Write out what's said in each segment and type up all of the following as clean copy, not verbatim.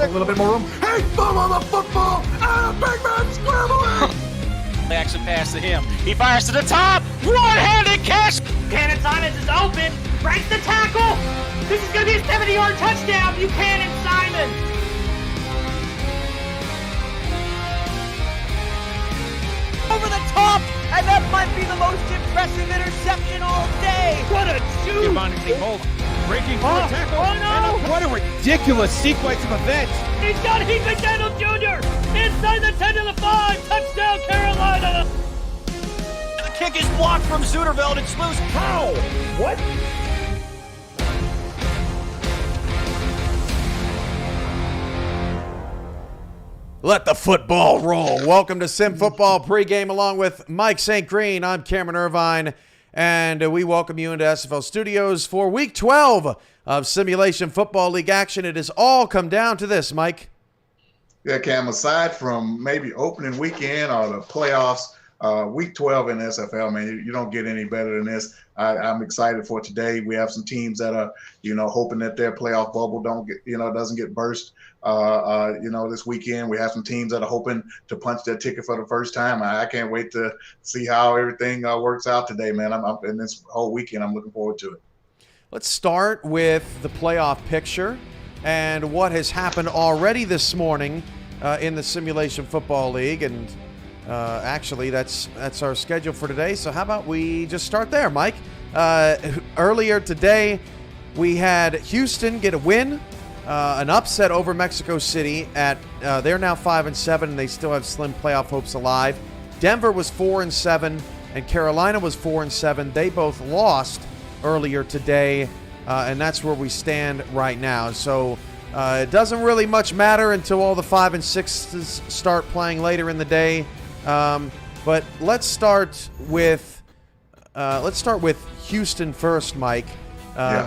a little bit more room. Hey, follow the football! Big man, scramble! Action pass to him. He fires to the top. One-handed catch. Buchanan Simons is open. Breaks the tackle. This is going to be a 70-yard touchdown. Buchanan Simons. Over the top, and that might be the most impressive interception all day. What a shoot! Breaking through the tackle. Oh no! What a ridiculous sequence of events. He's got Heath McDaniel Jr. inside the 10 to the 5. Touchdown, Carolina. The kick is blocked from Zuderveld. It's loose. How? What? Let the football roll. Welcome to Sim Football pregame along with Mike St. Green. I'm Cameron Irvine, and we welcome you into SFL Studios for Week 12 of Simulation Football League action. It has all come down to this, Mike. Yeah, Cam, aside from maybe opening weekend or the playoffs, Week 12 in SFL, man, you don't get any better than this. I'm excited for today. We have some teams that are, hoping that their playoff bubble doesn't get burst. This weekend we have some teams that are hoping to punch their ticket for the first time. I can't wait to see how everything works out today, man. I'm in this whole weekend. I'm looking forward to it. Let's start with the playoff picture and what has happened already this morning in the Simulation Football League. And actually, that's our schedule for today. So how about we just start there, Mike? Earlier today, we had Houston get a win. An upset over Mexico City. They're now 5-7, and they still have slim playoff hopes alive. Denver was 4-7, and Carolina was 4-7. They both lost earlier today, and that's where we stand right now. So it doesn't really much matter until all the 5 and 6s start playing later in the day. But let's start with Houston first, Mike.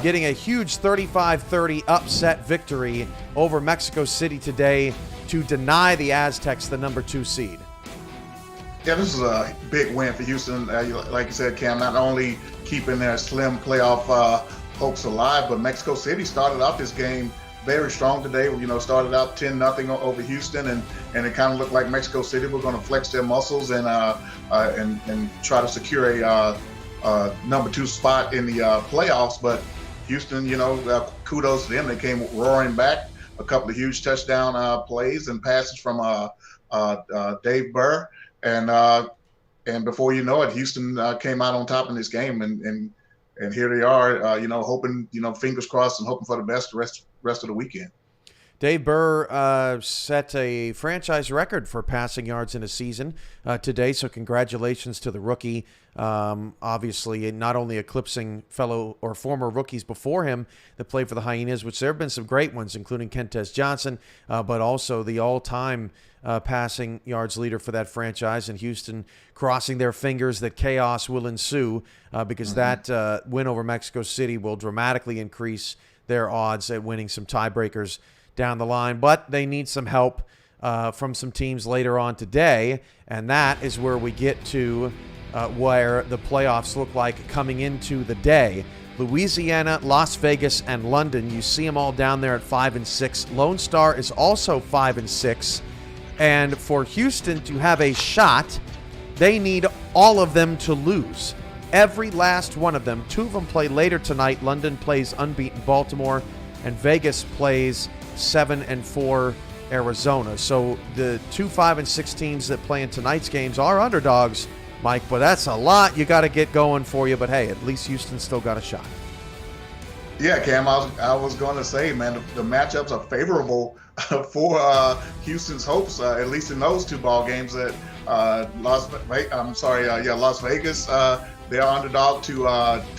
Getting a huge 35-30 upset victory over Mexico City today to deny the Aztecs the number 2 seed. Yeah, this is a big win for Houston. Like you said, Cam, not only keeping their slim playoff hopes alive, but Mexico City started out this game very strong today. Started out 10-0 over Houston, and it kind of looked like Mexico City were going to flex their muscles and try to secure a number 2 spot in the playoffs. But Houston, kudos to them. They came roaring back. A couple of huge touchdown plays and passes from Dave Burr, and before you know it, Houston came out on top in this game, and here they are, hoping, fingers crossed and hoping for the best the rest of the weekend. Dave Burr set a franchise record for passing yards in a season today, so congratulations to the rookie. Obviously, not only eclipsing fellow or former rookies before him that played for the Hyenas, which there have been some great ones, including Kentez Johnson, but also the all-time passing yards leader for that franchise, and Houston crossing their fingers that chaos will ensue because that win over Mexico City will dramatically increase their odds at winning some tiebreakers down the line. But they need some help from some teams later on today, and that is where we get to where the playoffs look like coming into the day. Louisiana, Las Vegas, and London, you see them all down there at 5-6. Lone Star is also 5-6. And for Houston to have a shot, they need all of them to lose. Every last one of them. 2 of them play later tonight. London plays unbeaten Baltimore, and Vegas plays 7-4 Arizona. So the 2 5-6 teams that play in tonight's games are underdogs, Mike, but that's a lot you got to get going for you. But hey, at least Houston's still got a shot. Yeah, Cam, I was going to say, man, the matchups are favorable for Houston's hopes, at least in those 2 ball games. That Las Vegas, they are underdog to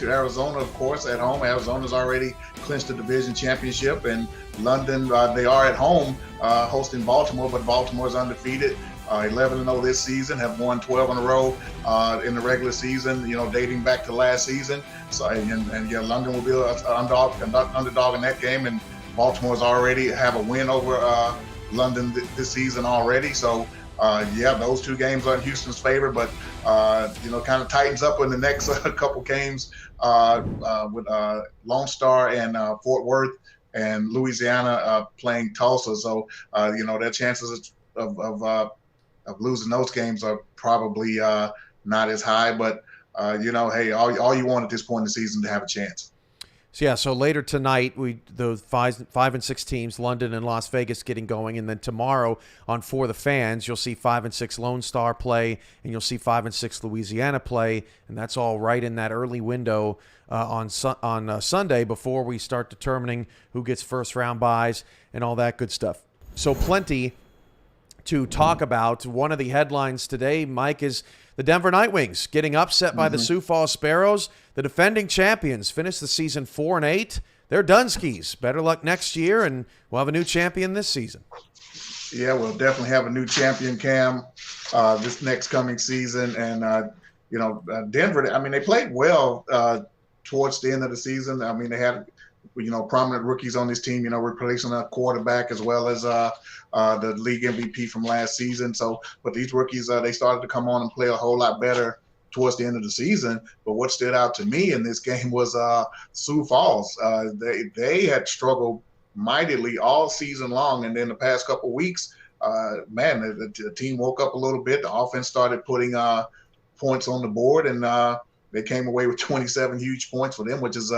Arizona, of course, at home. Arizona's already clinched the division championship, and London, they are at home hosting Baltimore, but Baltimore's undefeated. 11-0 this season, have won 12 in a row in the regular season, dating back to last season. So, London will be an underdog in that game, and Baltimore's already have a win over London this season already. So, those 2 games are in Houston's favor, but, kind of tightens up in the next couple games with Lone Star and Fort Worth. and Louisiana playing Tulsa. So their chances of losing those games are probably not as high. But hey, all you want at this point in the season to have a chance. So later tonight, the 5 and 6 teams, London and Las Vegas, getting going, and then tomorrow on For the Fans, you'll see 5 and 6 Lone Star play, and you'll see 5 and 6 Louisiana play, and that's all right in that early window on Sunday before we start determining who gets first round buys and all that good stuff. So plenty to talk about. One of the headlines today, Mike, is the Denver Nightwings getting upset by the Sioux Falls Sparrows. The defending champions finished the season 4-8. They're Dunskies. Better luck next year, and we'll have a new champion this season. Yeah, we'll definitely have a new champion, Cam, this next coming season. And, Denver, I mean, they played well towards the end of the season. I mean, they had, prominent rookies on this team, replacing a quarterback as well as the league MVP from last season. So, but these rookies, they started to come on and play a whole lot better towards the end of the season. But what stood out to me in this game was Sioux Falls. They had struggled mightily all season long, and then the past couple of weeks, the team woke up a little bit. The offense started putting points on the board, and they came away with 27 huge points for them, which is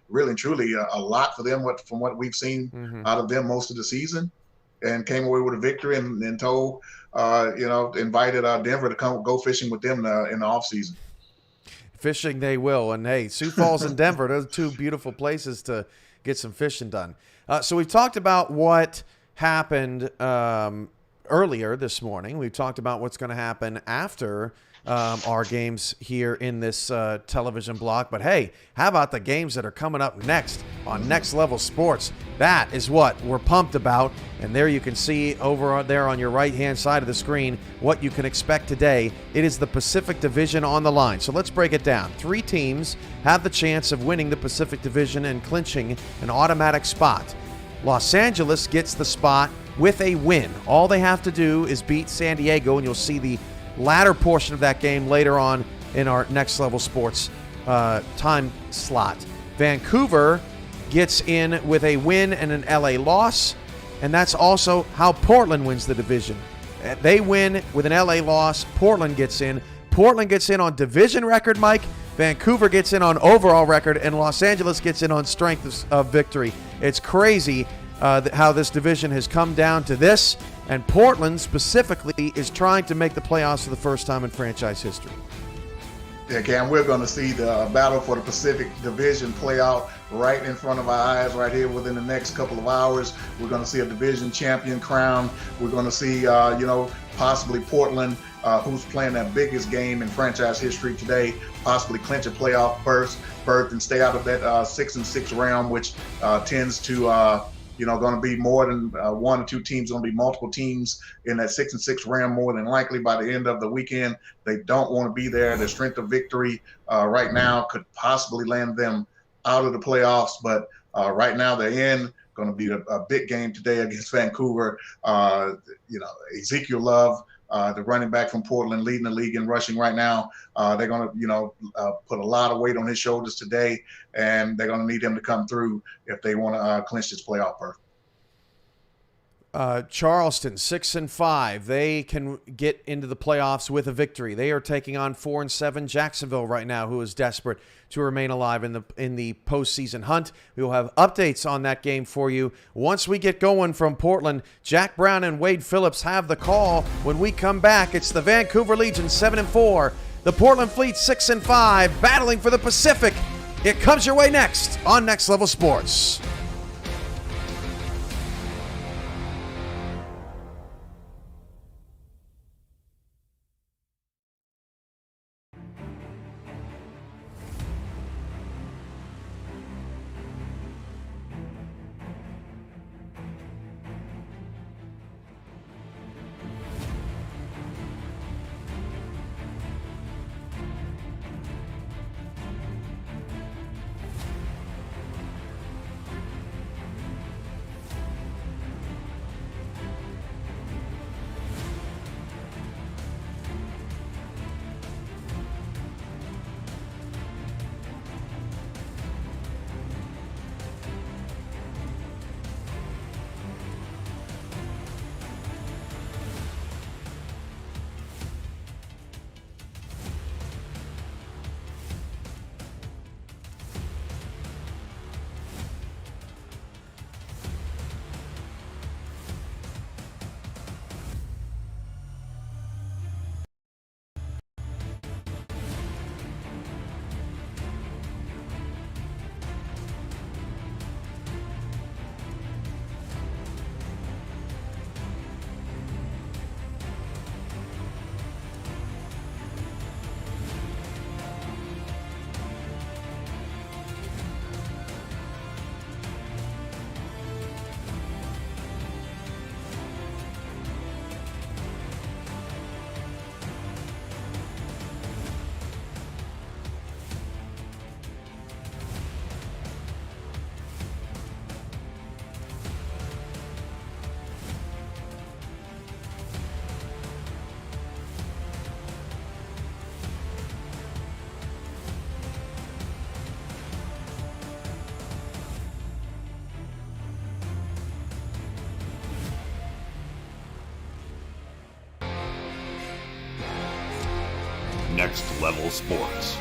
really and truly a lot for them from what we've seen out of them most of the season, and came away with a victory and invited Denver to come go fishing with them in the offseason. Fishing they will. And, hey, Sioux Falls and Denver, those are two beautiful places to get some fishing done. So we've talked about what happened earlier this morning. We've talked about what's going to happen after our games here in this television block. But, hey, how about the games that are coming up next on Next Level Sports? That is what we're pumped about. And there you can see over there on your right-hand side of the screen what you can expect today. It is the Pacific Division on the line. So let's break it down. 3 teams have the chance of winning the Pacific Division and clinching an automatic spot. Los Angeles gets the spot with a win. All they have to do is beat San Diego, and you'll see the latter portion of that game later on in our Next Level Sports time slot. Vancouver gets in with a win and an LA loss, and that's also how Portland wins the division. They win with an LA loss. Portland gets in. Portland gets in on division record, Mike. Vancouver gets in on overall record, and Los Angeles gets in on strength of victory. It's crazy how this division has come down to this, and Portland specifically is trying to make the playoffs for the first time in franchise history. Yeah, Cam, we're going to see the battle for the Pacific Division play out right in front of our eyes right here within the next couple of hours. We're going to see a division champion crowned. We're going to see, possibly Portland, who's playing their biggest game in franchise history today, possibly clinch a playoff berth and stay out of that 6-6 realm, which tends to going to be more than 1 or 2 teams, going to be multiple teams in that 6-6 round more than likely by the end of the weekend. They don't want to be there. The strength of victory right now could possibly land them out of the playoffs, but right now they're in. Going to be a big game today against Vancouver. Ezekiel Love, the running back from Portland, leading the league in rushing right now. They're going to, put a lot of weight on his shoulders today, and they're going to need him to come through if they want to clinch this playoff berth. Charleston 6-5. They can get into the playoffs with a victory. They are taking on 4-7 Jacksonville right now, who is desperate to remain alive in the postseason hunt. We will have updates on that game for you once we get going from Portland. Jack Brown and Wade Phillips have the call. When we come back, it's the Vancouver Legion 7-4, the Portland Fleet 6-5, battling for the Pacific. It comes your way next on Next Level Sports. Next Level Sports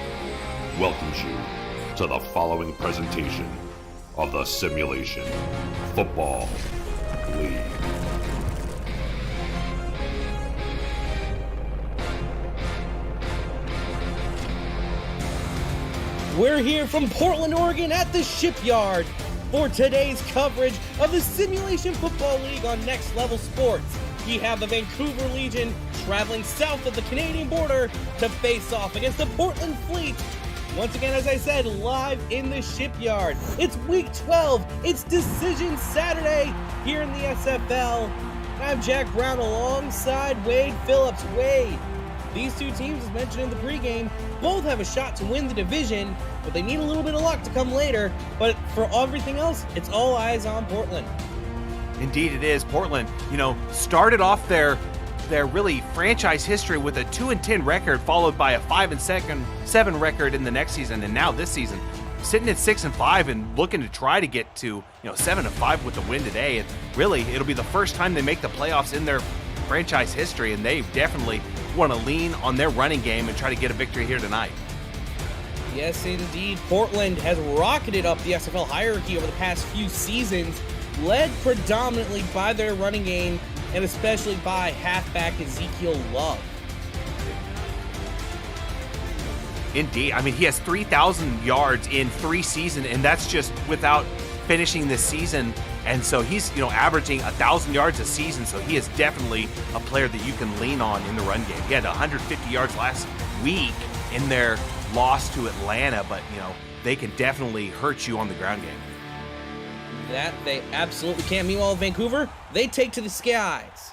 welcomes you to the following presentation of the Simulation Football League. We're here from Portland, Oregon at the Shipyard for today's coverage of the Simulation Football League on Next Level Sports. We have the Vancouver Legion traveling south of the Canadian border to face off against the Portland Fleet. Once again, as I said, live in the Shipyard. It's week 12. It's Decision Saturday here in the SFL. I'm Jack Brown alongside Wade Phillips. Wade, these two teams, as mentioned in the pregame, both have a shot to win the division, but they need a little bit of luck to come later. But for everything else, it's all eyes on Portland. Indeed it is. Portland, started off their really franchise history with a 2-10 record, followed by a 5-7 record in the next season, and now this season sitting at 6-5 and looking to try to get to 7-5 with the win today. And really, it'll be the first time they make the playoffs in their franchise history, and they definitely want to lean on their running game and try to get a victory here tonight. Yes, indeed. Portland has rocketed up the SFL hierarchy over the past few seasons, led predominantly by their running game and especially by halfback Ezekiel Love. Indeed. I mean, he has 3,000 yards in 3 seasons, and that's just without finishing this season. And so he's, averaging 1,000 yards a season, so he is definitely a player that you can lean on in the run game. He had 150 yards last week in their loss to Atlanta, but, they can definitely hurt you on the ground game. That they absolutely can. Meanwhile, Vancouver, they take to the skies.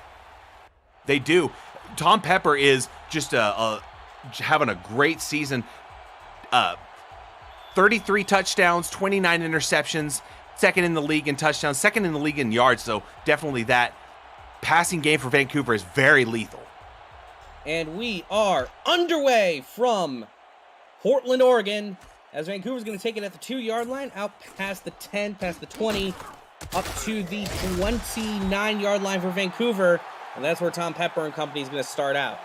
They do. Tom Pepper is just having a great season. 33 touchdowns, 29 interceptions, second in the league in touchdowns, second in the league in yards. So definitely that passing game for Vancouver is very lethal. And we are underway from Portland, Oregon, as Vancouver's going to take it at the 2-yard line, out past the 10, past the 20, up to the 29-yard line for Vancouver. And that's where Tom Pepper and company is going to start out.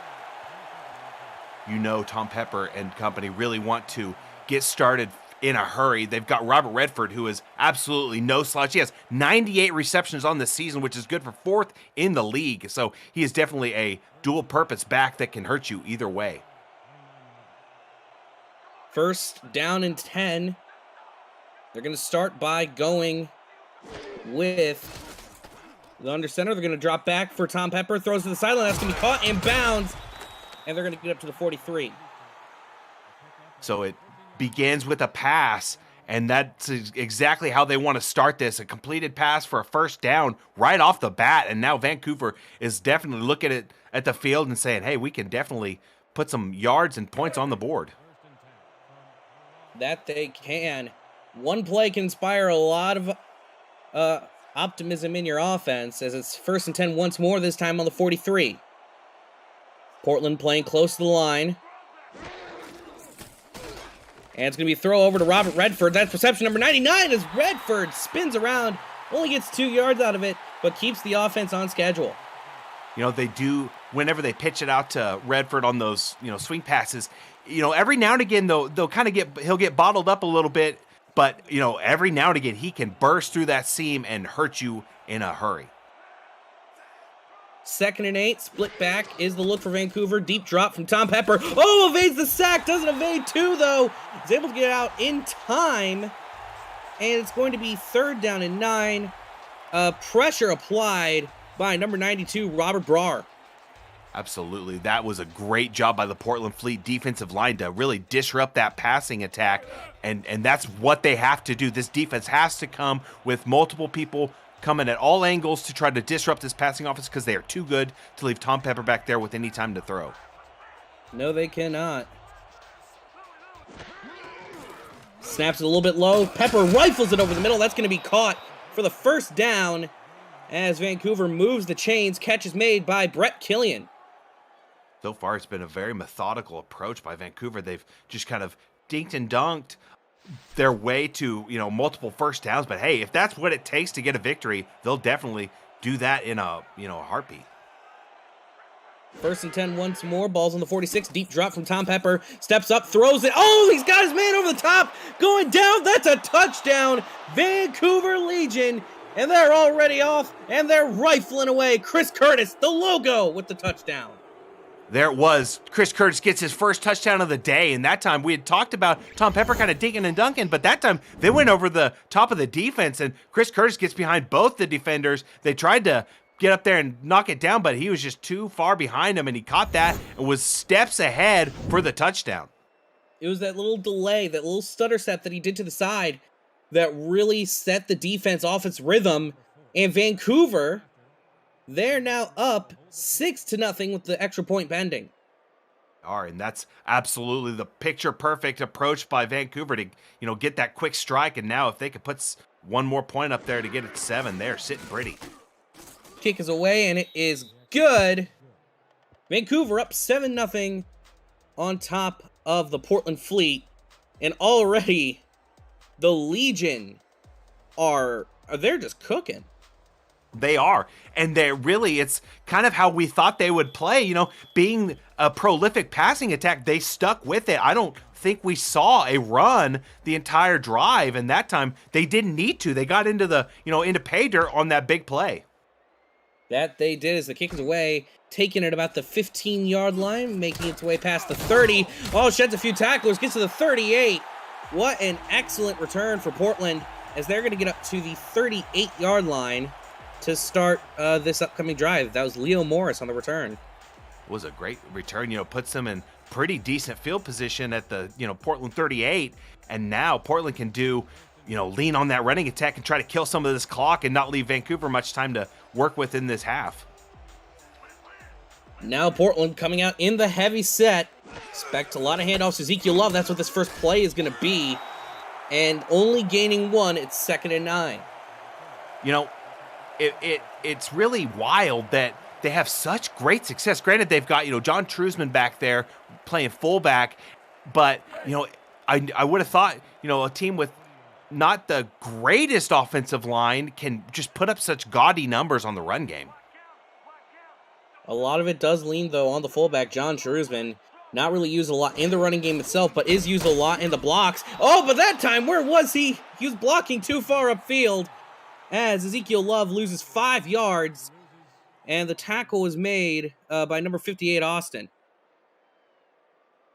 Tom Pepper and company really want to get started in a hurry. They've got Robert Redford, who is absolutely no slouch. He has 98 receptions on the season, which is good for 4th in the league. So he is definitely a dual-purpose back that can hurt you either way. First down and 10. They're going to start by going with the under center. They're going to drop back for Tom Pepper. Throws to the sideline. That's going to be caught in bounds. And they're going to get up to the 43. So it begins with a pass, and that's exactly how they want to start this. A completed pass for a first down right off the bat, and now Vancouver is definitely looking at the field and saying, hey, we can definitely put some yards and points on the board. That they can. One play can inspire a lot of optimism in your offense, as it's 1st and 10 once more, this time on the 43. Portland playing close to the line. And it's going to be a throw over to Robert Redford. That's reception number 99 as Redford spins around, only gets 2 yards out of it, but keeps the offense on schedule. They do, whenever they pitch it out to Redford on those, swing passes, every now and again, he'll get bottled up a little bit, but, every now and again, he can burst through that seam and hurt you in a hurry. 2nd and 8, split back is the look for Vancouver. Deep drop from Tom Pepper. Oh, evades the sack. Doesn't evade 2, though. Is able to get out in time. And it's going to be 3rd down and 9. Pressure applied by number 92, Robert Brar. Absolutely. That was a great job by the Portland Fleet defensive line to really disrupt that passing attack. And that's what they have to do. This defense has to come with multiple people coming at all angles to try to disrupt this passing offense because they are too good to leave Tom Pepper back there with any time to throw. No, they cannot. Snaps it a little bit low. Pepper rifles it over the middle. That's going to be caught for the first down as Vancouver moves the chains. Catch is made by Brett Killian. So far, it's been a very methodical approach by Vancouver. They've just kind of dinked and dunked their way to, multiple first downs. But hey, if that's what it takes to get a victory, they'll definitely do that in a heartbeat. First and 10 once more. Ball's on the 46. Deep drop from Tom Pepper. Steps up, throws it. Oh, he's got his man over the top. Going down. That's a touchdown. Vancouver Legion. And they're already off. And they're rifling away. Chris Curtis, the logo, with the touchdown. There it was. Chris Curtis gets his first touchdown of the day, and that time we had talked about Tom Pepper kind of dinking and dunking, but that time they went over the top of the defense, and Chris Curtis gets behind both the defenders. They tried to get up there and knock it down, but he was just too far behind him, and he caught that and was steps ahead for the touchdown. It was that little delay, that little stutter step that he did to the side that really set the defense off its rhythm, and Vancouver, they're now up 6-0 with the extra point pending. And that's absolutely the picture-perfect approach by Vancouver to, get that quick strike. And now if they could put one more point up there to get it to 7, they're sitting pretty. Kick is away, and it is good. Vancouver up 7-0 on top of the Portland Fleet. And already the Legion they're just cooking. They are. And it's kind of how we thought they would play, being a prolific passing attack. They stuck with it. I don't think we saw a run the entire drive. And that time they didn't need to. They got into into pay dirt on that big play. That they did as the kick is away, taking it about the 15-yard line, making its way past the 30. Oh, sheds a few tacklers, gets to the 38. What an excellent return for Portland as they're going to get up to the 38-yard line to start this upcoming drive. That was Leo Morris on the return. It was a great return, puts them in pretty decent field position at the, Portland 38. And now Portland can do, lean on that running attack and try to kill some of this clock and not leave Vancouver much time to work with in this half. Now Portland coming out in the heavy set. Expect a lot of handoffs. Ezekiel Love, that's what this first play is going to be. And only gaining 1, it's 2nd and 9. It's really wild that they have such great success. Granted, they've got, John Trusman back there playing fullback, but, I would have thought, a team with not the greatest offensive line can just put up such gaudy numbers on the run game. A lot of it does lean, though, on the fullback, John Trusman. Not really used a lot in the running game itself, but is used a lot in the blocks. Oh, but that time, where was he? He was blocking too far upfield as Ezekiel Love loses 5 yards, and the tackle was made by number 58, Austin.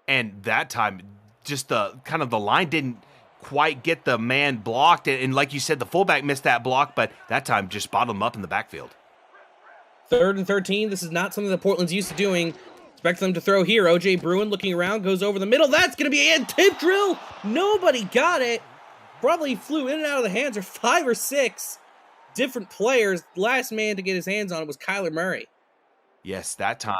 And that time, just the line didn't quite get the man blocked, and like you said, the fullback missed that block, but that time just bottled him up in the backfield. 3rd and 13. This is not something that Portland's used to doing. Expect them to throw here. O.J. Bruin looking around, goes over the middle. That's going to be a tip drill. Nobody got it. Probably flew in and out of the hands of 5 or 6 different players. Last man to get his hands on it was Kyler Murray. Yes, that time.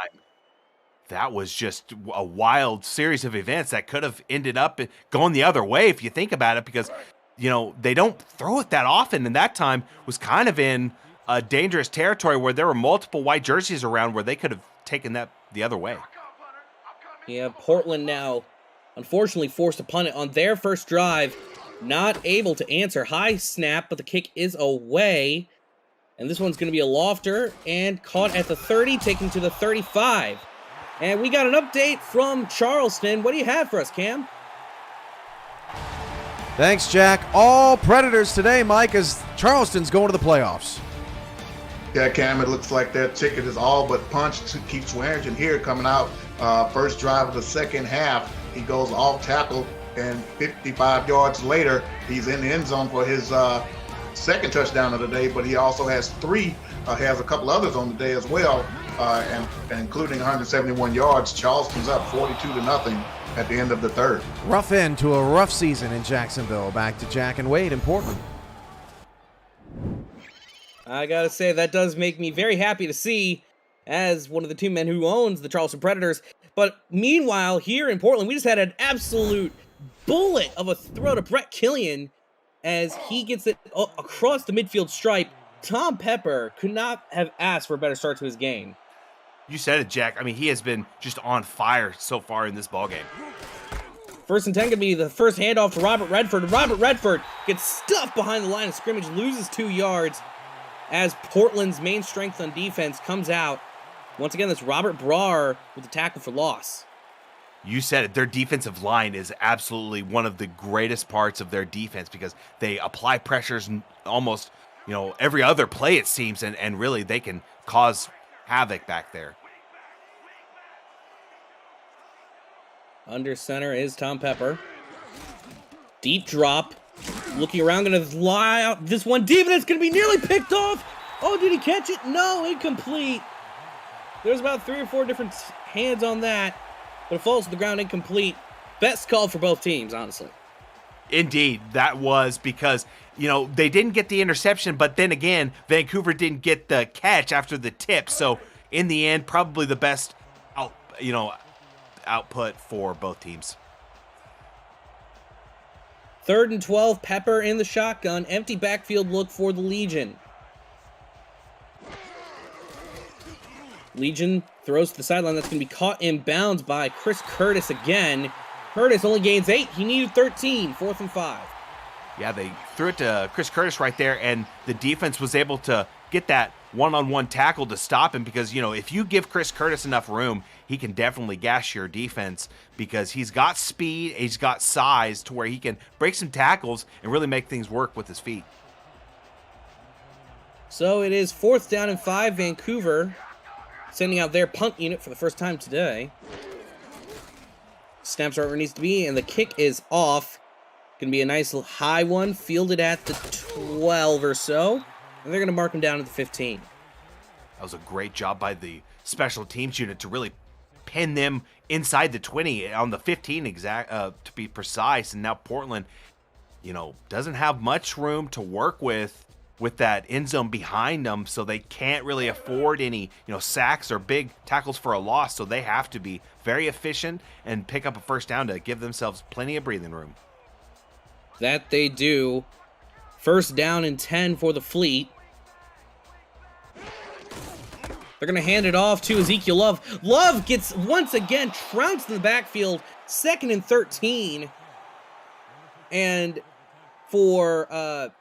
That was just a wild series of events that could have ended up going the other way if you think about it, because, they don't throw it that often. And that time was kind of in a dangerous territory where there were multiple white jerseys around where they could have taken that the other way. Yeah, Portland now, unfortunately, forced to punt it on their first drive. Not able to answer. High snap, but the kick is away. And this one's going to be a lofter and caught at the 30, taken to the 35. And we got an update from Charleston. What do you have for us, Cam? Thanks, Jack. All Predators today, Mike, as Charleston's going to the playoffs. Yeah, Cam, it looks like that ticket is all but punched to Keith Swearingen here coming out. First drive of the second half, he goes off tackle, and 55 yards later, he's in the end zone for his second touchdown of the day, but he also has a couple others on the day as well, and including 171 yards. Charleston's up 42-0 at the end of the third. Rough end to a rough season in Jacksonville. Back to Jack and Wade in Portland. I gotta say, that does make me very happy to see as one of the two men who owns the Charleston Predators. But meanwhile, here in Portland, we just had an absolute bullet of a throw to Brett Killian as he gets it across the midfield stripe. Tom Pepper could not have asked for a better start to his game. You said it, Jack. I mean, he has been just on fire so far in this ballgame. 1st and 10 gonna be the first handoff to Robert Redford. Robert Redford gets stuffed behind the line of scrimmage, loses 2 yards as Portland's main strength on defense comes out Once again, that's Robert Brar with the tackle for loss. You said it. Their defensive line is absolutely one of the greatest parts of their defense because they apply pressures almost, every other play it seems, and really they can cause havoc back there. Under center is Tom Pepper. Deep drop. Looking around, going to fly out this one deep, and it's going to be nearly picked off. Oh, did he catch it? No, incomplete. There's about 3 or 4 different hands on that, but it falls to the ground incomplete. Best call for both teams, honestly. Indeed, that was because, they didn't get the interception, but then again, Vancouver didn't get the catch after the tip. So in the end, probably the best output for both teams. 3rd and 12, Pepper in the shotgun. Empty backfield look for the Legion. Legion throws to the sideline. That's going to be caught in bounds by Chris Curtis again. Curtis only gains 8. He needed 13. 4th and 5. Yeah, they threw it to Chris Curtis right there, and the defense was able to get that one-on-one tackle to stop him because, if you give Chris Curtis enough room, he can definitely gash your defense because he's got speed, he's got size to where he can break some tackles and really make things work with his feet. So it is 4th down and 5, Vancouver sending out their punt unit for the first time today. Snaps right where it needs to be, and the kick is off. Going to be a nice little high one, fielded at the 12 or so. And they're going to mark him down at the 15. That was a great job by the special teams unit to really pin them inside the 20 on the 15 to be precise. And now Portland, doesn't have much room to work with that end zone behind them, so they can't really afford any, sacks or big tackles for a loss. So they have to be very efficient and pick up a first down to give themselves plenty of breathing room. That they do. 1st down and 10 for the Fleet. They're going to hand it off to Ezekiel Love. Love gets once again trounced in the backfield. 2nd and 13. And for a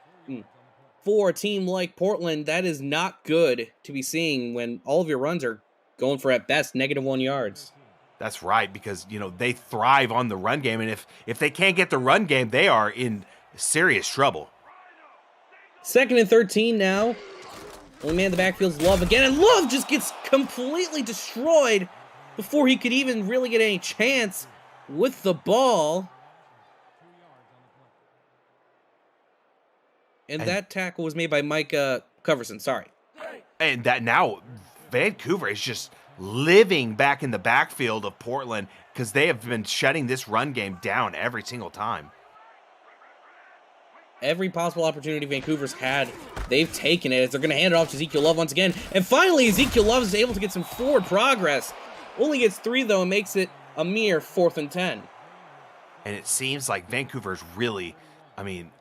team like Portland, that is not good to be seeing when all of your runs are going for at best -1 yards. That's right, because, they thrive on the run game, and if they can't get the run game, they are in serious trouble. 2nd and 13 now. Only man in the backfield's Love again, and Love just gets completely destroyed before he could even really get any chance with the ball. And that tackle was made by Mike Coverson, sorry. And that now Vancouver is just living back in the backfield of Portland because they have been shutting this run game down every single time. Every possible opportunity Vancouver's had, they've taken it as they're going to hand it off to Ezekiel Love once again. And finally, Ezekiel Love is able to get some forward progress. Only gets 3, though, and makes it a mere 4th and 10. And it seems like Vancouver's really,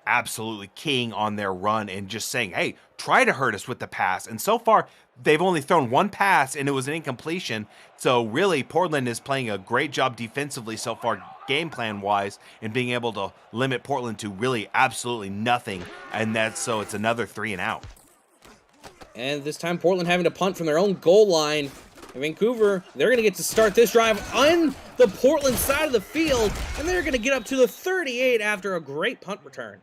absolutely keying on their run and just saying, hey, try to hurt us with the pass. And so far, they've only thrown 1 pass, and it was an incompletion. So really, Portland is playing a great job defensively so far, game plan-wise, and being able to limit Portland to really absolutely nothing. And so it's another 3 and out. And this time, Portland having to punt from their own goal line. Vancouver, they're going to get to start this drive on the Portland side of the field, and they're going to get up to the 38 after a great punt return.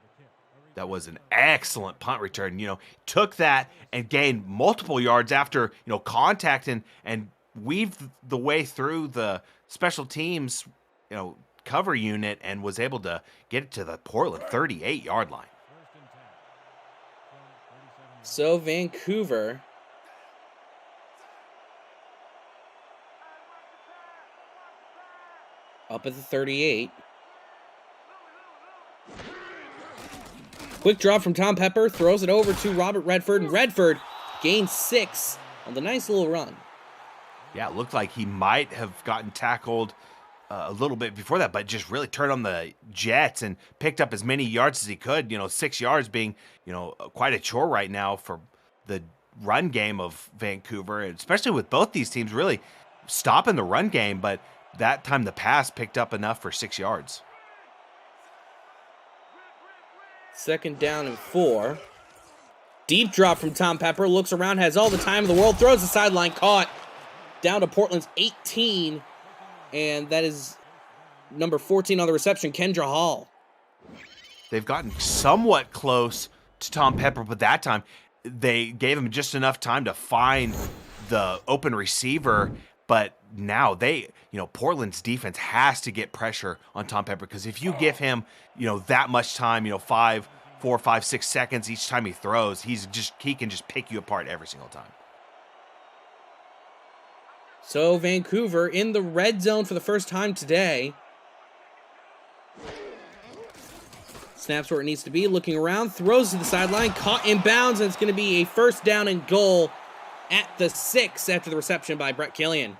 That was an excellent punt return. Took that and gained multiple yards after, contact and weaved the way through the special teams, cover unit and was able to get it to the Portland 38-yard line. So Vancouver up at the 38. Quick drop from Tom Pepper, throws it over to Robert Redford, and Redford gains 6 on the nice little run. Yeah, it looked like he might have gotten tackled a little bit before that, but just really turned on the jets and picked up as many yards as he could. 6 yards being, quite a chore right now for the run game of Vancouver, and especially with both these teams really stopping the run game, but that time the pass picked up enough for 6 yards. 2nd down and 4. Deep drop from Tom Pepper. Looks around, has all the time in the world. Throws the sideline, caught. down to Portland's 18, and that is number 14 on the reception, Kendra Hall. They've gotten somewhat close to Tom Pepper, but that time they gave him just enough time to find the open receiver. But now Portland's defense has to get pressure on Tom Pepper, because if you give him, that much time, 4, 5, 6 seconds each time he throws, he can just pick you apart every single time. So Vancouver in the red zone for the first time today. Snaps where it needs to be, looking around, throws to the sideline, caught in bounds, and it's going to be a first down and goal at the 6 after the reception by Brett Killian.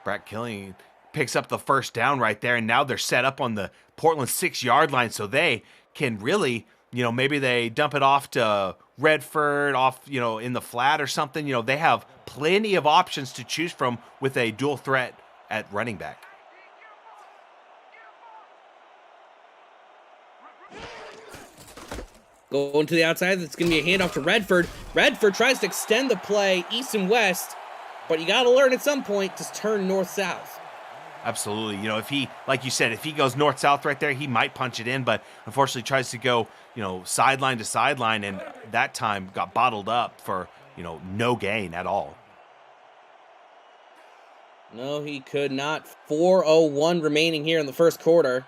Brett Killian picks up the first down right there, and now they're set up on the Portland 6-yard line, so they can really, maybe they dump it off to Redford, in the flat or something. They have plenty of options to choose from with a dual threat at running back. Going to the outside, that's going to be a handoff to Redford. Redford tries to extend the play east and west, but you got to learn at some point to turn north-south. Absolutely. If he, like you said, if he goes north-south right there, he might punch it in, but unfortunately tries to go, sideline to sideline, and that time got bottled up for, no gain at all. No, he could not. 4:01 remaining here in the first quarter.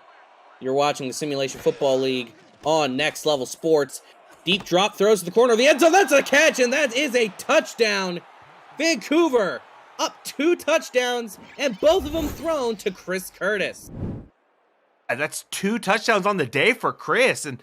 You're watching the Simulation Football League on Next Level Sports. Deep drop, throws to the corner of the end zone. That's a catch, and that is a touchdown. Vancouver up 2 touchdowns, and both of them thrown to Chris Curtis. And that's 2 touchdowns on the day for Chris, and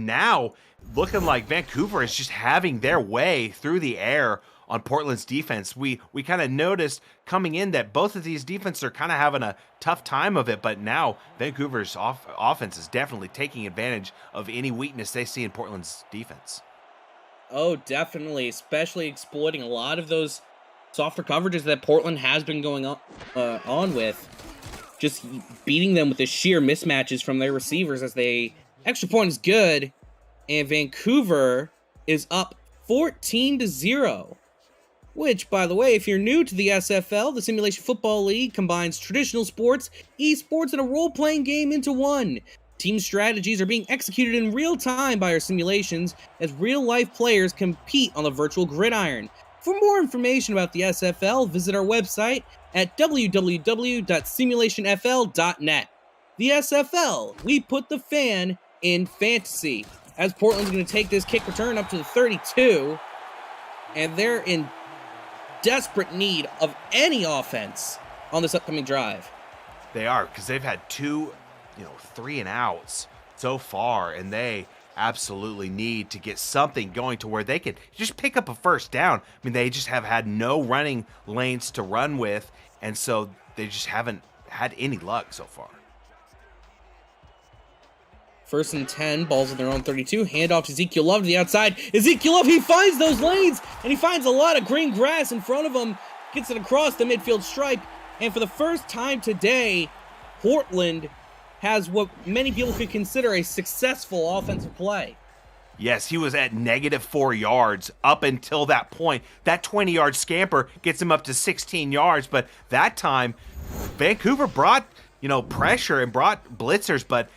now looking like Vancouver is just having their way through the air on Portland's defense. We kind of noticed coming in that both of these defenses are kind of having a tough time of it, but now Vancouver's offense is definitely taking advantage of any weakness they see in Portland's defense. Oh, definitely, especially exploiting a lot of those softer coverages that Portland has been going on with. Just beating them with the sheer mismatches from their receivers as they... Extra point is good, and Vancouver is up 14-0. Which, by the way, if you're new to the SFL, the Simulation Football League combines traditional sports, esports, and a role-playing game into one. Team strategies are being executed in real time by our simulations as real-life players compete on the virtual gridiron. For more information about the SFL, visit our website at www.simulationfl.net. The SFL, we put the fan in fantasy. As Portland's going to take this kick return up to the 32, and they're in desperate need of any offense on this upcoming drive. They are, because they've had 2, 3 and outs so far, and they absolutely need to get something going to where they can just pick up a first down. I mean, they just have had no running lanes to run with, and so they just haven't had any luck so far. 1st and 10, balls on their own 32, handoff to Ezekiel Love to the outside. Ezekiel Love, he finds those lanes, and he finds a lot of green grass in front of him, gets it across the midfield stripe, and for the first time today, Portland has what many people could consider a successful offensive play. Yes, he was at -4 yards up until that point. That 20-yard scamper gets him up to 16 yards, but that time, Vancouver brought, pressure and brought blitzers, but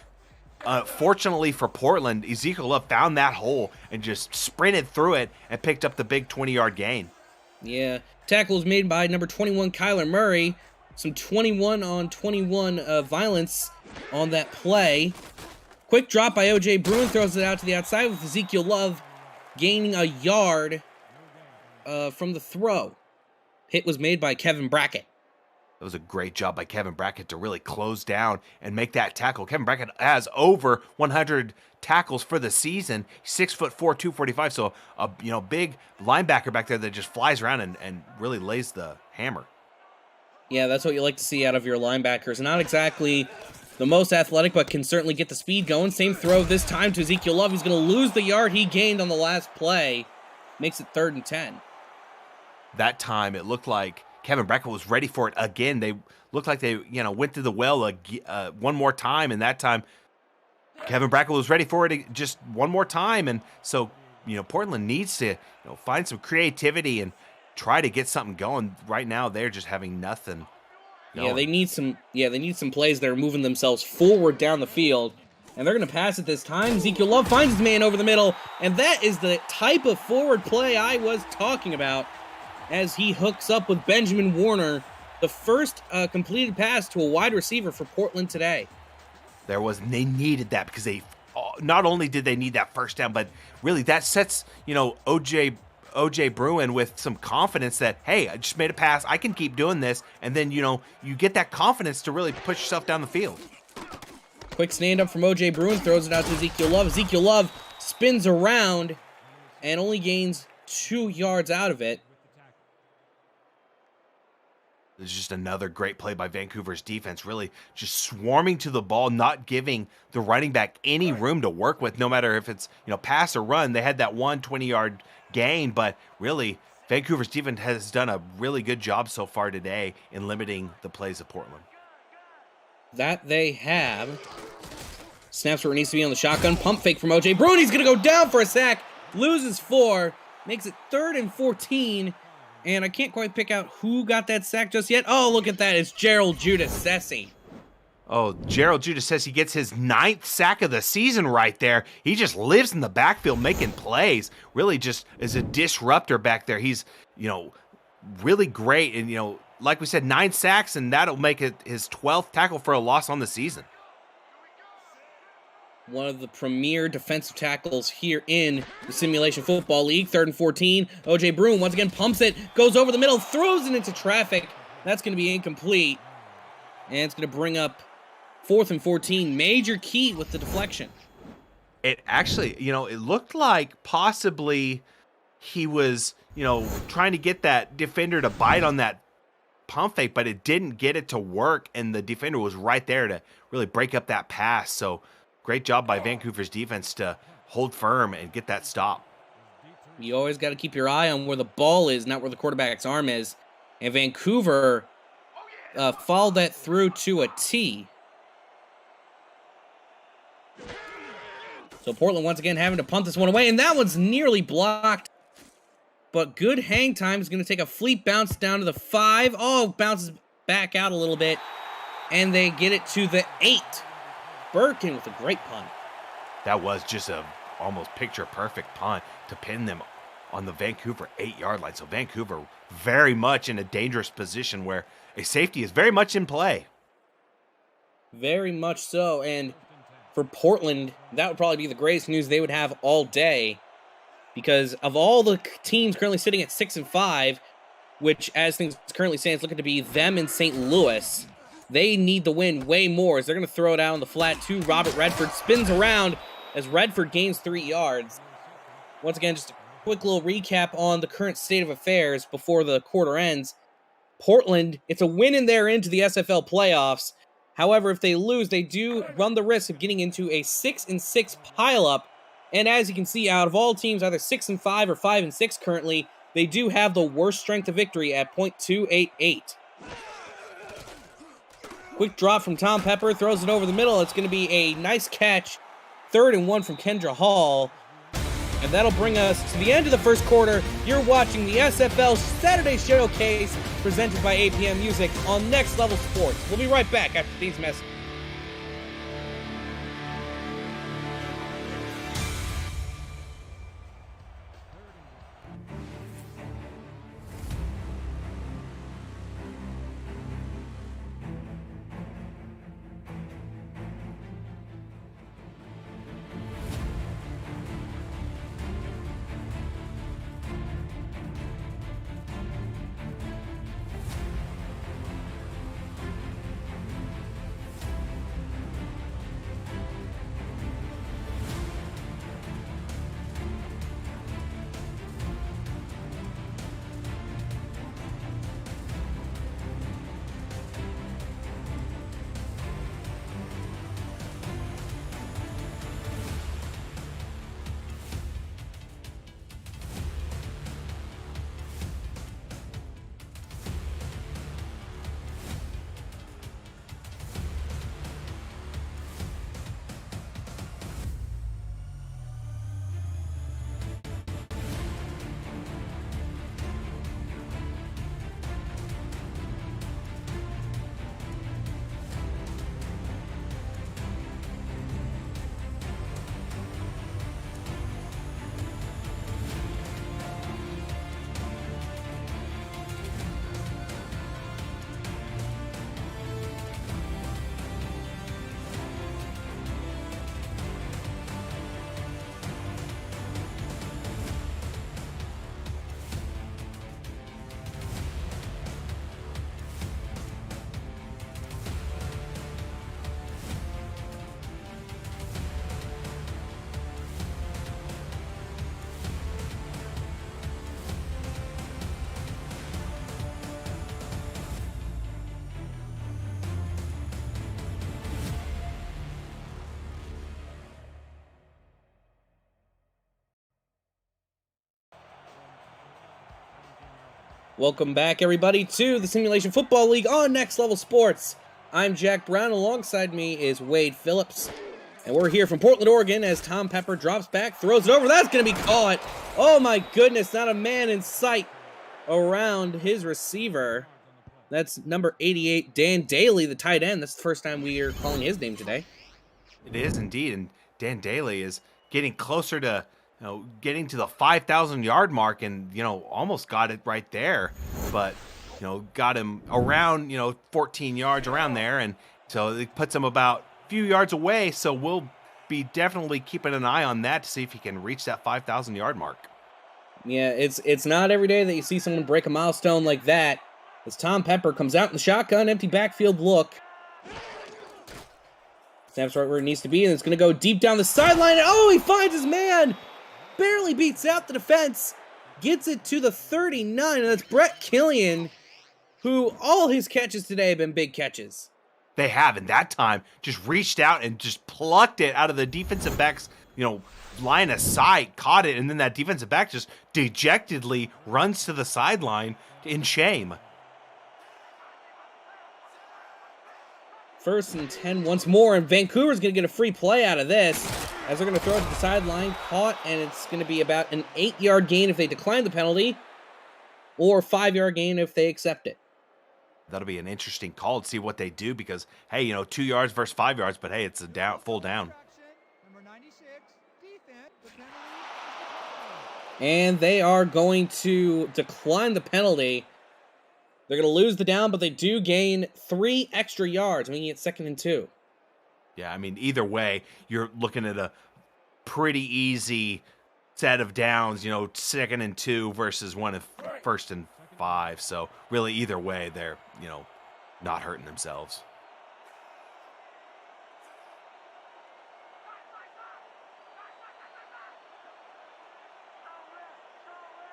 fortunately for Portland, Ezekiel Love found that hole and just sprinted through it and picked up the big 20-yard gain. Yeah, tackle was made by number 21, Kyler Murray. Some 21-on-21 violence on that play. Quick drop by O.J. Bruin, throws it out to the outside with Ezekiel Love gaining a yard from the throw. Hit was made by Kevin Brackett. It was a great job by Kevin Brackett to really close down and make that tackle. Kevin Brackett has over 100 tackles for the season. 6'4", 245, so a big linebacker back there that just flies around and really lays the hammer. Yeah, that's what you like to see out of your linebackers. Not exactly the most athletic, but can certainly get the speed going. Same throw this time to Ezekiel Love. He's going to lose the yard he gained on the last play. Makes it 3rd and 10. That time, it looked like Kevin Brackett was ready for it again. They looked like they, went through the well one more time, and that time, Kevin Brackett was ready for it just one more time. And so, Portland needs to, find some creativity and try to get something going. Right now, they're just having nothing. Yeah, they need some plays that are moving themselves forward down the field. And they're going to pass it this time. Ezekiel Love finds his man over the middle. And that is the type of forward play I was talking about as he hooks up with Benjamin Warner. The first completed pass to a wide receiver for Portland today. They needed that because they not only did they need that first down, but really that sets, OJ Bruin with some confidence that, hey, I just made a pass. I can keep doing this. And then, you get that confidence to really push yourself down the field. Quick stand-up from O.J. Bruin, throws it out to Ezekiel Love. Ezekiel Love spins around and only gains 2 yards out of it. It's just another great play by Vancouver's defense, really just swarming to the ball, not giving the running back any room to work with, no matter if it's, pass or run. They had that 120-yard gain, but really Vancouver's defense has done a really good job so far today in limiting the plays of Portland. That they have. Snaps where it needs to be on the shotgun. Pump fake from O.J. Bruin. He's going to go down for a sack. Loses 4. Makes it 3rd and 14. And I can't quite pick out who got that sack just yet. Oh, look at that. It's Gerald Judas-Sessi. Oh, Gerald Judas says he gets his 9th sack of the season right there. He just lives in the backfield making plays. Really just is a disruptor back there. He's, really great. And, like we said, 9 sacks, and that'll make it his 12th tackle for a loss on the season. One of the premier defensive tackles here in the Simulation Football League. 3rd and 14. O.J. Bruin once again pumps it, goes over the middle, throws it into traffic. That's going to be incomplete. And it's going to bring up 4th and 14. Major key with the deflection. It actually, it looked like possibly he was, trying to get that defender to bite on that pump fake, but it didn't get it to work, and the defender was right there to really break up that pass. So great job by Vancouver's defense to hold firm and get that stop. You always got to keep your eye on where the ball is, not where the quarterback's arm is. And Vancouver followed that through to a T. So Portland once again having to punt this one away, and that one's nearly blocked. But good hang time is going to take a fleet bounce down to the 5. Oh, bounces back out a little bit. And they get it to the 8. Birkin with a great punt. That was just a almost picture-perfect punt to pin them on the Vancouver 8-yard line. So Vancouver very much in a dangerous position where a safety is very much in play. Very much so. And for Portland, that would probably be the greatest news they would have all day. Because of all the teams currently sitting at 6-5, which as things currently stand, it's looking to be them and St. Louis, they need the win way more as they're going to throw it out on the flat to Robert Redford. Spins around as Redford gains 3 yards. Once again, just a quick little recap on the current state of affairs before the quarter ends. Portland, it's a win and they're into the SFL playoffs. However, if they lose, they do run the risk of getting into a 6-6 pileup. And as you can see, out of all teams, either 6-5 or 5-6 currently, they do have the worst strength of victory at .288. Quick drop from Tom Pepper, throws it over the middle. It's going to be a nice catch. 3rd and 1 from Kendra Hall. And that'll bring us to the end of the first quarter. You're watching the SFL Saturday Showcase presented by APM Music on Next Level Sports. We'll be right back after these messages. Welcome back, everybody, to the Simulation Football League on Next Level Sports. I'm Jack Brown. Alongside me is Wade Phillips. And we're here from Portland, Oregon, as Tom Pepper drops back, throws it over. That's going to be caught. Oh, my goodness. Not a man in sight around his receiver. That's number 88, Dan Daly, the tight end. That's the first time we are calling his name today. It is indeed, and Dan Daly is getting closer to, getting to the 5,000-yard mark, and almost got it right there, but got him around 14 yards around there, and so it puts him about a few yards away. So we'll be definitely keeping an eye on that to see if he can reach that 5,000-yard mark. Yeah, it's not every day that you see someone break a milestone like that. As Tom Pepper comes out in the shotgun, empty backfield look. Snaps right where it needs to be, and it's going to go deep down the sideline. Oh, he finds his man! Barely beats out the defense. Gets it to the 39, and that's Brett Killian, who all his catches today have been big catches. They have, and that time just reached out and just plucked it out of the defensive back's, line of sight, caught it, and then that defensive back just dejectedly runs to the sideline in shame. 1st and 10 once more, and Vancouver's going to get a free play out of this, as they're going to throw it to the sideline, caught, and it's going to be about an 8-yard gain if they decline the penalty, or 5-yard gain if they accept it. That'll be an interesting call to see what they do, because, hey, 2 yards versus 5 yards, but hey, it's a full down. And they are going to decline the penalty. They're going to lose the down, but they do gain 3 extra yards, making it 2nd and 2. Yeah, I mean, either way, you're looking at a pretty easy set of downs, 2nd and 2 versus 1st and 5. So really, either way, they're, not hurting themselves.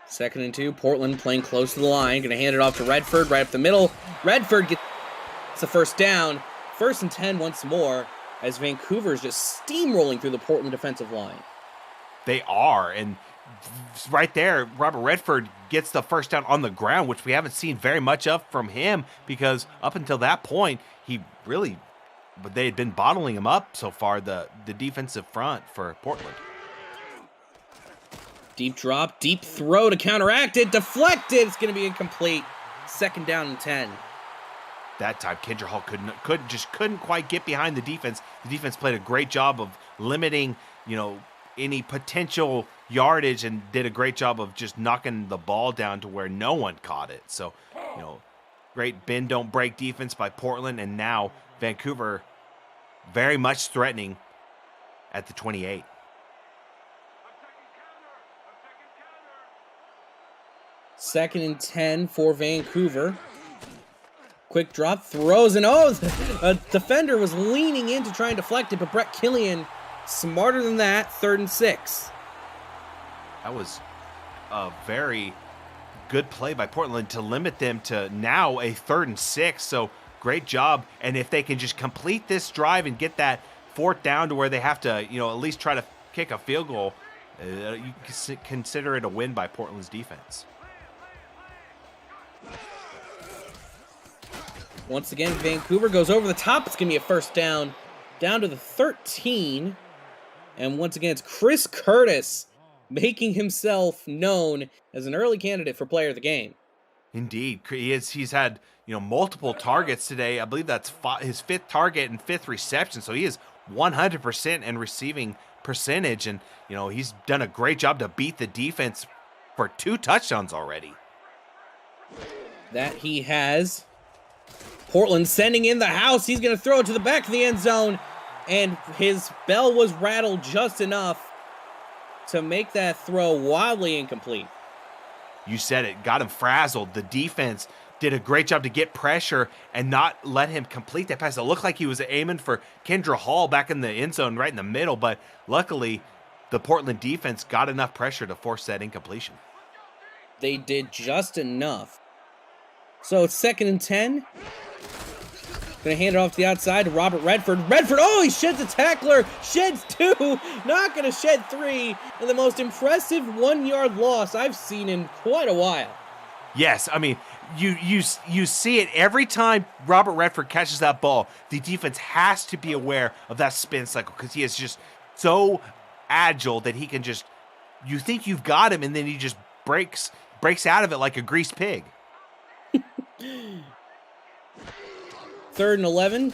Second and 2, Portland playing close to the line. Going to hand it off to Redford right up the middle. Redford gets the first down. 1st and 10 once more, as Vancouver's just steamrolling through the Portland defensive line. They are, and right there, Robert Redford gets the first down on the ground, which we haven't seen very much of from him, because up until that point, but they had been bottling him up so far, the defensive front for Portland. Deep drop, deep throw to counteract it, deflected, it's going to be incomplete. 2nd down and 10. That time, Kendra Hall couldn't quite get behind the defense. The defense played a great job of limiting, any potential yardage, and did a great job of just knocking the ball down to where no one caught it. So, great bend don't break defense by Portland, and now Vancouver very much threatening at the 28. Second and 10 for Vancouver. Quick drop, throws, and a defender was leaning in to try and deflect it, but Brett Killian, smarter than that, 3rd and 6. That was a very good play by Portland to limit them to now a 3rd and 6. So great job. And if they can just complete this drive and get that 4th down to where they have to, at least try to kick a field goal, you consider it a win by Portland's defense. Once again, Vancouver goes over the top. It's going to be a 1st down to the 13. And once again, it's Chris Curtis making himself known as an early candidate for player of the game. Indeed. He's had, multiple targets today. I believe that's his 5th target and 5th reception. So he is 100% in receiving percentage. And, he's done a great job to beat the defense for 2 touchdowns already. That he has. Portland sending in the house. He's going to throw it to the back of the end zone. And his bell was rattled just enough to make that throw wildly incomplete. You said it. Got him frazzled. The defense did a great job to get pressure and not let him complete that pass. It looked like he was aiming for Kendra Hall back in the end zone right in the middle, but luckily the Portland defense got enough pressure to force that incompletion. They did just enough. So it's 2nd and 10. Going to hand it off to the outside to Robert Redford. Redford, oh, he sheds a tackler. Sheds 2. Not going to shed 3. And the most impressive 1-yard loss I've seen in quite a while. Yes, I mean, you see it every time Robert Redford catches that ball. The defense has to be aware of that spin cycle because he is just so agile that he can just, you think you've got him, and then he just breaks out of it like a greased pig. 3rd and 11.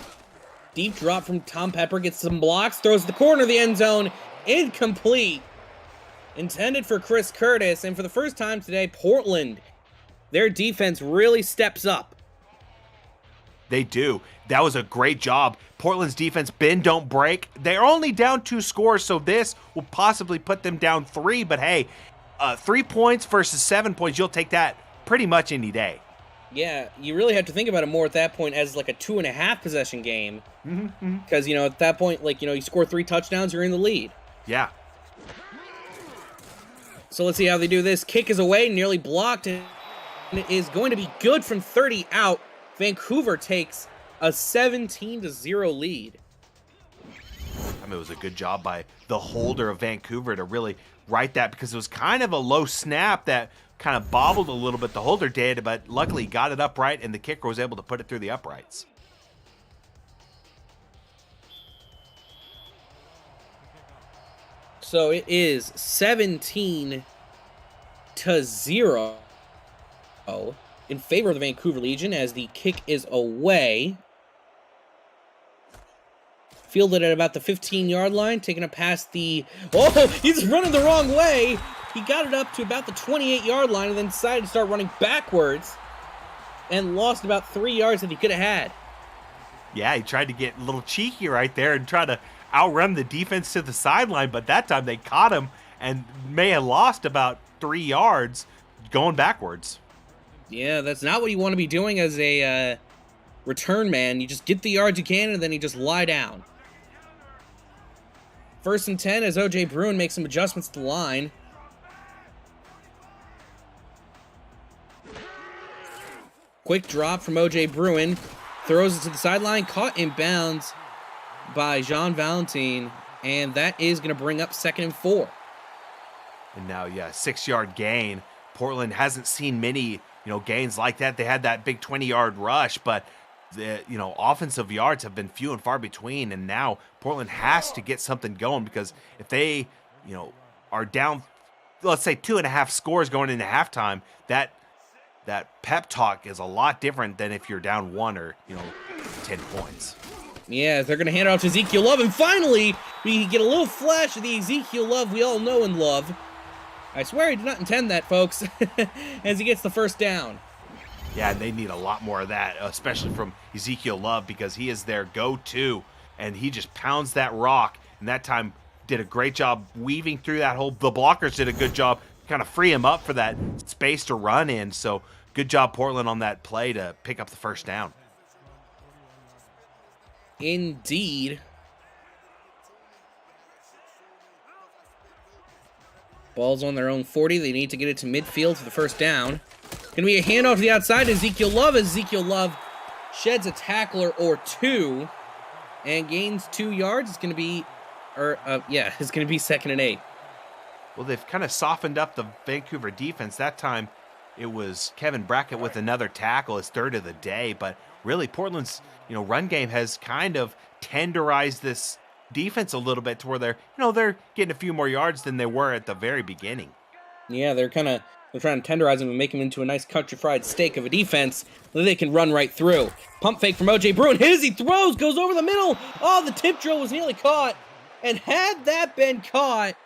Deep drop from Tom Pepper, gets some blocks, throws the corner of the end zone, incomplete. Intended for Chris Curtis, and for the first time today, Portland, their defense really steps up. They do. That was a great job. Portland's defense, bend, don't break. They're only down 2 scores, so this will possibly put them down 3, but hey, 3 points versus 7 points, you'll take that pretty much any day. Yeah, you really have to think about it more at that point as like a 2.5 possession game. Because, at that point, you score 3 touchdowns, you're in the lead. Yeah. So let's see how they do this. Kick is away, nearly blocked, and it is going to be good from 30 out. Vancouver takes a 17-0 lead. I mean, it was a good job by the holder of Vancouver to really right that, because it was kind of a low snap that kind of bobbled a little bit. The holder did, but luckily got it upright, and the kicker was able to put it through the uprights. So it is 17-0 in favor of the Vancouver Legion as the kick is away. Fielded at about the 15-yard line, taking it past the... Oh, he's running the wrong way. He got it up to about the 28-yard line and then decided to start running backwards and lost about 3 yards that he could have had. Yeah, he tried to get a little cheeky right there and try to outrun the defense to the sideline, but that time they caught him and may have lost about 3 yards going backwards. Yeah, that's not what you want to be doing as a return man. You just get the yards you can and then you just lie down. 1st and 10 as O.J. Bruin makes some adjustments to the line. Quick drop from O.J. Bruin. Throws it to the sideline. Caught in bounds by Jean Valentine. And that is going to bring up 2nd and 4. And now, 6-yard gain. Portland hasn't seen many, gains like that. They had that big 20-yard rush, but the, offensive yards have been few and far between. And now Portland has to get something going, because if they, are down, let's say 2.5 scores going into halftime, that pep talk is a lot different than if you're down 1 or 10 points. Yeah, they're going to hand it off to Ezekiel Love, and finally we get a little flash of the Ezekiel Love we all know and love. I swear he did not intend that, folks, as he gets the 1st down. Yeah, they need a lot more of that, especially from Ezekiel Love, because he is their go-to, and he just pounds that rock, and that time did a great job weaving through that hole. The blockers did a good job kind of free him up for that space to run in, so good job, Portland, on that play to pick up the 1st down. Indeed. Ball's on their own 40. They need to get it to midfield for the 1st down. Going to be a handoff to the outside to Ezekiel Love. Ezekiel Love sheds a tackler or 2 and gains 2 yards. It's going to be, it's going to be 2nd and 8. Well, they've kind of softened up the Vancouver defense. That time it was Kevin Brackett with another tackle, his 3rd of the day. But really, Portland's run game has kind of tenderized this defense a little bit to where they're getting a few more yards than they were at the very beginning. Yeah, they're trying to tenderize him and make him into a nice country fried steak of a defense that they can run right through. Pump fake from O.J. Bruin. Hit as he throws, goes over the middle. Oh, the tip drill was nearly caught. And had that been caught,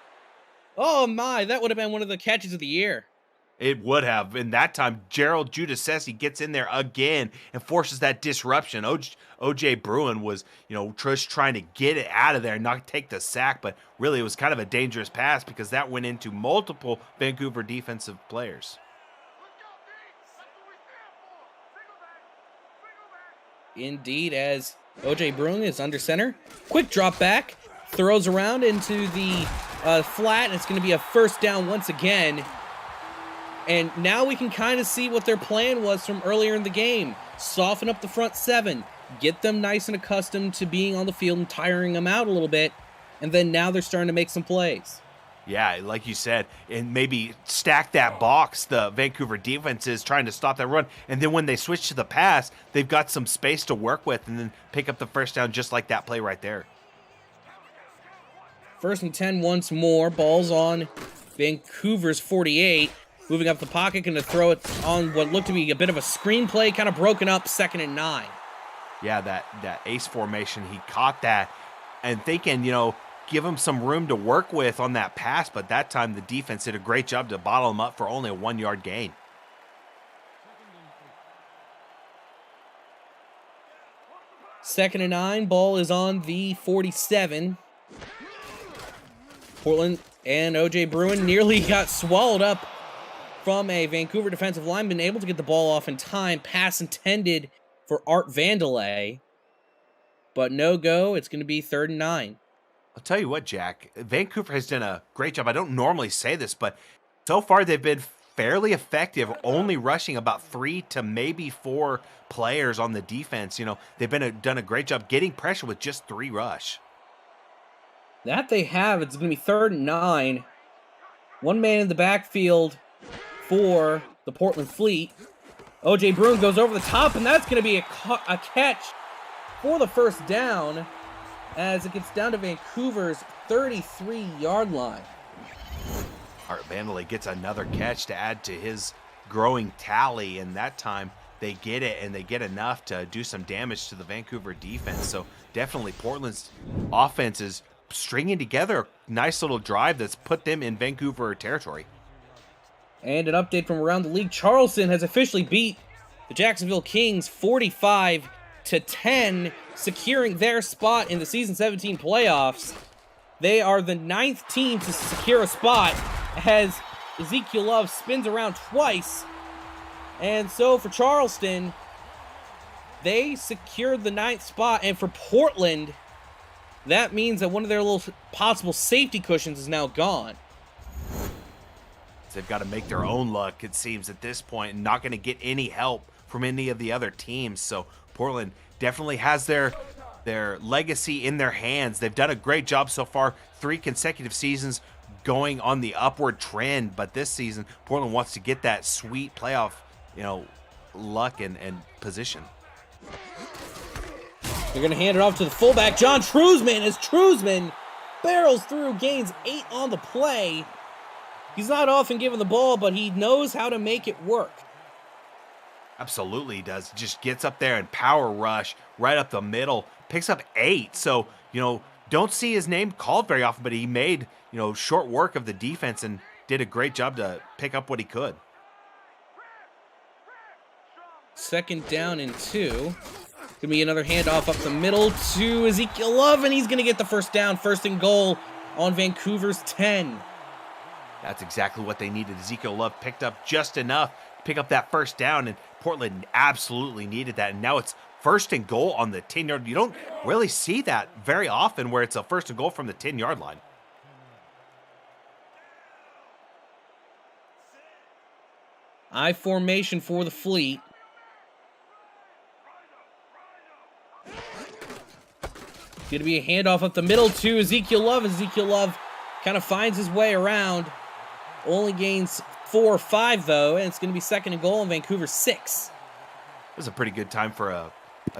oh my, that would have been one of the catches of the year. It would have. And that time, Gerald Giudice gets in there again and forces that disruption. O.J. Bruin was, just trying to get it out of there and not take the sack, but really it was kind of a dangerous pass because that went into multiple Vancouver defensive players. Indeed, as O.J. Bruin is under center. Quick drop back, throws around into the flat, and it's going to be a 1st down once again. And now we can kind of see what their plan was from earlier in the game. Soften up the front 7. Get them nice and accustomed to being on the field and tiring them out a little bit. And then now they're starting to make some plays. Yeah, like you said, and maybe stack that box. The Vancouver defense is trying to stop that run, and then when they switch to the pass, they've got some space to work with, and then pick up the first down just like that play right there. 1st and 10 once more. Ball's on Vancouver's 48. Moving up the pocket, going to throw it on what looked to be a bit of a screenplay, kind of broken up, 2nd and 9. Yeah, that ace formation, he caught that, and thinking, give him some room to work with on that pass, but that time the defense did a great job to bottle him up for only a 1-yard gain. Second and 9, ball is on the 47. Portland and O.J. Bruin nearly got swallowed up from a Vancouver defensive lineman, able to get the ball off in time. Pass intended for Art Vandelay, but no go. It's going to be 3rd and 9. I'll tell you what, Jack, Vancouver has done a great job. I don't normally say this, but so far they've been fairly effective, only rushing about 3 to maybe 4 players on the defense. They've done a great job getting pressure with just 3 rush. That they have. It's going to be 3rd and 9. One man in the backfield for the Portland Fleet. O.J. Bruin goes over the top, and that's going to be a catch for the first down, as it gets down to Vancouver's 33-yard line. Art Vandelay gets another catch to add to his growing tally, and that time they get it, and they get enough to do some damage to the Vancouver defense. So definitely Portland's offense is stringing together a nice little drive that's put them in Vancouver territory. And an update from around the league. Charleston has officially beat the Jacksonville Kings 45-10, securing their spot in the Season 17 playoffs. They are the 9th team to secure a spot as Ezekiel Love spins around twice. And so for Charleston, they secured the 9th spot. And for Portland, that means that one of their little possible safety cushions is now gone. They've got to make their own luck, it seems, at this point, and not going to get any help from any of the other teams. So Portland definitely has their legacy in their hands. They've done a great job so far, 3 consecutive seasons going on the upward trend. But this season, Portland wants to get that sweet playoff, luck and position. They're going to hand it off to the fullback, John Truzman, as Truzman barrels through, gains 8 on the play. He's not often given the ball, but he knows how to make it work. Absolutely he does. Just gets up there and power rush right up the middle. Picks up 8. So, don't see his name called very often, but he made, short work of the defense and did a great job to pick up what he could. 2nd down and 2. Gonna be another handoff up the middle to Ezekiel Love, and he's gonna get the first down, 1st and goal on Vancouver's 10. That's exactly what they needed. Ezekiel Love picked up just enough to pick up that first down, and Portland absolutely needed that. And now it's 1st and goal on the 10-yard. You don't really see that very often where it's a 1st and goal from the 10-yard line. I formation for the Fleet. Going to be a handoff up the middle to Ezekiel Love. Ezekiel Love kind of finds his way around. Only gains 4 or 5, though, and it's going to be 2nd and goal on Vancouver 6. It was a pretty good time for a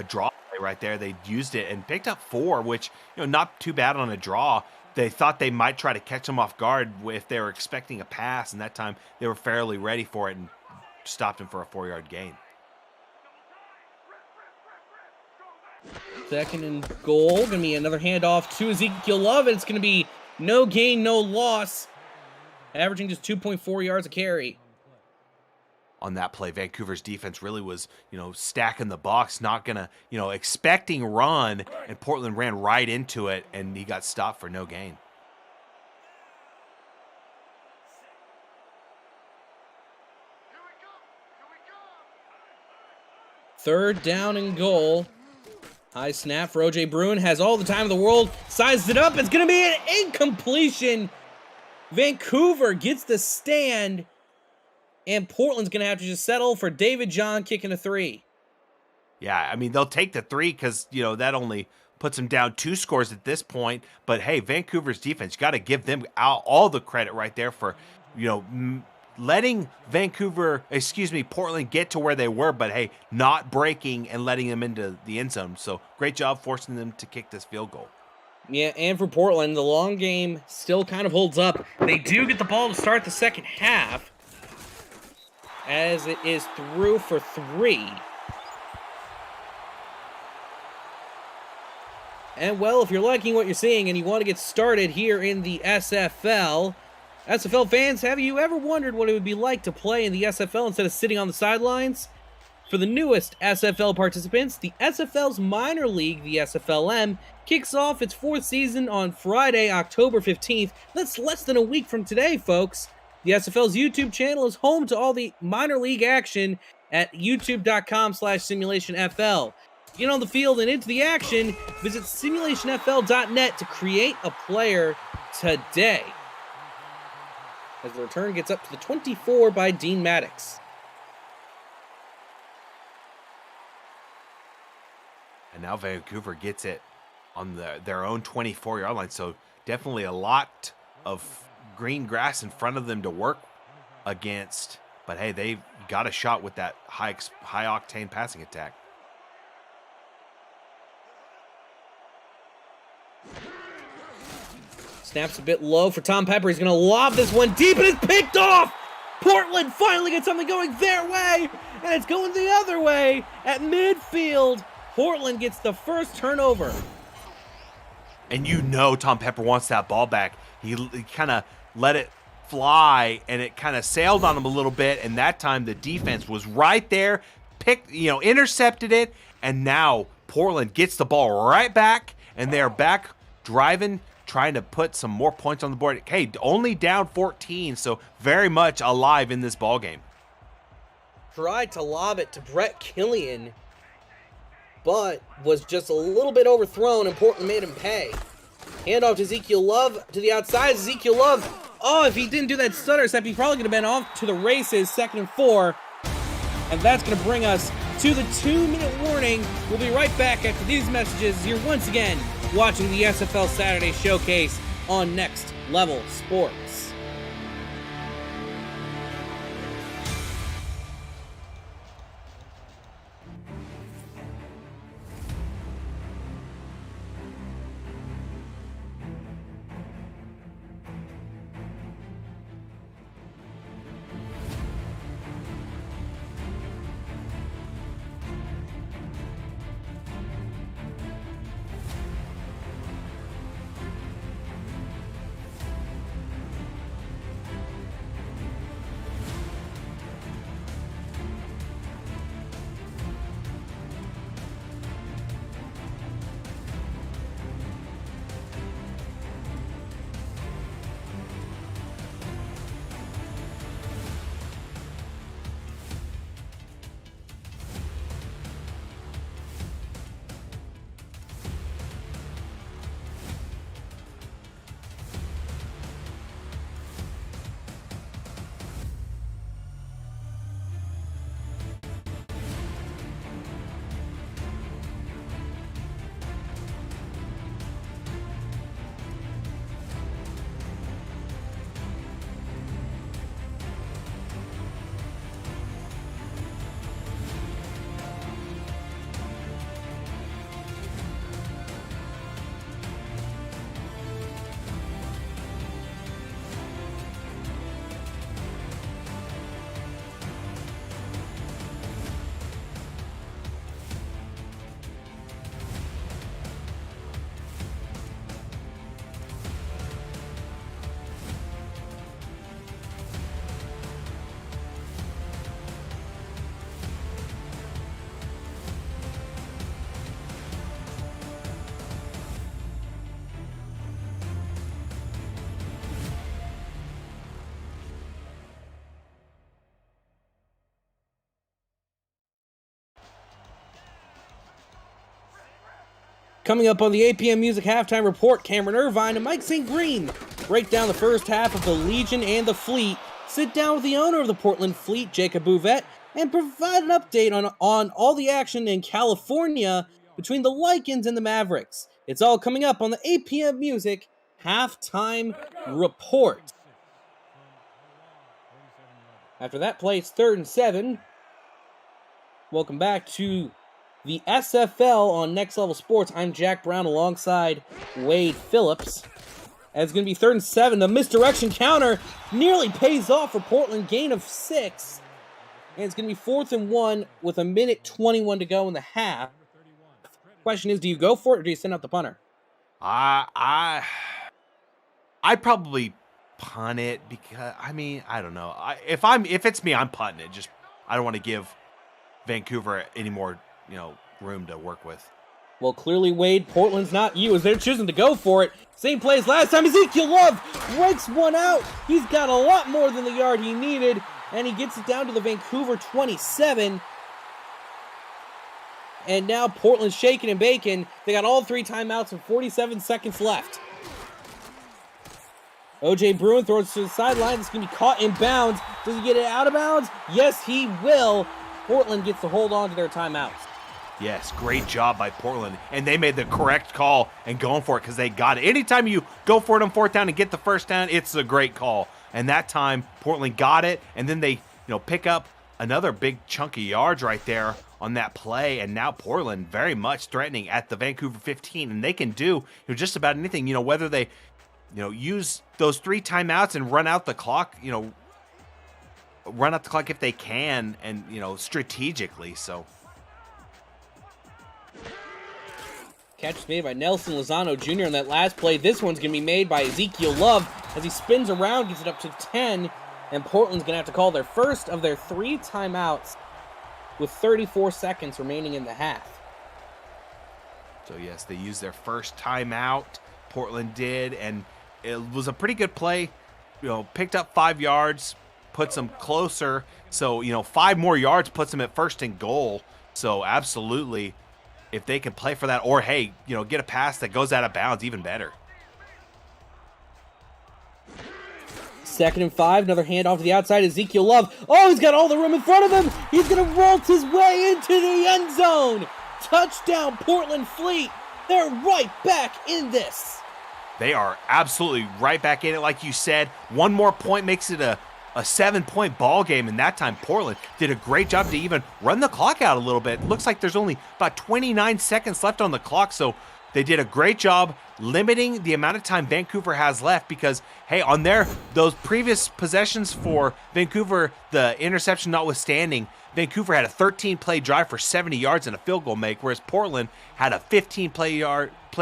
draw play right there. They used it and picked up 4, which, not too bad on a draw. They thought they might try to catch him off guard if they were expecting a pass, and that time they were fairly ready for it and stopped him for a 4-yard gain. 2nd and goal. Going to be another handoff to Ezekiel Love, and it's going to be no gain, no loss. Averaging just 2.4 yards a carry. On that play, Vancouver's defense really was, stacking the box, not going to, expecting run, and Portland ran right into it, and he got stopped for no gain. Third down and goal. High snap for O.J. Bruin. Has all the time in the world. Sized it up. It's going to be an incompletion. Vancouver gets the stand. And Portland's going to have to just settle for David John kicking a 3. Yeah, I mean, they'll take the 3 because, that only puts them down 2 scores at this point. But hey, Vancouver's defense, got to give them all the credit right there for, letting Portland get to where they were, but hey, not breaking and letting them into the end zone. So great job forcing them to kick this field goal. Yeah, and for Portland, the long game still kind of holds up. They do get the ball to start the second half, as it is through for 3. And well, if you're liking what you're seeing and you want to get started here in the SFL fans, have you ever wondered what it would be like to play in the SFL instead of sitting on the sidelines? For the newest SFL participants, the SFL's minor league, the SFLM, kicks off its 4th season on Friday, October 15th. That's less than a week from today, folks. The SFL's YouTube channel is home to all the minor league action at youtube.com/simulationfl. Get on the field and into the action, visit simulationfl.net to create a player today. As the return gets up to the 24 by Dean Maddox. And now Vancouver gets it on their own 24-yard line. So definitely a lot of green grass in front of them to work against. But hey, they've got a shot with that high-octane passing attack. Snaps a bit low for Tom Pepper. He's going to lob this one deep, and it's picked off! Portland finally gets something going their way, and it's going the other way at midfield. Portland gets the first turnover. And Tom Pepper wants that ball back. He kind of let it fly, and it kind of sailed on him a little bit, and that time the defense was right there, intercepted it, and now Portland gets the ball right back, and they're back driving, trying to put some more points on the board. Hey, only down 14, so very much alive in this ball game. Tried to lob it to Brett Killian, but was just a little bit overthrown, and Portland made him pay. Handoff to Ezekiel Love to the outside. Ezekiel Love, if he didn't do that stutter step, he probably could have been off to the races, 2nd and 4. And that's going to bring us to the 2-minute warning. We'll be right back after these messages. You're once again watching the SFL Saturday Showcase on Next Level Sports. Coming up on the 8 p.m. Music Halftime Report, Cameron Irvine and Mike St. Green break down the first half of the Legion and the Fleet, sit down with the owner of the Portland Fleet, Jacob Bouvette, and provide an update on all the action in California between the Lycans and the Mavericks. It's all coming up on the 8 p.m. Music Halftime Report. After that play, it's 3rd and 7. Welcome back to the SFL on Next Level Sports. I'm Jack Brown alongside Wade Phillips. And it's going to be 3rd and 7. The misdirection counter nearly pays off for Portland, gain of 6. And it's going to be 4th and 1 with 1:21 to go in the half. Question is, do you go for it or do you send out the punter? I'd probably punt it because, I mean, I don't know. If it's me, I'm punting it. Just, I don't want to give Vancouver any more, room to work with. Well, clearly, Wade, Portland's not you, as they're choosing to go for it. Same play as last time. Ezekiel Love rakes one out. He's got a lot more than the yard he needed, and he gets it down to the Vancouver 27. And now Portland's shaking and baking. They got all 3 timeouts and 47 seconds left. O.J. Bruin throws to the sideline. It's going to be caught in bounds. Does he get it out of bounds? Yes, he will. Portland gets to hold on to their timeouts. Yes, great job by Portland. And they made the correct call and going for it because they got it. Anytime you go for it on 4th down and get the first down, it's a great call. And that time, Portland got it. And then they, pick up another big chunk of yards right there on that play. And now Portland very much threatening at the Vancouver 15. And they can do just about anything, whether they, use those 3 timeouts and run out the clock, run out the clock if they can and, strategically. So. Catch was made by Nelson Lozano Jr. on that last play. This one's going to be made by Ezekiel Love as he spins around, gets it up to 10, and Portland's going to have to call their first of their 3 timeouts with 34 seconds remaining in the half. So, yes, they used their first timeout. Portland did, and it was a pretty good play. Picked up 5 yards, puts them closer. So, 5 more yards puts them at 1st and goal. So, absolutely, if they can play for that, or hey, get a pass that goes out of bounds, even better. 2nd and 5, another handoff to the outside. Ezekiel Love. Oh, he's got all the room in front of him. He's going to vault his way into the end zone. Touchdown, Portland Fleet. They're right back in this. They are absolutely right back in it, like you said. One more point makes it a 7-point ball game, and that time Portland did a great job to even run the clock out a little bit. Looks like there's only about 29 seconds left on the clock, so they did a great job limiting the amount of time Vancouver has left because, hey, on those previous possessions for Vancouver, the interception notwithstanding, Vancouver had a 13-play drive for 70 yards and a field goal make, whereas Portland had a 15-play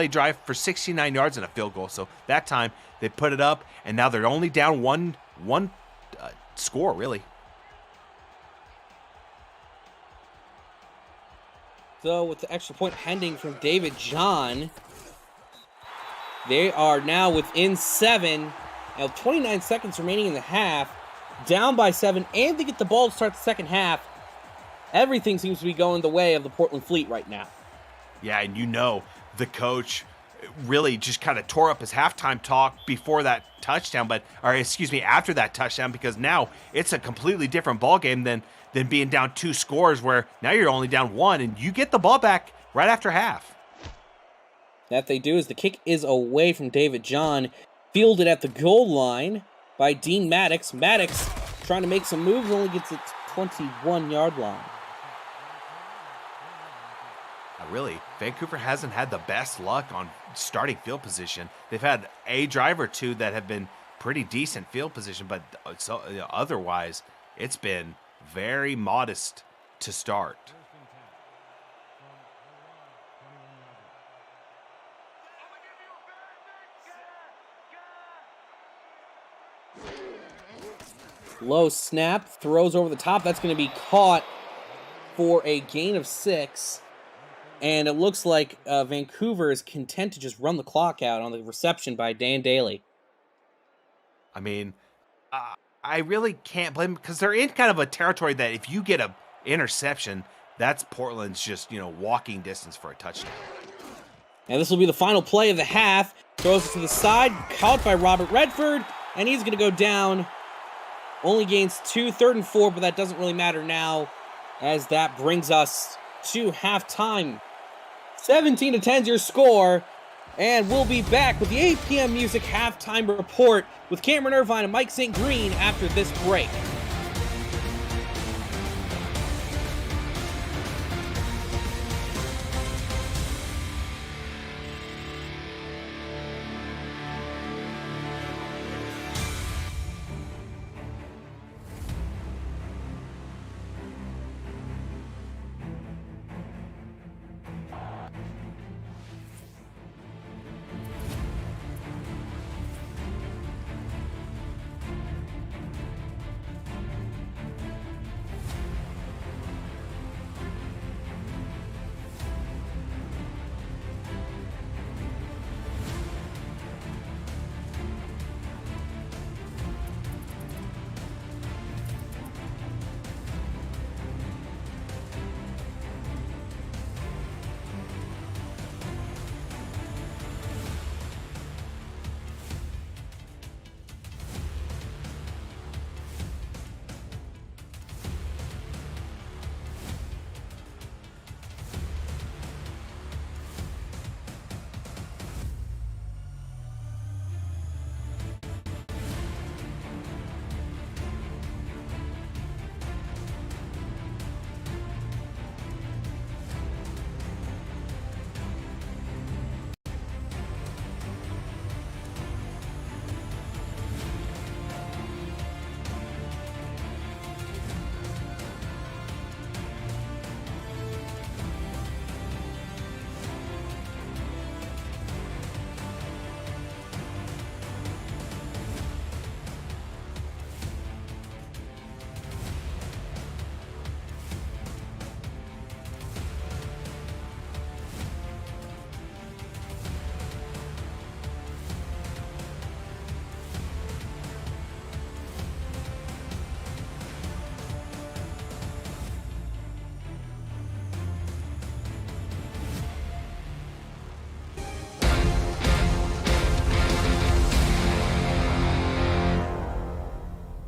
drive for 69 yards and a field goal. So that time they put it up, and now they're only down one score, really. So with the extra point pending from David John, they are now within 7. Now 29 seconds remaining in the half, down by 7, and they get the ball to start the second half. Everything seems to be going the way of the Portland Fleet right now. Yeah, and the coach really just kind of tore up his halftime talk before that touchdown, after that touchdown, because now it's a completely different ball game than being down 2 scores, where now you're only down 1 and you get the ball back right after half. That they do, as the kick is away from David John, fielded at the goal line by Dean Maddox. Maddox trying to make some moves, only gets it 21-yard line. Really, Vancouver hasn't had the best luck on starting field position. They've had a drive or 2 that have been pretty decent field position, but otherwise, it's been very modest to start. Low snap, throws over the top. That's going to be caught for a gain of 6. And it looks like Vancouver is content to just run the clock out on the reception by Dan Daly. I mean, I really can't blame them because they're in kind of a territory that if you get an interception, that's Portland's just, walking distance for a touchdown. And this will be the final play of the half. Throws it to the side, caught by Robert Redford, and he's going to go down. Only gains 2, 3rd and 4, but that doesn't really matter now, as that brings us to halftime. 17-10 is your score. And we'll be back with the 8 p.m. Music halftime report with Cameron Irvine and Mike St. Green after this break.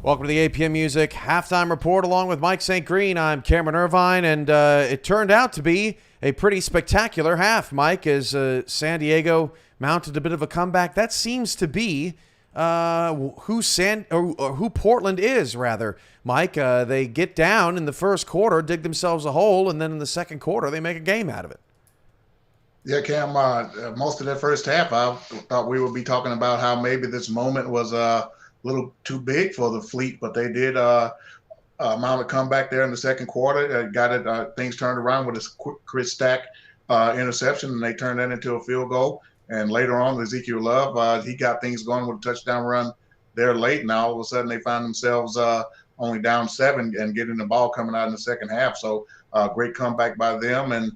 Welcome to the 8 p.m. Music halftime report along with Mike St. Green. I'm Cameron Irvine, and it turned out to be a pretty spectacular half, Mike, as San Diego mounted a bit of a comeback. That seems to be who Portland is, rather, Mike. They get down in the first quarter, dig themselves a hole, and then in the second quarter they make a game out of it. Yeah, Cam, most of that first half, I thought we would be talking about how maybe this moment was a little too big for the Fleet, but they did mount a comeback there in the second quarter. Got it, things turned around with a Chris Stack interception, and they turned that into a field goal. And later on, Ezekiel Love, he got things going with a touchdown run there late. Now all of a sudden they find themselves only down 7 and getting the ball coming out in the second half. So great comeback by them, and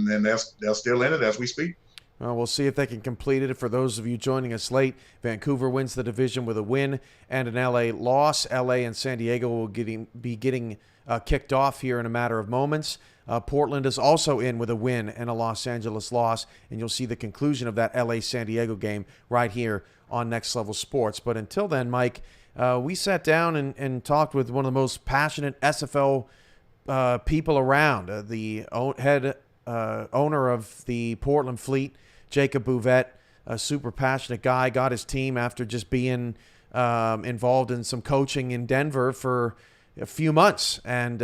then they're still in it as we speak. We'll see if they can complete it. For those of you joining us late, Vancouver wins the division with a win and an LA loss. LA and San Diego will be getting kicked off here in a matter of moments. Portland is also in with a win and a Los Angeles loss, and you'll see the conclusion of that LA-San Diego game right here on Next Level Sports. But until then, Mike, we sat down and talked with one of the most passionate SFL people around, the head owner of the Portland Fleet, Jacob Bouvette, a super passionate guy, got his team after just being involved in some coaching in Denver for a few months and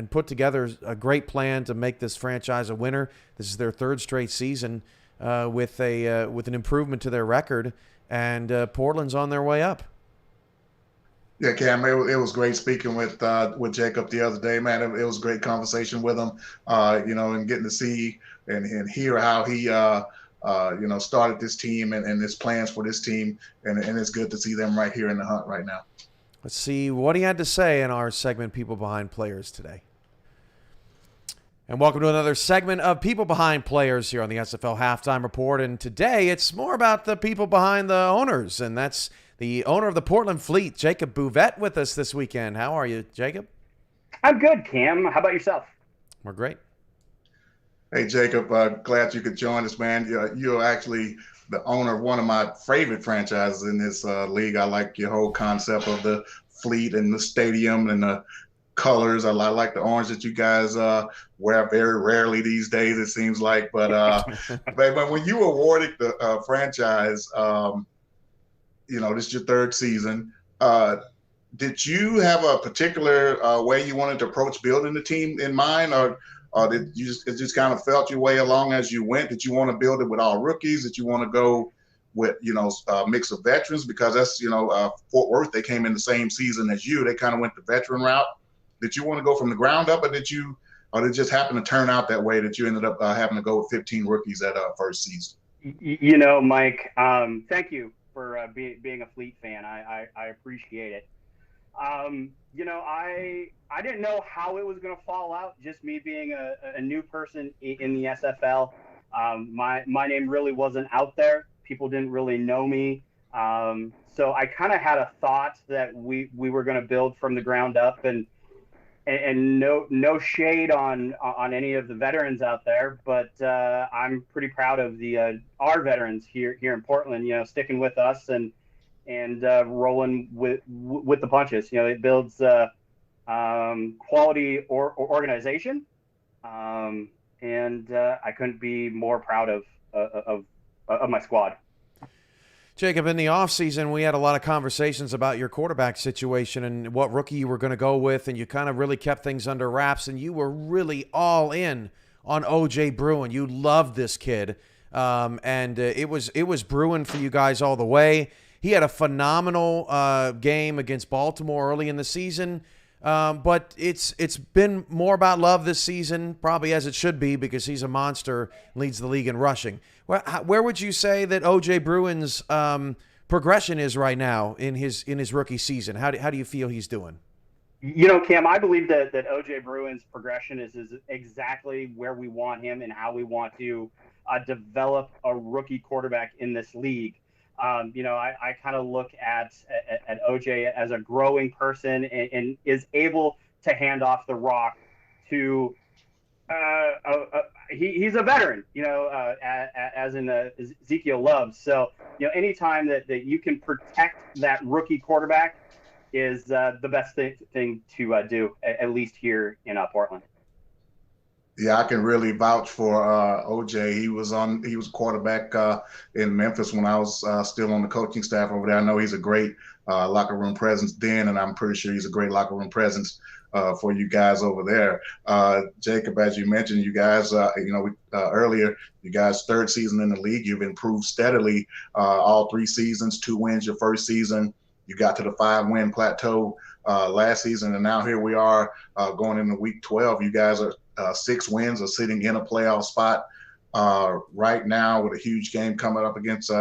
put together a great plan to make this franchise a winner. This is their third straight season with an improvement to their record, and Portland's on their way up. Yeah, Cam, it was great speaking with Jacob the other day, man. It was a great conversation with him, and getting to see and hear how he, started this team and his plans for this team. And it's good to see them right here in the hunt right now. Let's see what he had to say in our segment, People Behind Players, today. And welcome to another segment of People Behind Players here on the SFL Halftime Report. And today it's more about the people behind the owners, and that's the owner of the Portland Fleet, Jacob Bouvette, with us this weekend. How are you, Jacob? I'm good, Cam. How about yourself? We're great. Hey, Jacob, glad you could join us, man. You're actually the owner of one of my favorite franchises in this league. I like your whole concept of the Fleet and the stadium and the colors. I like the orange that you guys wear very rarely these days, it seems like. But but when you awarded the franchise, this is your third season. Did you have a particular way you wanted to approach building the team in mind, or did you just kind of felt your way along as you went? Did you want to build it with all rookies? Did you want to go with a mix of veterans? Because that's Fort Worth, they came in the same season as you. They kind of went the veteran route. Did you want to go from the ground up, or did it just happen to turn out that way that you ended up having to go with 15 rookies at first season? Mike, thank you for being a Fleet fan. I appreciate it. I didn't know how it was going to fall out. Just me being a new person in the SFL. My name really wasn't out there. People didn't really know me. So I kind of had a thought that we were going to build from the ground up, and no shade on any of the veterans out there, but I'm pretty proud of our veterans here in Portland, sticking with us and rolling with the punches. It builds quality organization, and I couldn't be more proud of my squad. Jacob, in the offseason, we had a lot of conversations about your quarterback situation and what rookie you were going to go with, and you kind of really kept things under wraps, and you were really all in on O.J. Bruin. You loved this kid, and it was Bruin for you guys all the way. He had a phenomenal game against Baltimore early in the season, but it's been more about love this season, probably as it should be, because he's a monster, leads the league in rushing. Where would you say that O.J. Bruin's progression is right now in his rookie season? How do you feel he's doing? Cam, I believe that O.J. Bruin's progression is exactly where we want him and how we want to develop a rookie quarterback in this league. I kind of look at OJ as a growing person and is able to hand off the rock to he's a veteran, as in Ezekiel Love. So, anytime that you can protect that rookie quarterback is the best thing to do, at least here in Portland. Yeah, I can really vouch for OJ. He was quarterback in Memphis when I was still on the coaching staff over there. I know he's a great locker room presence then, and I'm pretty sure he's a great locker room presence for you guys over there. Jacob, as you mentioned, you guys, earlier, you guys' third season in the league. You've improved steadily all 3 seasons, 2 wins your first season. You got to the 5-win plateau last season, and now here we are going into week 12. You guys are 6 wins, are sitting in a playoff spot right now with a huge game coming up against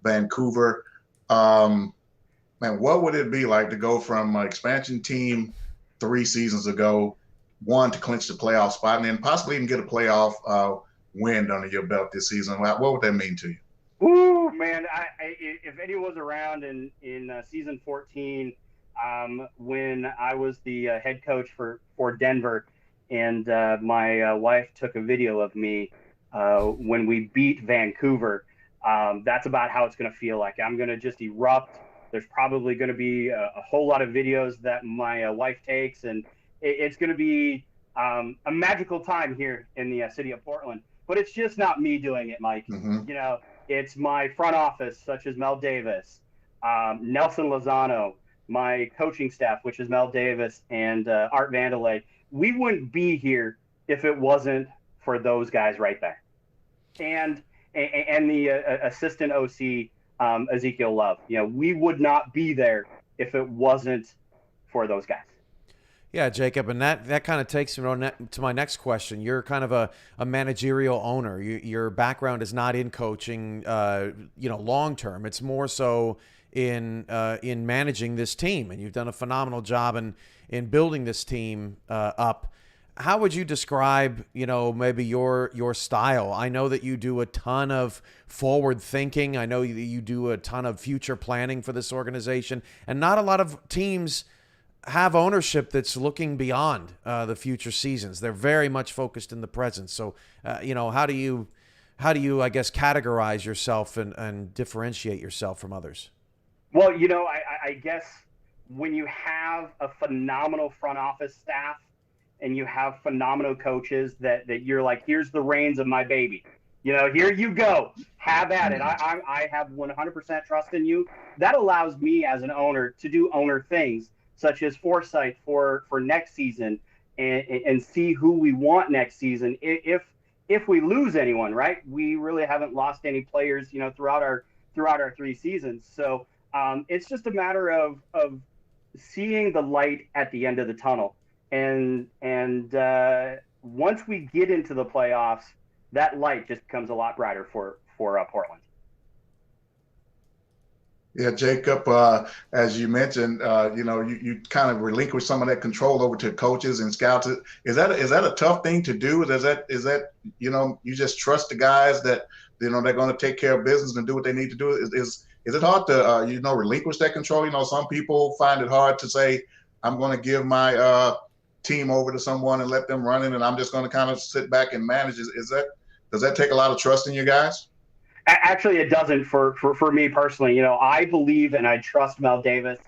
Vancouver. Man, what would it be like to go from an expansion team 3 seasons ago, one, to clinch the playoff spot, and then possibly even get a playoff win under your belt this season? What would that mean to you? Ooh, man, if anyone was around in season 14, when I was the head coach for Denver, and my wife took a video of me when we beat Vancouver, that's about how it's going to feel like. I'm going to just erupt. There's probably going to be a whole lot of videos that my wife takes, and it's going to be a magical time here in the city of Portland. But it's just not me doing it, Mike. Mm-hmm. It's my front office, such as Mel Davis, Nelson Lozano, my coaching staff, which is Mel Davis and Art Vandelay. We wouldn't be here if it wasn't for those guys right there, and the assistant OC Ezekiel Love. We would not be there if it wasn't for those guys. Yeah, Jacob, and that kind of takes me to my next question. You're kind of a managerial owner. Your background is not in coaching, long term. It's more so in managing this team, and you've done a phenomenal job in building this team up. How would you describe, maybe your style? I know that you do a ton of forward thinking. I know that you do a ton of future planning for this organization, and not a lot of teams have ownership that's looking beyond the future seasons. They're very much focused in the present. So, how do you, I guess, categorize yourself and differentiate yourself from others? Well, I guess when you have a phenomenal front office staff and you have phenomenal coaches that you're like, here's the reins of my baby. Here you go. Have at it. I have 100% trust in you. That allows me as an owner to do owner things, such as foresight for next season and see who we want next season. If we lose anyone, right? We really haven't lost any players, throughout our 3 seasons. So it's just a matter of seeing the light at the end of the tunnel. And once we get into the playoffs, that light just becomes a lot brighter for Portland. Yeah, Jacob, as you mentioned, you kind of relinquish some of that control over to coaches and scouts. Is that a tough thing to do? Is that you just trust the guys that they're going to take care of business and do what they need to do? Is it hard to relinquish that control? Some people find it hard to say, I'm going to give my team over to someone and let them run it, and I'm just going to kind of sit back and manage. Does that take a lot of trust in you guys? Actually, it doesn't for me personally. I believe and I trust Mel Davis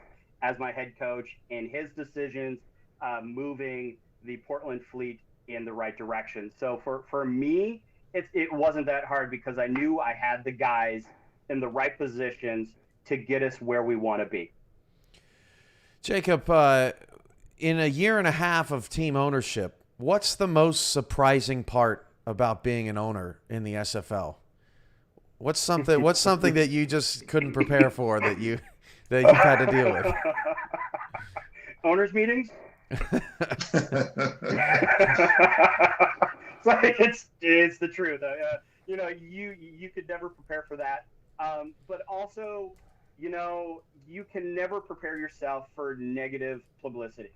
as my head coach in his decisions, moving the Portland Fleet in the right direction. So for me, it wasn't that hard because I knew I had the guys in the right positions to get us where we want to be. Jacob, in a year and a half of team ownership, what's the most surprising part about being an owner in the SFL? What's something that you just couldn't prepare for that you've had to deal with? Owners meetings? It's the truth. You could never prepare for that. But also, you can never prepare yourself for negative publicity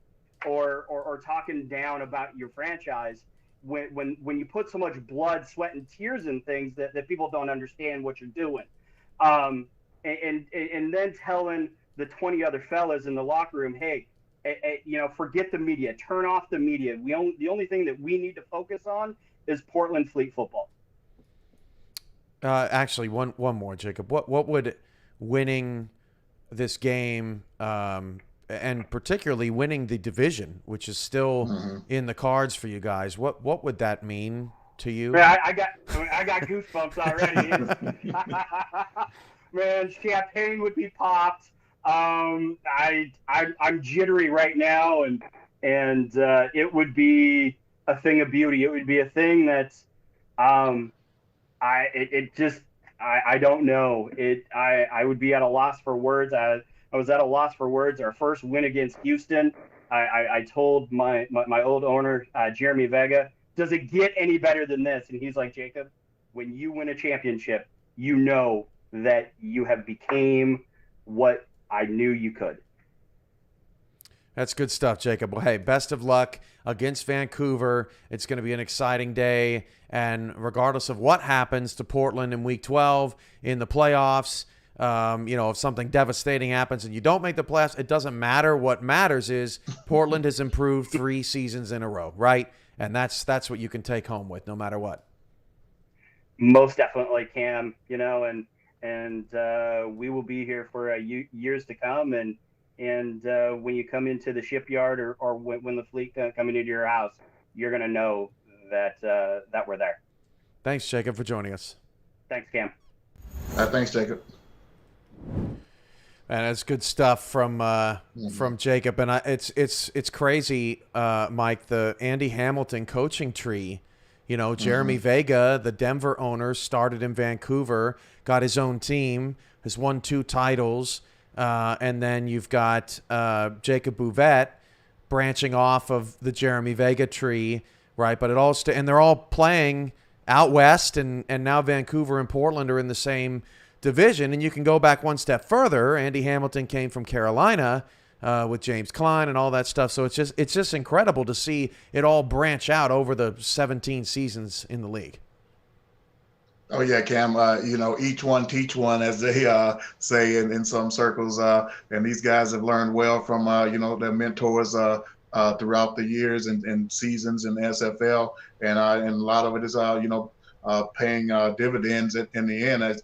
or talking down about your franchise when you put so much blood, sweat, and tears in things that people don't understand what you're doing. And then telling the 20 other fellas in the locker room, hey, forget the media, turn off the media. The only thing that we need to focus on is Portland Fleet football. Actually, one more, Jacob. What would winning this game, and particularly winning the division, which is still in the cards for you guys, what would that mean to you? Man, I got goosebumps already. Man, champagne would be popped. I'm jittery right now, and it would be a thing of beauty. It would be a thing that's I don't know. I would be at a loss for words. I was at a loss for words. Our first win against Houston, I told my old owner, Jeremy Vega, does it get any better than this? And he's like, Jacob, when you win a championship, you know that you have became what I knew you could. That's good stuff, Jacob. Well, hey, best of luck against Vancouver. It's going to be an exciting day. And regardless of what happens to Portland in Week 12 in the playoffs, if something devastating happens and you don't make the playoffs, it doesn't matter. What matters is Portland has improved 3 seasons in a row, right? And that's what you can take home with no matter what. Most definitely, Cam. And we will be here for years to come. And when you come into the shipyard or when the fleet coming into your house, you're going to know that we're there. Thanks, Jacob, for joining us. Thanks, Cam. Thanks, Jacob. And that's good stuff from Jacob. And it's crazy, Mike, the Andy Hamilton coaching tree. Jeremy Vega, the Denver owner, started in Vancouver, got his own team, has won 2 titles. And then you've got Jacob Bouvette branching off of the Jeremy Vega tree, right? But it all and they're all playing out west, and now Vancouver and Portland are in the same division. And you can go back one step further. Andy Hamilton came from Carolina with James Klein and all that stuff. So it's just incredible to see it all branch out over the 17 seasons in the league. Oh yeah, Cam. Each one teach one, as they say in some circles. And these guys have learned well from their mentors throughout the years and seasons in the SFL. And a lot of it is paying dividends in the end. As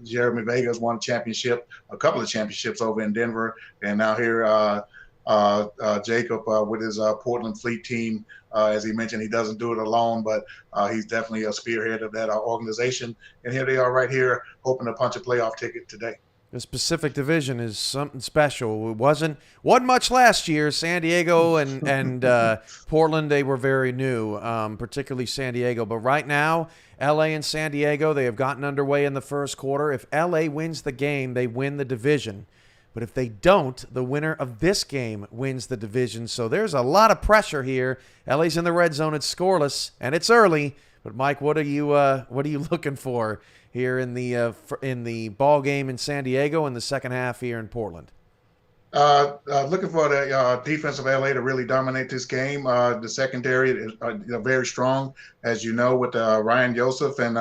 Jeremy Vega's won a couple of championships over in Denver, and now here Jacob with his Portland Fleet team. As he mentioned, he doesn't do it alone, but he's definitely a spearhead of that organization. And here they are right here hoping to punch a playoff ticket today. This Pacific Division is something special. It wasn't much last year. San Diego and Portland, they were very new, particularly San Diego. But right now, LA and San Diego, they have gotten underway in the first quarter. If LA wins the game, they win the division. But if they don't, the winner of this game wins the division. So there's a lot of pressure here. LA's in the red zone. It's scoreless, and it's early. But Mike, what are you looking for here in the ball game in San Diego and the second half here in Portland? Looking for the defense of LA to really dominate this game. The secondary is very strong, as you know, with Ryan Joseph and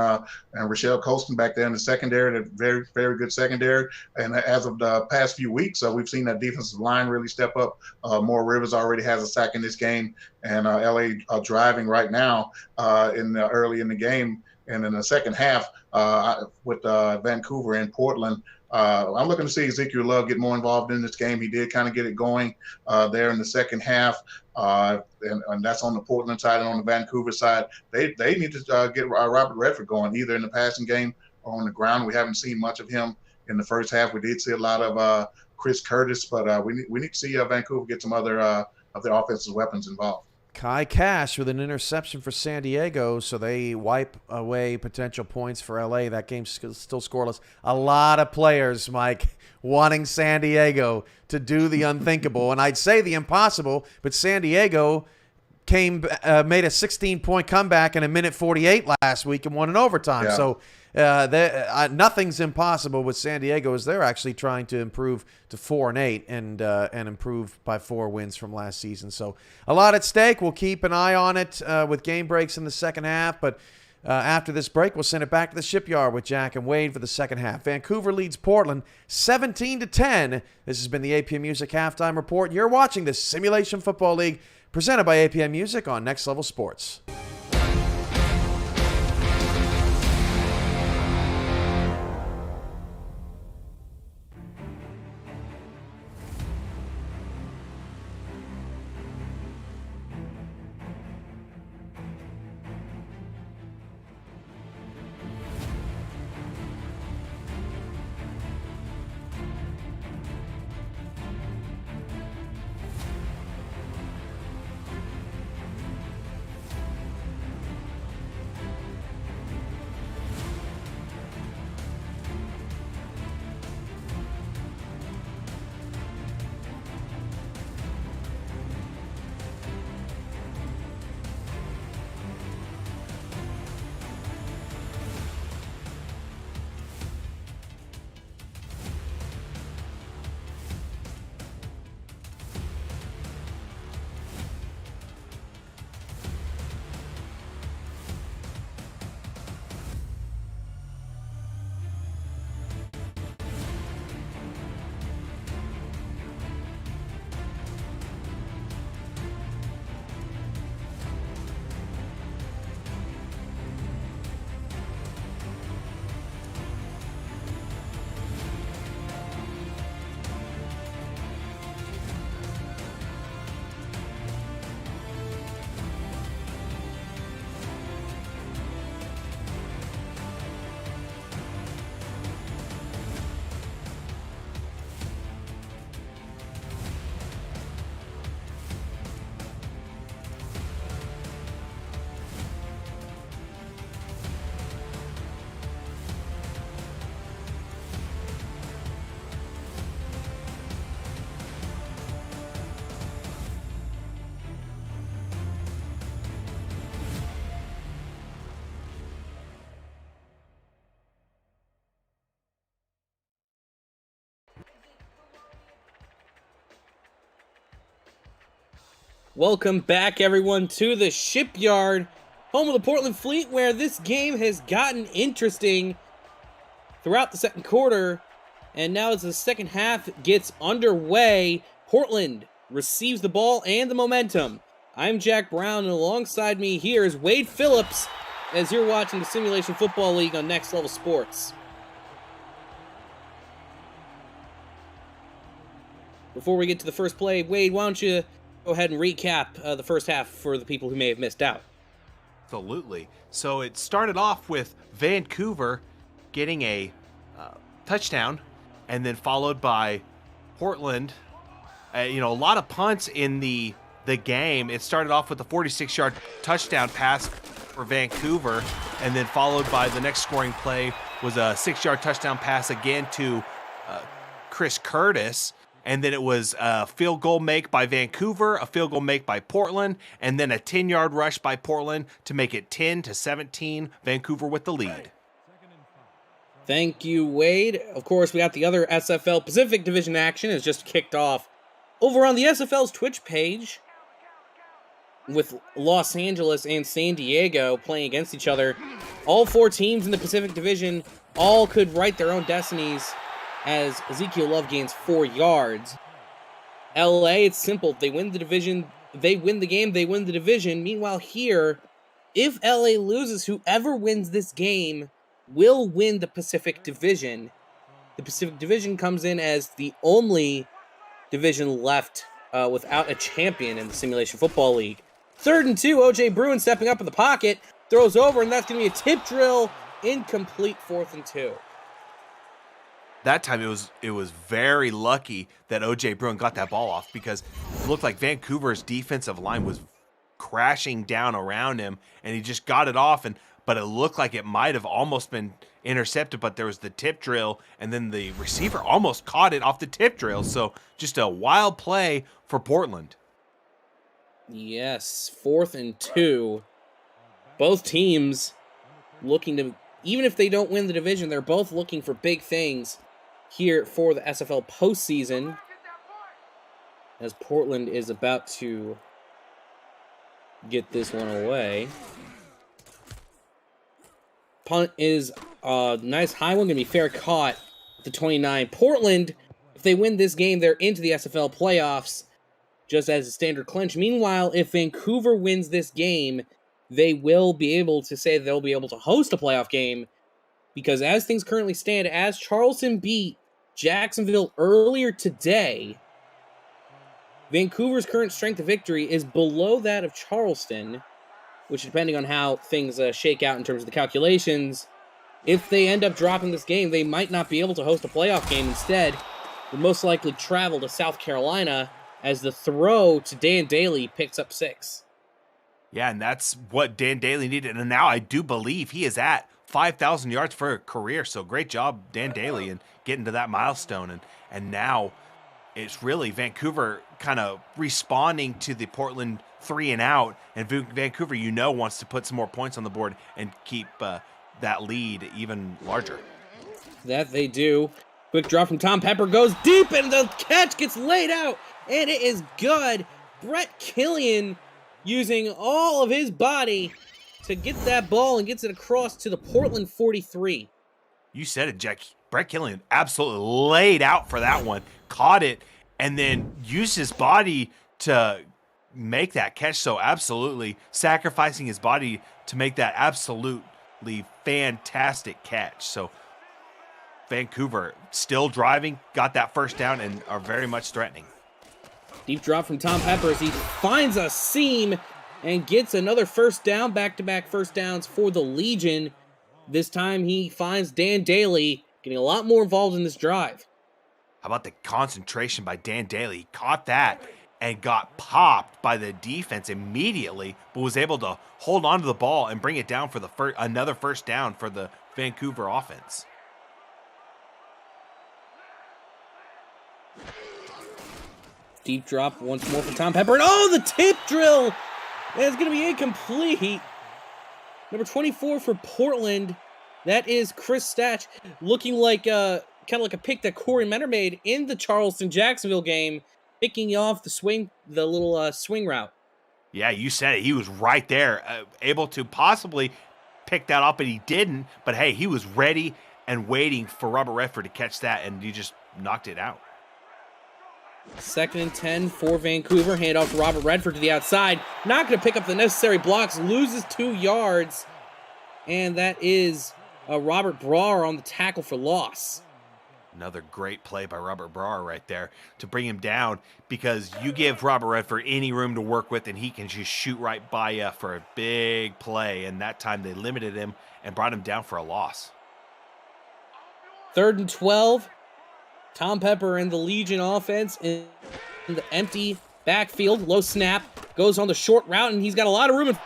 Rochelle Colston back there in the secondary. They're very, very good secondary. And as of the past few weeks, we've seen that defensive line really step up. Moore Rivers already has a sack in this game, and LA driving right now early in the game. And in the second half, with Vancouver and Portland, I'm looking to see Ezekiel Love get more involved in this game. He did kind of get it going there in the second half, and that's on the Portland side. And on the Vancouver side, they need to get Robert Redford going, either in the passing game or on the ground. We haven't seen much of him in the first half. We did see a lot of Chris Curtis, but we need to see Vancouver get some other of their offensive weapons involved. Kai Cash with an interception for San Diego, so they wipe away potential points for LA. That game's still scoreless. A lot of players, Mike, wanting San Diego to do the unthinkable, and I'd say the impossible, but San Diego made a 16-point comeback in a minute 48 last week and won in overtime. Yeah. So nothing's impossible with San Diego, as they're actually trying to improve to 4-8 and improve by 4 wins from last season. So a lot at stake. We'll keep an eye on it with game breaks in the second half. But after this break, we'll send it back to the Shipyard with Jack and Wade for the second half. Vancouver leads Portland 17-10. This has been the APM Music Halftime Report. You're watching the Simulation Football League presented by APM Music on Next Level Sports. Welcome back, everyone, to the Shipyard, home of the Portland Fleet, where this game has gotten interesting throughout the second quarter. And now as the second half gets underway, Portland receives the ball and the momentum. I'm Jack Brown, and alongside me here is Wade Phillips. as you're watching the Simulation Football League on Next Level Sports. Before we get to the first play, Wade, why don't you go ahead and recap the first half for the people who may have missed out? Absolutely. So it started off with Vancouver getting a touchdown, and then followed by Portland. A lot of punts in the game. It started off with a 46-yard touchdown pass for Vancouver, and then followed by the next scoring play was a 6-yard touchdown pass again to Chris Curtis. And then it was a field goal make by Vancouver, a field goal make by Portland, and then a 10-yard rush by Portland to make it 10-17, Vancouver with the lead. Thank you, Wade. Of course, we got the other SFL Pacific Division action has just kicked off. Over on the SFL's Twitch page, with Los Angeles and San Diego playing against each other, all 4 teams in the Pacific Division all could write their own destinies as Ezekiel Love gains 4 yards. LA, it's simple. If they win the division, they win the game, they win the division. Meanwhile, here, if LA loses, whoever wins this game will win the Pacific Division. The Pacific Division comes in as the only division left without a champion in the Simulation Football League. 3rd and 2, OJ Bruin stepping up in the pocket, throws over, and that's going to be a tip drill, incomplete 4th and 2. That time it was very lucky that OJ Bruin got that ball off, because it looked like Vancouver's defensive line was crashing down around him, and he just got it off, but it looked like it might have almost been intercepted, but there was the tip drill, and then the receiver almost caught it off the tip drill. So just a wild play for Portland. Yes, 4th and 2. Both teams looking to, even if they don't win the division, they're both looking for big things here for the SFL postseason, as Portland is about to get this one away. Punt is a nice high one, going to be fair caught at the 29. Portland, if they win this game, they're into the SFL playoffs, just as a standard clinch. Meanwhile, if Vancouver wins this game, they will be able to say they'll be able to host a playoff game, because as things currently stand, as Charleston beat Jacksonville earlier today, Vancouver's current strength of victory is below that of Charleston, which, depending on how things shake out in terms of the calculations, if they end up dropping this game, they might not be able to host a playoff game. Instead, will most likely travel to South Carolina, as the throw to Dan Daly picks up 6. Yeah, and that's what Dan Daly needed. And now I do believe he is at 5,000 yards for a career. So great job, Dan Daly, in getting to that milestone. And now it's really Vancouver kind of responding to the Portland 3 and out. And Vancouver, wants to put some more points on the board and keep that lead even larger. That they do. Quick drop from Tom Pepper goes deep, and the catch gets laid out, and it is good. Brett Killian using all of his body to get that ball and gets it across to the Portland 43. You said it, Jack. Brett Killian absolutely laid out for that one, caught it, and then used his body to make that catch. So absolutely sacrificing his body to make that absolutely fantastic catch. So Vancouver still driving, got that first down, and are very much threatening. Deep drop from Tom Pepper as he finds a seam and gets another first down, back-to-back first downs for the Legion. This time he finds Dan Daly getting a lot more involved in this drive. How about the concentration by Dan Daly? He caught that and got popped by the defense immediately, but was able to hold on to the ball and bring it down for another first down for the Vancouver offense. Deep drop once more for Tom Pepper. And the tip drill! And it's going to be incomplete. Number 24 for Portland. That is Chris Statch, looking like kind of like a pick that Corey Mentor made in the Charleston-Jacksonville game, picking off the little swing route. Yeah, you said it. He was right there, able to possibly pick that up, but he didn't. But hey, he was ready and waiting for Robert Redford to catch that, and he just knocked it out. 2nd and 10 for Vancouver. Hand off to Robert Redford to the outside. Not going to pick up the necessary blocks. Loses 2 yards. and that is Robert Brar on the tackle for loss. Another great play by Robert Brar right there to bring him down, because you give Robert Redford any room to work with and he can just shoot right by you for a big play. And that time they limited him and brought him down for a loss. 3rd and 12. Tom Pepper and the Legion offense in the empty backfield. Low snap. Goes on the short route, and he's got a lot of room in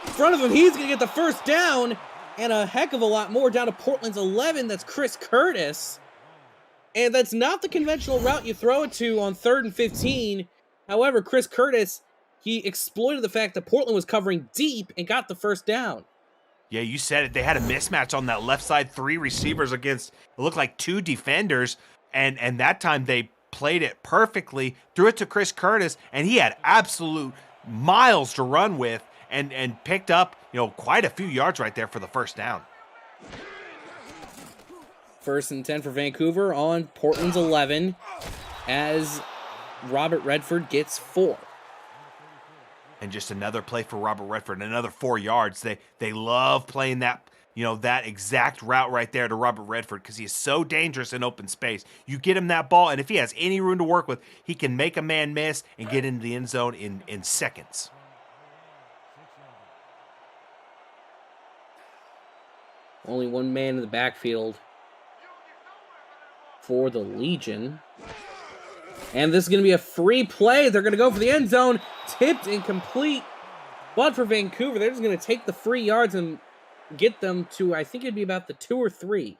front of him. He's going to get the first down, and a heck of a lot more down to Portland's 11. That's Chris Curtis. And that's not the conventional route you throw it to on 3rd and 15. However, Chris Curtis, he exploited the fact that Portland was covering deep and got the first down. Yeah, you said it. They had a mismatch on that left side, 3 receivers against, it looked like 2 defenders, and that time they played it perfectly, threw it to Chris Curtis, and he had absolute miles to run with, and picked up, quite a few yards right there for the first down. 1st and 10 for Vancouver on Portland's 11 as Robert Redford gets 4. And just another play for Robert Redford, another 4 yards. They love playing that, that exact route right there to Robert Redford, because he is so dangerous in open space. You get him that ball, and if he has any room to work with, he can make a man miss and get into the end zone in seconds. Only one man in the backfield for the Legion. And this is going to be a free play. They're going to go for the end zone. Tipped incomplete. But for Vancouver, they're just going to take the free yards and get them to, I think it'd be about the 2 or 3.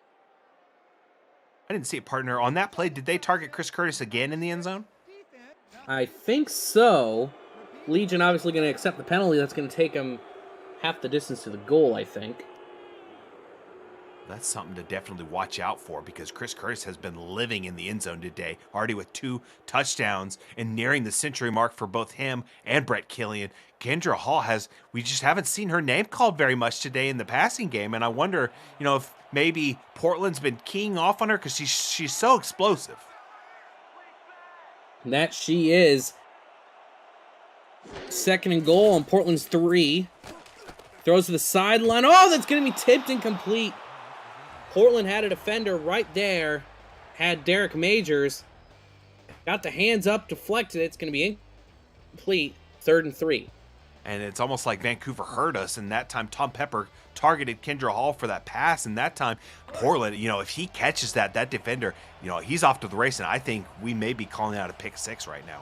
I didn't see it, partner. On that play, did they target Chris Curtis again in the end zone? I think so. Legion obviously going to accept the penalty. That's going to take them half the distance to the goal, I think. That's something to definitely watch out for, because Chris Curtis has been living in the end zone today, already with 2 touchdowns and nearing the century mark for both him and Brett Killian. Kendra Hall we just haven't seen her name called very much today in the passing game, and I wonder, if maybe Portland's been keying off on her because she's so explosive. That she is. 2nd and goal on Portland's 3. Throws to the sideline. Oh, that's going to be tipped incomplete. Portland had a defender right there, had Derek Majors, got the hands up, deflected it. It's going to be incomplete, 3rd and 3. And it's almost like Vancouver heard us, and that time Tom Pepper targeted Kendra Hall for that pass, and that time Portland, if he catches that defender, he's off to the race, and I think we may be calling out a pick 6 right now.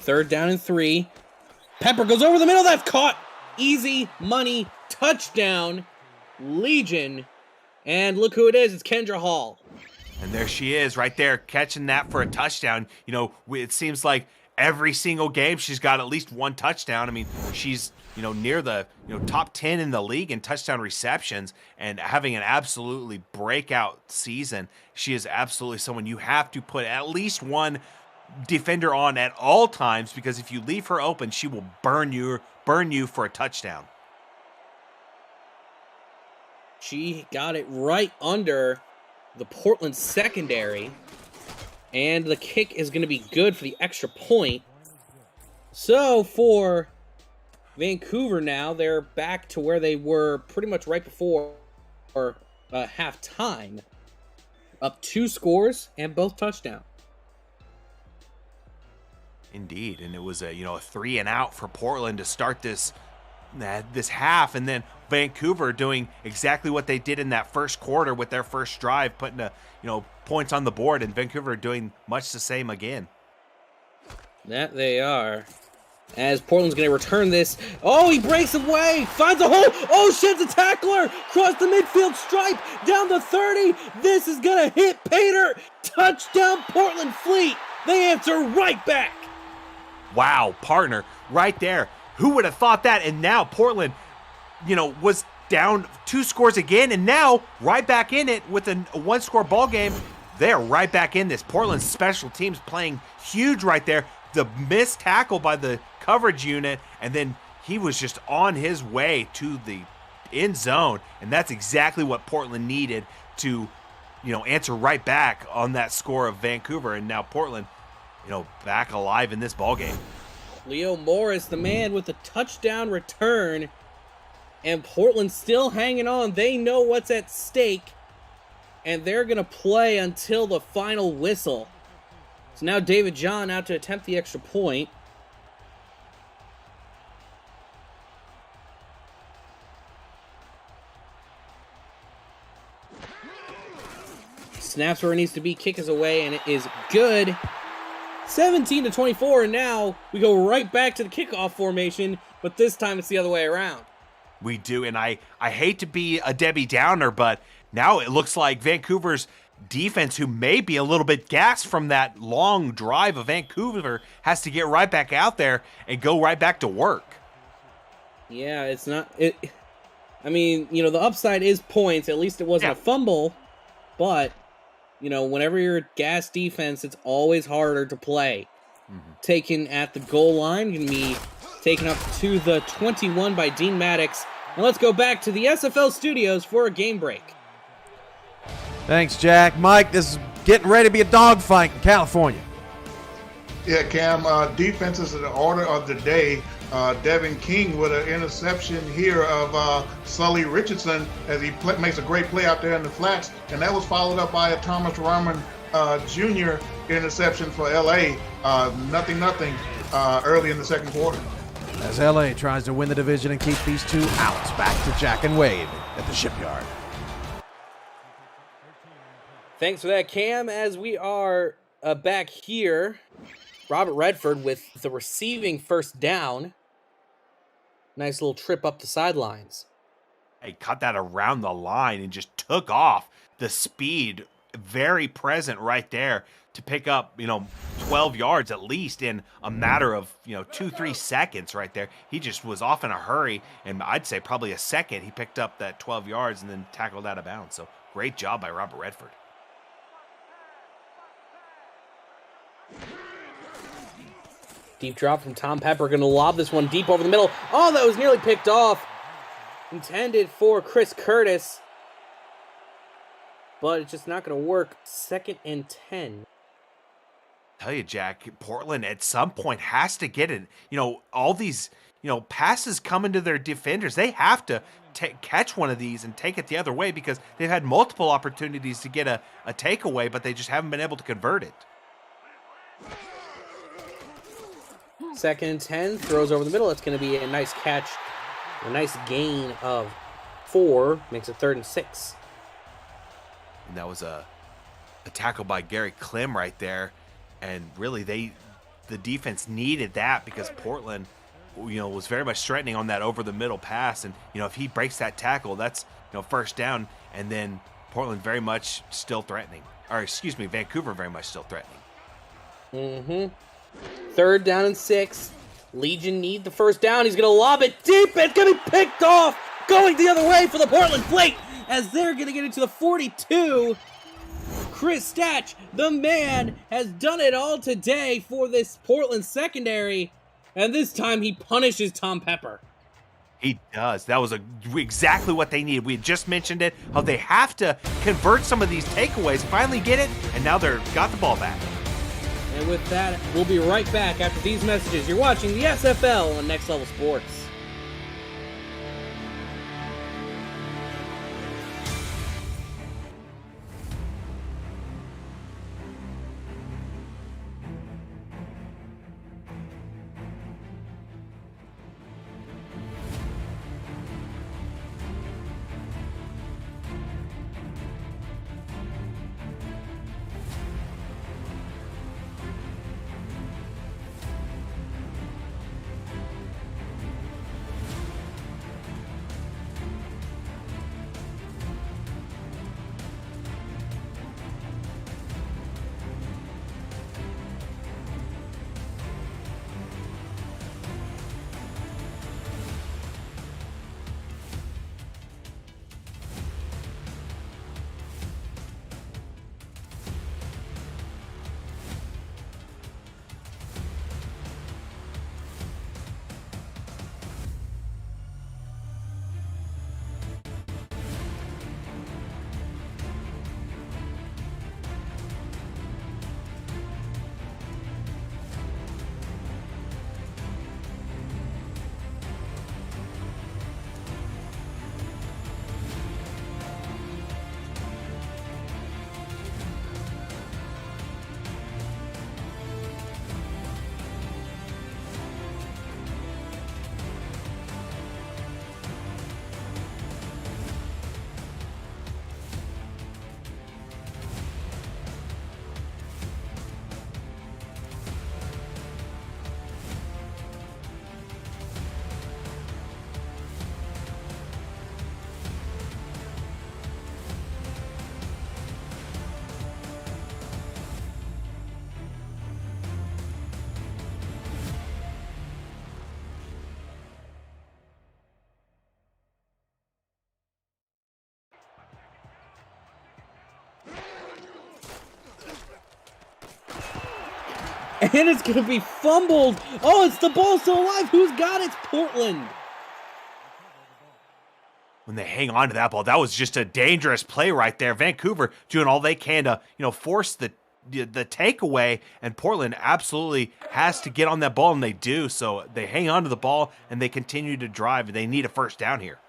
Third down and 3. Pepper goes over the middle. That's caught. Easy money touchdown. Legion. And look who it is. It's Kendra Hall. And there she is right there catching that for a touchdown. It seems like every single game she's got at least 1 touchdown. I mean, she's, near the, top 10 in the league in touchdown receptions and having an absolutely breakout season. She is absolutely someone you have to put at least 1 defender on at all times, because if you leave her open, she will burn you for a touchdown. She got it right under the Portland secondary, and the kick is going to be good for the extra point. So for Vancouver now, they're back to where they were pretty much right before halftime, up 2 scores and both touchdowns. Indeed, and it was a 3 and out for Portland to start this half, and then Vancouver doing exactly what they did in that first quarter with their first drive, putting points on the board, and Vancouver doing much the same again. That they are. As Portland's going to return this. Oh, he breaks away, finds a hole. Oh, sheds a tackler across the midfield stripe, down to 30. This is going to hit Pater. Touchdown, Portland Fleet. They answer right back. Wow, partner, right there. Who would have thought that? And now Portland, was down 2 scores again, and now right back in it with a 1-score ball game. They're right back in this. Portland's special teams playing huge right there. The missed tackle by the coverage unit, and then he was just on his way to the end zone, and that's exactly what Portland needed to answer right back on that score of Vancouver, and now Portland, back alive in this ballgame. Leo Morris, the man with the touchdown return, and Portland still hanging on. They know what's at stake, and they're going to play until the final whistle. So now David John out to attempt the extra point. Snaps where it needs to be, kick is away, and it is good. 17-24, and now we go right back to the kickoff formation, but this time it's the other way around. We do, and I hate to be a Debbie Downer, but now it looks like Vancouver's defense, who may be a little bit gassed from that long drive of Vancouver, has to get right back out there and go right back to work. Yeah, it's not... I mean, the upside is points. At least it wasn't a fumble, but... whenever you're a gas defense, it's always harder to play. Taken at the goal line, going to be taken up to the 21 by Dean Maddox. And let's go back to the SFL studios for a game break. Thanks, Jack. Mike, this is getting ready to be a dogfight in California. Yeah, Cam, defenses in the order of the day. Devin King with an interception here of Sully Richardson as he makes a great play out there in the flats. And that was followed up by a Thomas Rahman Jr. interception for LA. Nothing early in the second quarter. As LA tries to win the division and keep these two outs, back to Jack and Wade at the Shipyard. Thanks for that, Cam. As we are back here, Robert Redford with the receiving first down. Nice little trip up the sidelines. He caught that around the line and just took off. The speed very present right there to pick up, 12 yards at least in a matter of, 2-3 seconds right there. He just was off in a hurry, and I'd say probably a second he picked up that 12 yards and then tackled out of bounds. So great job by Robert Redford. Deep drop from Tom Pepper, going to lob this one deep over the middle. Oh, that was nearly picked off. Intended for Chris Curtis. But it's just not going to work. 2nd and 10. Tell you, Jack, Portland at some point has to get it. All these, passes coming to their defenders. They have to catch one of these and take it the other way because they've had multiple opportunities to get a takeaway, but they just haven't been able to convert it. 2nd and 10, throws over the middle. It's going to be a nice catch, a nice gain of 4, makes it 3rd and 6. And that was a tackle by Gary Klim right there, and really the defense needed that because Portland, was very much threatening on that over the middle pass, and if he breaks that tackle, that's first down, and then Portland very much still threatening, Vancouver very much still threatening. 3rd down and 6. Legion need the first down. He's going to lob it deep. It's going to be picked off. Going the other way for the Portland Plate as they're going to get into the 42. Chris Statch, the man, has done it all today for this Portland secondary. And this time he punishes Tom Pepper. He does. That was exactly what they needed. We had just mentioned it, how they have to convert some of these takeaways, finally get it, and now they're got the ball back. And with that, we'll be right back after these messages. You're watching the SFL on Next Level Sports. And it's going to be fumbled. Oh, it's the ball still alive. Who's got it? It's Portland. When they hang on to that ball, that was just a dangerous play right there. Vancouver doing all they can to, force the takeaway, and Portland absolutely has to get on that ball, and they do. So they hang on to the ball, and they continue to drive. They need a first down here.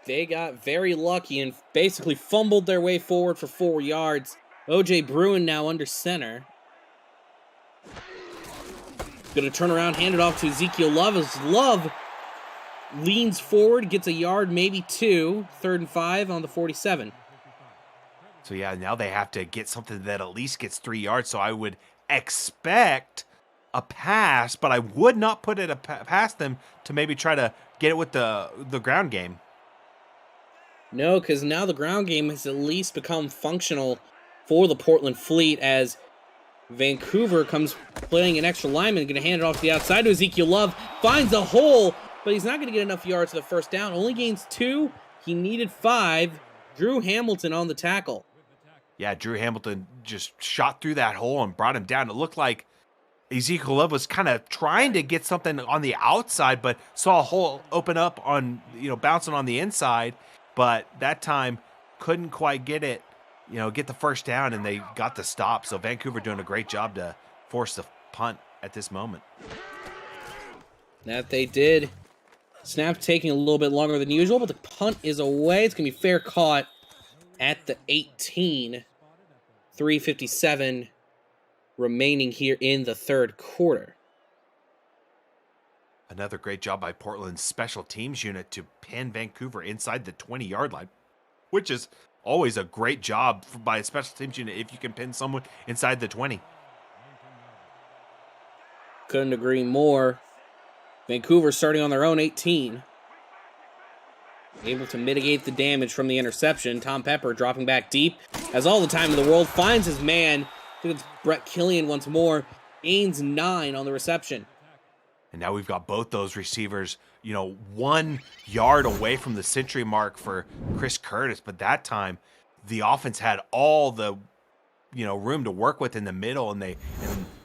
They got very lucky and basically fumbled their way forward for 4 yards. O.J. Bruin now under center. Going to turn around, hand it off to Ezekiel Love as Love leans forward, gets a yard, maybe 2. 3rd and 5 on the 47. So yeah, now they have to get something that at least gets 3 yards. So I would expect a pass, but I would not put it past them to maybe try to get it with the ground game. No, because now the ground game has at least become functional for the Portland Fleet as Vancouver comes playing an extra lineman, going to hand it off to the outside to Ezekiel Love, finds a hole, but he's not going to get enough yards for the first down. Only gains 2. He needed 5. Drew Hamilton on the tackle. Yeah, Drew Hamilton just shot through that hole and brought him down. It looked like Ezekiel Love was kind of trying to get something on the outside, but saw a hole open up on, bouncing on the inside. But that time couldn't quite get it, get the first down, and they got the stop. So Vancouver doing a great job to force the punt at this moment. That they did. Snap taking a little bit longer than usual, but the punt is away. It's going to be fair caught at the 18. 3:57 remaining here in the third quarter. Another great job by Portland's special teams unit to pin Vancouver inside the 20-yard line, which is always a great job by a special teams unit if you can pin someone inside the 20. Couldn't agree more. Vancouver starting on their own 18. Able to mitigate the damage from the interception. Tom Pepper dropping back deep. Has all the time in the world. Finds his man. I think it's Brett Killian once more. Gains 9 on the reception. And now we've got both those receivers, 1 yard away from the century mark for Chris Curtis. But that time, the offense had all the, room to work with in the middle. And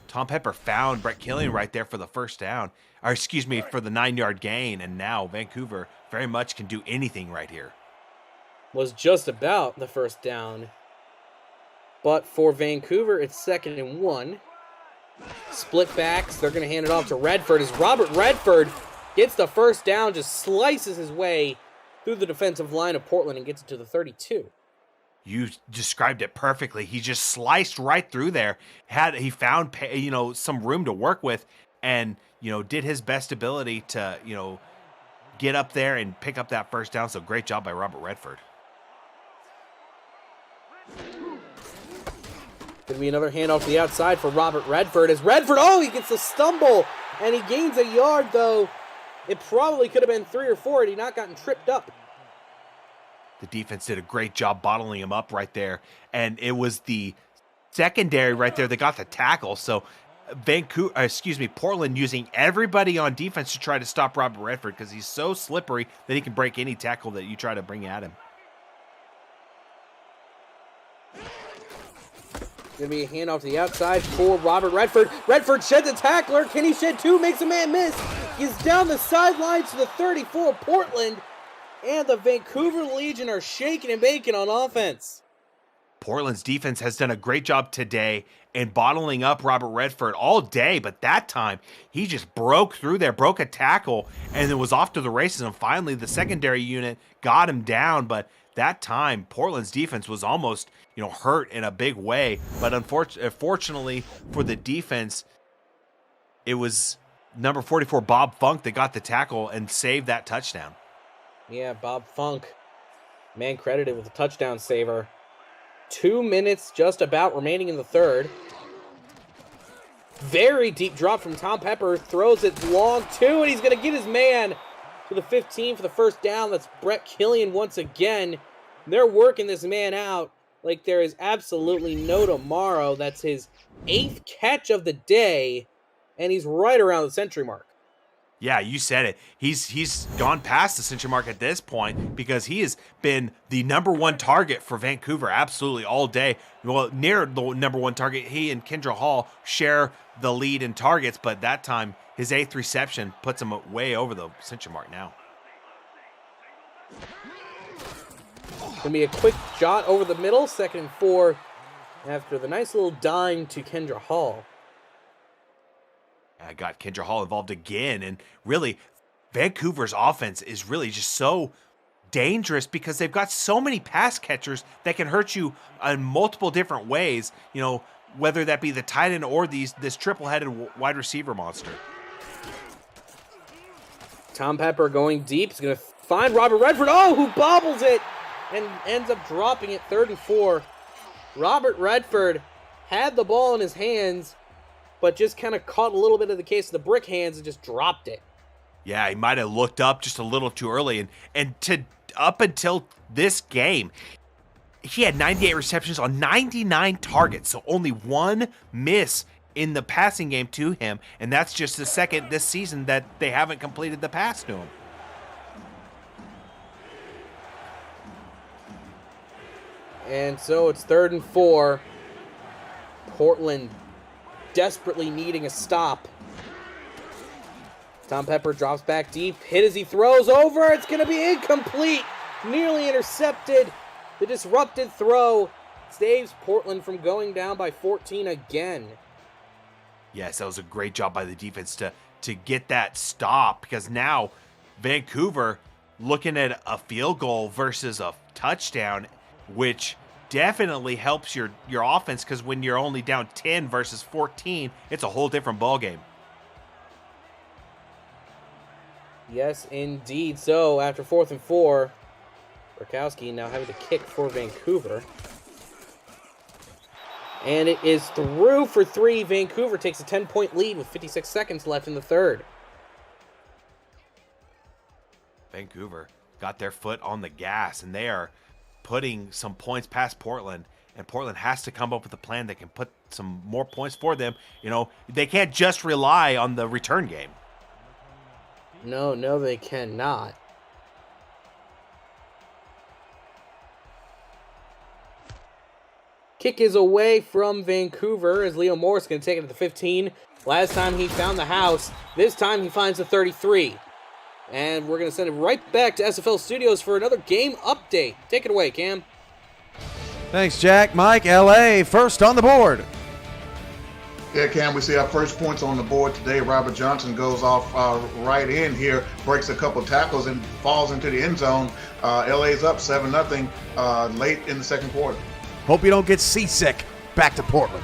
Tom Pepper found Brett Killian right there for the first down. Or excuse me, for the 9-yard gain. And now Vancouver very much can do anything right here. Was just about the first down. But for Vancouver, it's 2nd and 1. Split backs. They're going to hand it off to Redford as Robert Redford gets the first down, just slices his way through the defensive line of Portland and gets it to the 32. You described it perfectly. He just sliced right through there. He found, some room to work with and, did his best ability to, get up there and pick up that first down. So great job by Robert Redford. Going to be another handoff to the outside for Robert Redford. As Redford, he gets a stumble, and he gains a yard, though. It probably could have been 3 or 4 had he not gotten tripped up. The defense did a great job bottling him up right there, and it was the secondary right there that got the tackle. So Portland using everybody on defense to try to stop Robert Redford because he's so slippery that he can break any tackle that you try to bring at him. Going to be a handoff to the outside for Robert Redford. Redford sheds a tackler. Can he shed 2? Makes a man miss. He's down the sidelines to the 34 of Portland. And the Vancouver Legion are shaking and baking on offense. Portland's defense has done a great job today in bottling up Robert Redford all day, but that time he just broke through there, broke a tackle, and it was off to the races. And finally, the secondary unit got him down, but that time Portland's defense was almost, hurt in a big way. But unfortunately for the defense, it was number 44 Bob Funk that got the tackle and saved that touchdown. Yeah, Bob Funk, man credited with a touchdown saver. 2 minutes just about remaining in the third. Very deep drop from Tom Pepper. Throws it long, 2, and he's going to get his man to the 15 for the first down. That's Brett Killian once again. They're working this man out like there is absolutely no tomorrow. That's his 8th catch of the day, and he's right around the century mark. Yeah, you said it. He's gone past the century mark at this point because he has been the number one target for Vancouver absolutely all day. Well, near the number one target, he and Kendra Hall share the lead in targets, but that time his 8th reception puts him way over the century mark now. Gonna be a quick jot over the middle, 2nd and 4 after the nice little dime to Kendra Hall. I got Kendra Hall involved again, and really, Vancouver's offense is really just so dangerous because they've got so many pass catchers that can hurt you in multiple different ways, you know, whether that be the tight end or this triple-headed wide receiver monster. Tom Pepper going deep. He's going to find Robert Redford. Oh, who bobbles it and ends up dropping it 3rd and 4. Robert Redford had the ball in his hands, but just kind of caught a little bit of the case of the brick hands and just dropped it. Yeah, he might have looked up just a little too early. And up until this game, he had 98 receptions on 99 targets, so only one miss in the passing game to him, and that's just the second this season that they haven't completed the pass to him. And so it's 3rd and 4. Portland desperately needing a stop. Tom Pepper drops back deep, hit as he throws over. It's going to be incomplete. Nearly intercepted. The disrupted throw saves Portland from going down by 14 again. Yes, that was a great job by the defense to get that stop, because now Vancouver looking at a field goal versus a touchdown, which definitely helps your offense, because when you're only down 10 versus 14, it's a whole different ballgame. Yes, indeed. So after 4th and 4, Rakowski now having to kick for Vancouver. And it is through for 3. Vancouver takes a 10-point lead with 56 seconds left in the 3rd. Vancouver got their foot on the gas, and they are putting some points past Portland, and Portland has to come up with a plan that can put some more points for them. You know, they can't just rely on the return game. No, they cannot. Kick is away from Vancouver as Leo Morris going to take it to the 15. Last time he found the house. This time he finds the 33. And we're going to send it right back to SFL Studios for another game update. Take it away, Cam. Thanks, Jack. Mike, LA, first on the board. Yeah, Cam, we see our first points on the board today. Robert Johnson goes off right in here, breaks a couple tackles, and falls into the end zone. LA's up 7-0 late in the 2nd quarter. Hope you don't get seasick. Back to Portland.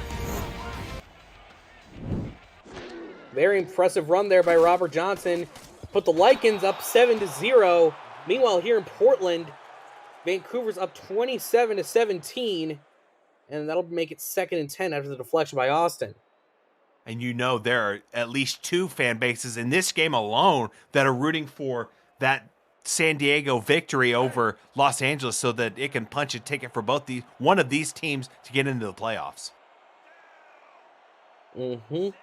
Very impressive run there by Robert Johnson. Put the Lycans up 7-0. Meanwhile, here in Portland, Vancouver's up 27-17, and that'll make it 2nd and 10 after the deflection by Austin. And you know there are at least 2 fan bases in this game alone that are rooting for that San Diego victory over Los Angeles so that it can punch a ticket for one of these teams to get into the playoffs. And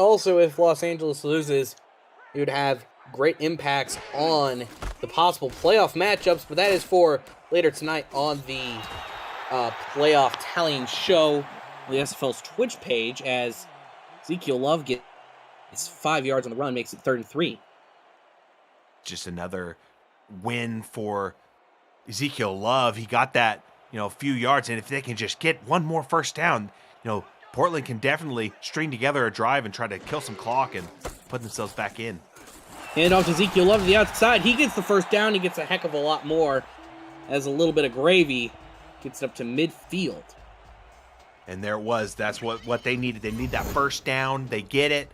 also, if Los Angeles loses, it would have great impacts on the possible playoff matchups, but that is for later tonight on the playoff tallying show on the SFL's Twitch page, as Ezekiel Love gets 5 yards on the run, makes it 3rd and 3. Just another win for Ezekiel Love. He got that, a few yards, and if they can just get one more first down, Portland can definitely string together a drive and try to kill some clock and put themselves back in. Hand off to Ezekiel Love to the outside. He gets the first down. He gets a heck of a lot more as a little bit of gravy gets up to midfield. And there it was. That's what they needed. They need that first down. They get it.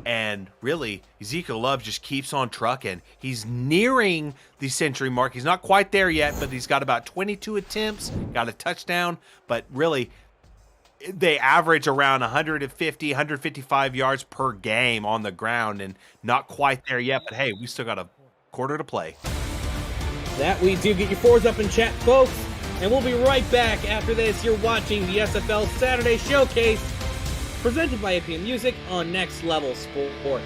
And really, Ezekiel Love just keeps on trucking. He's nearing the century mark. He's not quite there yet, but he's got about 22 attempts, got a touchdown. But really, they average around 150, 155 yards per game on the ground, and not quite there yet. But hey, we still got a quarter to play. That we do. Get your fours up in chat, folks. And we'll be right back after this. You're watching the SFL Saturday Showcase, presented by APM Music on Next Level Sports.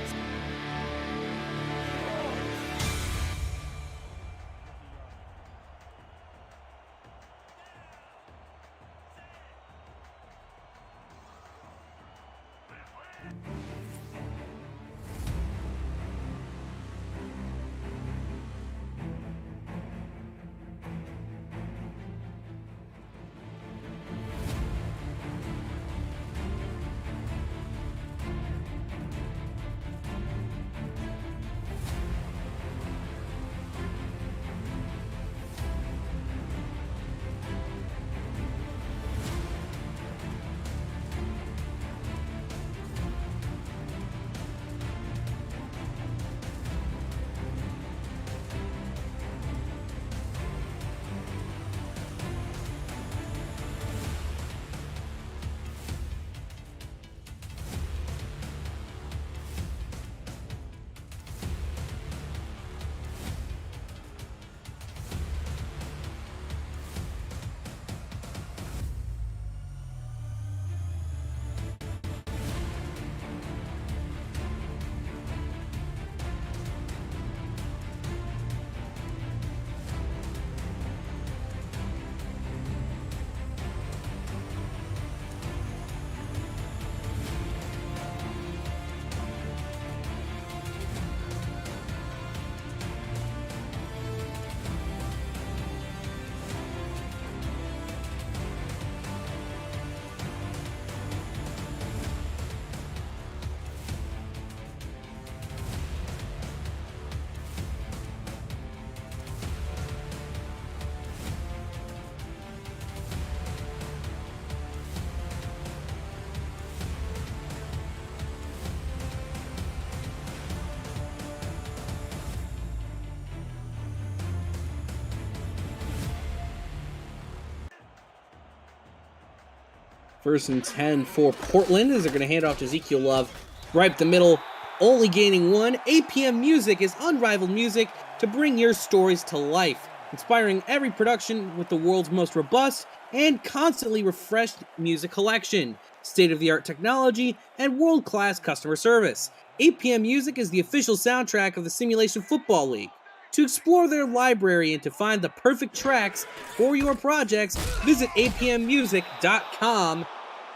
First and 10 for Portland as they're going to hand off to Ezekiel Love right up the middle, only gaining one. APM Music is unrivaled music to bring your stories to life, inspiring every production with the world's most robust and constantly refreshed music collection, state-of-the-art technology, and world-class customer service. APM Music is the official soundtrack of the Simulation Football League. To explore their library and to find the perfect tracks for your projects, visit apmmusic.com.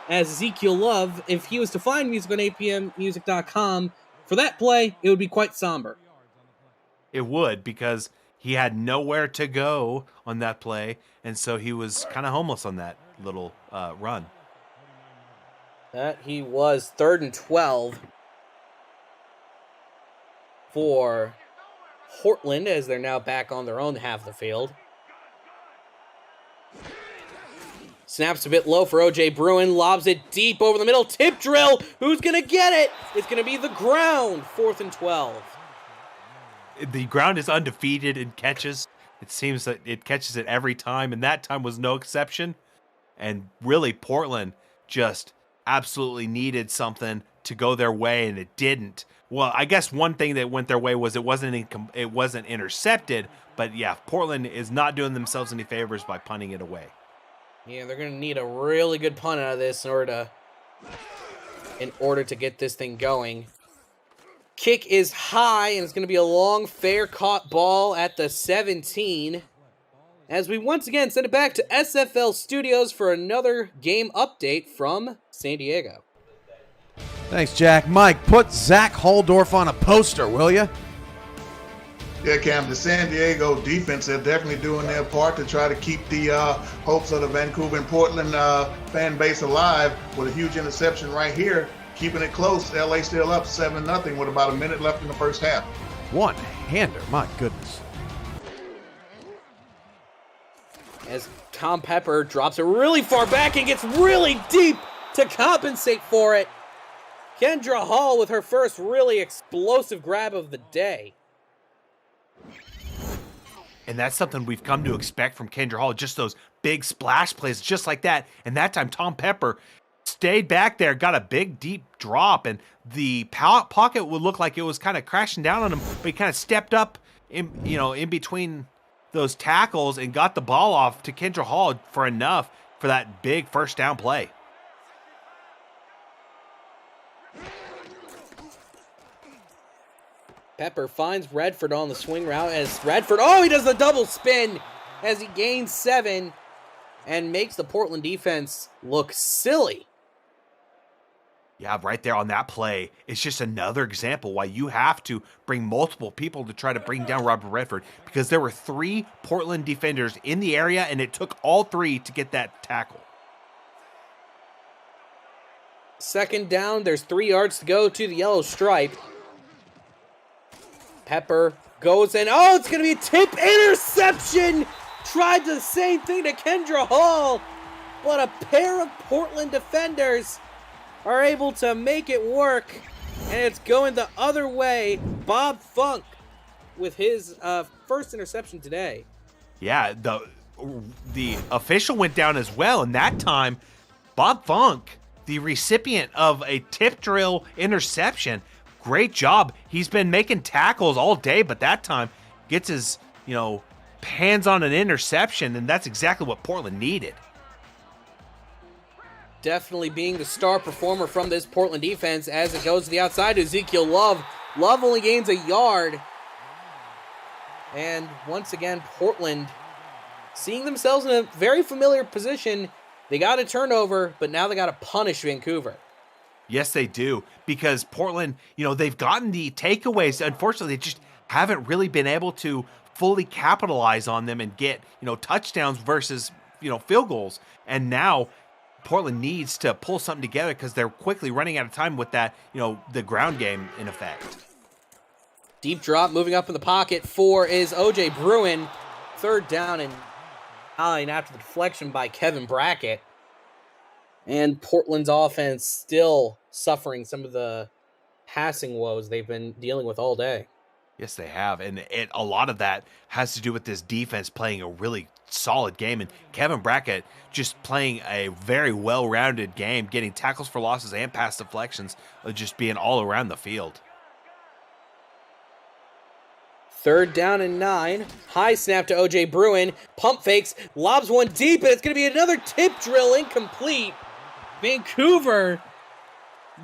As Ezekiel Love, if he was to find music on apmmusic.com for that play, it would be quite somber. It would, because he had nowhere to go on that play, and so he was kind of homeless on that little run. That he was. 3rd and 12 for Portland as they're now back on their own half of the field. Snaps a bit low for O.J. Bruin, lobs it deep over the middle, tip drill, who's going to get it? It's going to be the ground, 4th and 12. The ground is undefeated in catches. It seems that it catches it every time, and that time was no exception. And really, Portland just absolutely needed something to go their way, and it didn't. Well, I guess one thing that went their way was it wasn't intercepted, but yeah, Portland is not doing themselves any favors by punting it away. Yeah, they're going to need a really good punt out of this in order to get this thing going. Kick is high, and it's going to be a long, fair caught ball at the 17. As we once again send it back to SFL Studios for another game update from San Diego. Thanks, Jack. Mike, put Zach Holdorf on a poster, will you? Yeah, Cam, the San Diego defense, they're definitely doing their part to try to keep the hopes of the Vancouver and Portland fan base alive with a huge interception right here, keeping it close. LA still up 7-0 with about a minute left in the first half. One-hander, my goodness. As Tom Pepper drops it really far back and gets really deep to compensate for it. Kendra Hall with her first really explosive grab of the day. And that's something we've come to expect from Kendra Hall, just those big splash plays just like that. And that time Tom Pepper stayed back there, got a big deep drop, and the pocket would look like it was kind of crashing down on him, but he kind of stepped up in between those tackles and got the ball off to Kendra Hall for enough for that big first down play. Pepper finds Redford on the swing route as Redford, he does the double spin as he gains 7 and makes the Portland defense look silly. Yeah, right there on that play. It's just another example why you have to bring multiple people to try to bring down Robert Redford, because there were 3 Portland defenders in the area, and it took all 3 to get that tackle. 2nd down, there's 3 yards to go to the yellow stripe. Pepper goes in. It's going to be a tip interception. Tried the same thing to Kendra Hall, but a pair of Portland defenders are able to make it work, and it's going the other way. Bob Funk with his first interception today. Yeah, the official went down as well, and that time, Bob Funk, the recipient of a tip drill interception, great job. He's been making tackles all day, but that time gets his, hands on an interception, and that's exactly what Portland needed. Definitely being the star performer from this Portland defense as it goes to the outside to Ezekiel Love. Love only gains a yard. And once again, Portland seeing themselves in a very familiar position. They got a turnover, but now they got to punish Vancouver. Yes, they do, because Portland, they've gotten the takeaways. Unfortunately, they just haven't really been able to fully capitalize on them and get, touchdowns versus, field goals. And now Portland needs to pull something together because they're quickly running out of time with that, the ground game in effect. Deep drop, moving up in the pocket for is O.J. Bruin. 3rd down and 9 after the deflection by Kevin Brackett. And Portland's offense still suffering some of the passing woes they've been dealing with all day. Yes, they have. And a lot of that has to do with this defense playing a really solid game. And Kevin Brackett just playing a very well-rounded game, getting tackles for losses and pass deflections, just being all around the field. 3rd down and 9. High snap to O.J. Bruin. Pump fakes. Lobs one deep, and it's going to be another tip drill incomplete. Vancouver,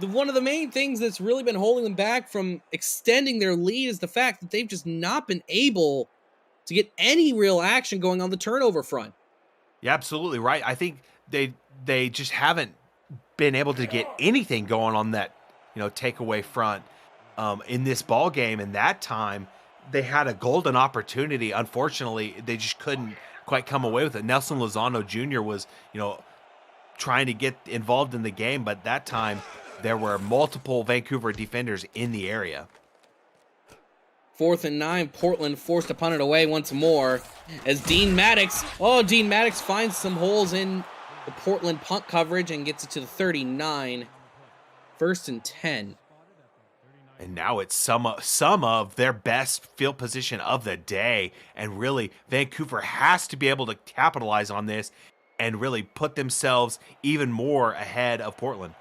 one of the main things that's really been holding them back from extending their lead is the fact that they've just not been able to get any real action going on the turnover front. Yeah, absolutely right. I think they just haven't been able to get anything going on that, takeaway front in this ball game. And that time they had a golden opportunity. Unfortunately, they just couldn't quite come away with it. Nelson Lozano Jr. was, trying to get involved in the game, but that time there were multiple Vancouver defenders in the area. 4th and 9, Portland forced to punt it away once more as Dean Maddox finds some holes in the Portland punt coverage and gets it to the 39. 1st and 10. And now it's some of their best field position of the day. And really, Vancouver has to be able to capitalize on this and really put themselves even more ahead of Portland.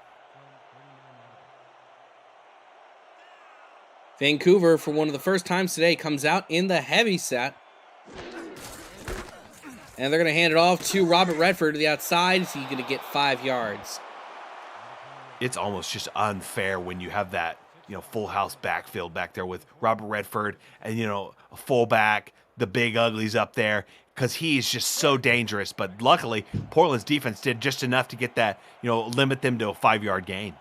Vancouver, for one of the first times today, comes out in the heavy set. And they're going to hand it off to Robert Redford to the outside. Is he going to get 5 yards? It's almost just unfair when you have that, full house backfield back there with Robert Redford and, a fullback, the big uglies up there, because he's just so dangerous. But luckily, Portland's defense did just enough to get that, limit them to a 5-yard gain.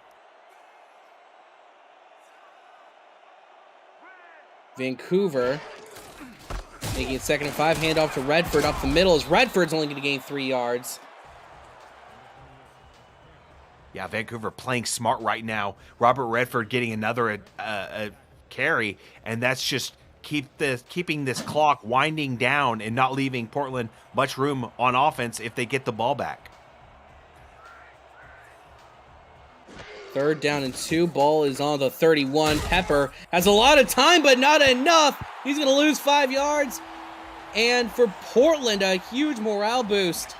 Vancouver making it 2nd and 5. Handoff to Redford up the middle as Redford's only going to gain 3 yards. Yeah, Vancouver playing smart right now. Robert Redford getting another carry, and that's just keeping this clock winding down and not leaving Portland much room on offense if they get the ball back. 3rd down and 2. Ball is on the 31. Pepper has a lot of time, but not enough. He's going to lose 5 yards. And for Portland, a huge morale boost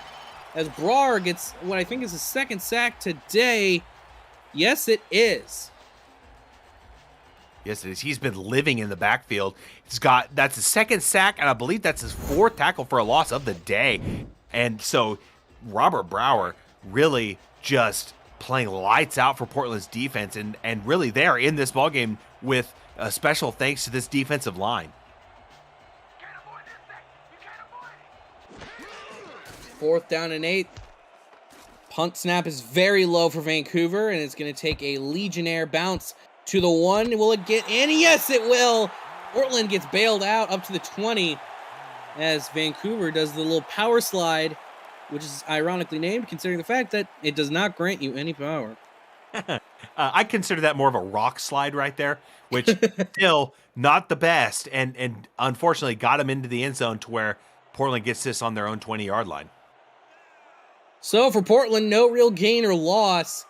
as Brar gets what I think is his 2nd sack today. Yes, it is. Yes, it is. He's been living in the backfield. That's his 2nd sack, and I believe that's his 4th tackle for a loss of the day. And so Robert Brower really just playing lights out for Portland's defense, and really they're in this ballgame with a special thanks to this defensive line. 4th down and 8. Punt snap is very low for Vancouver, and it's going to take a Legionnaire bounce to the 1. Will it get in? Yes, it will. Portland gets bailed out up to the 20 as Vancouver does the little power slide, which is ironically named considering the fact that it does not grant you any power. I consider that more of a rock slide right there, which still not the best, and unfortunately got him into the end zone to where Portland gets this on their own 20-yard line. So for Portland, no real gain or loss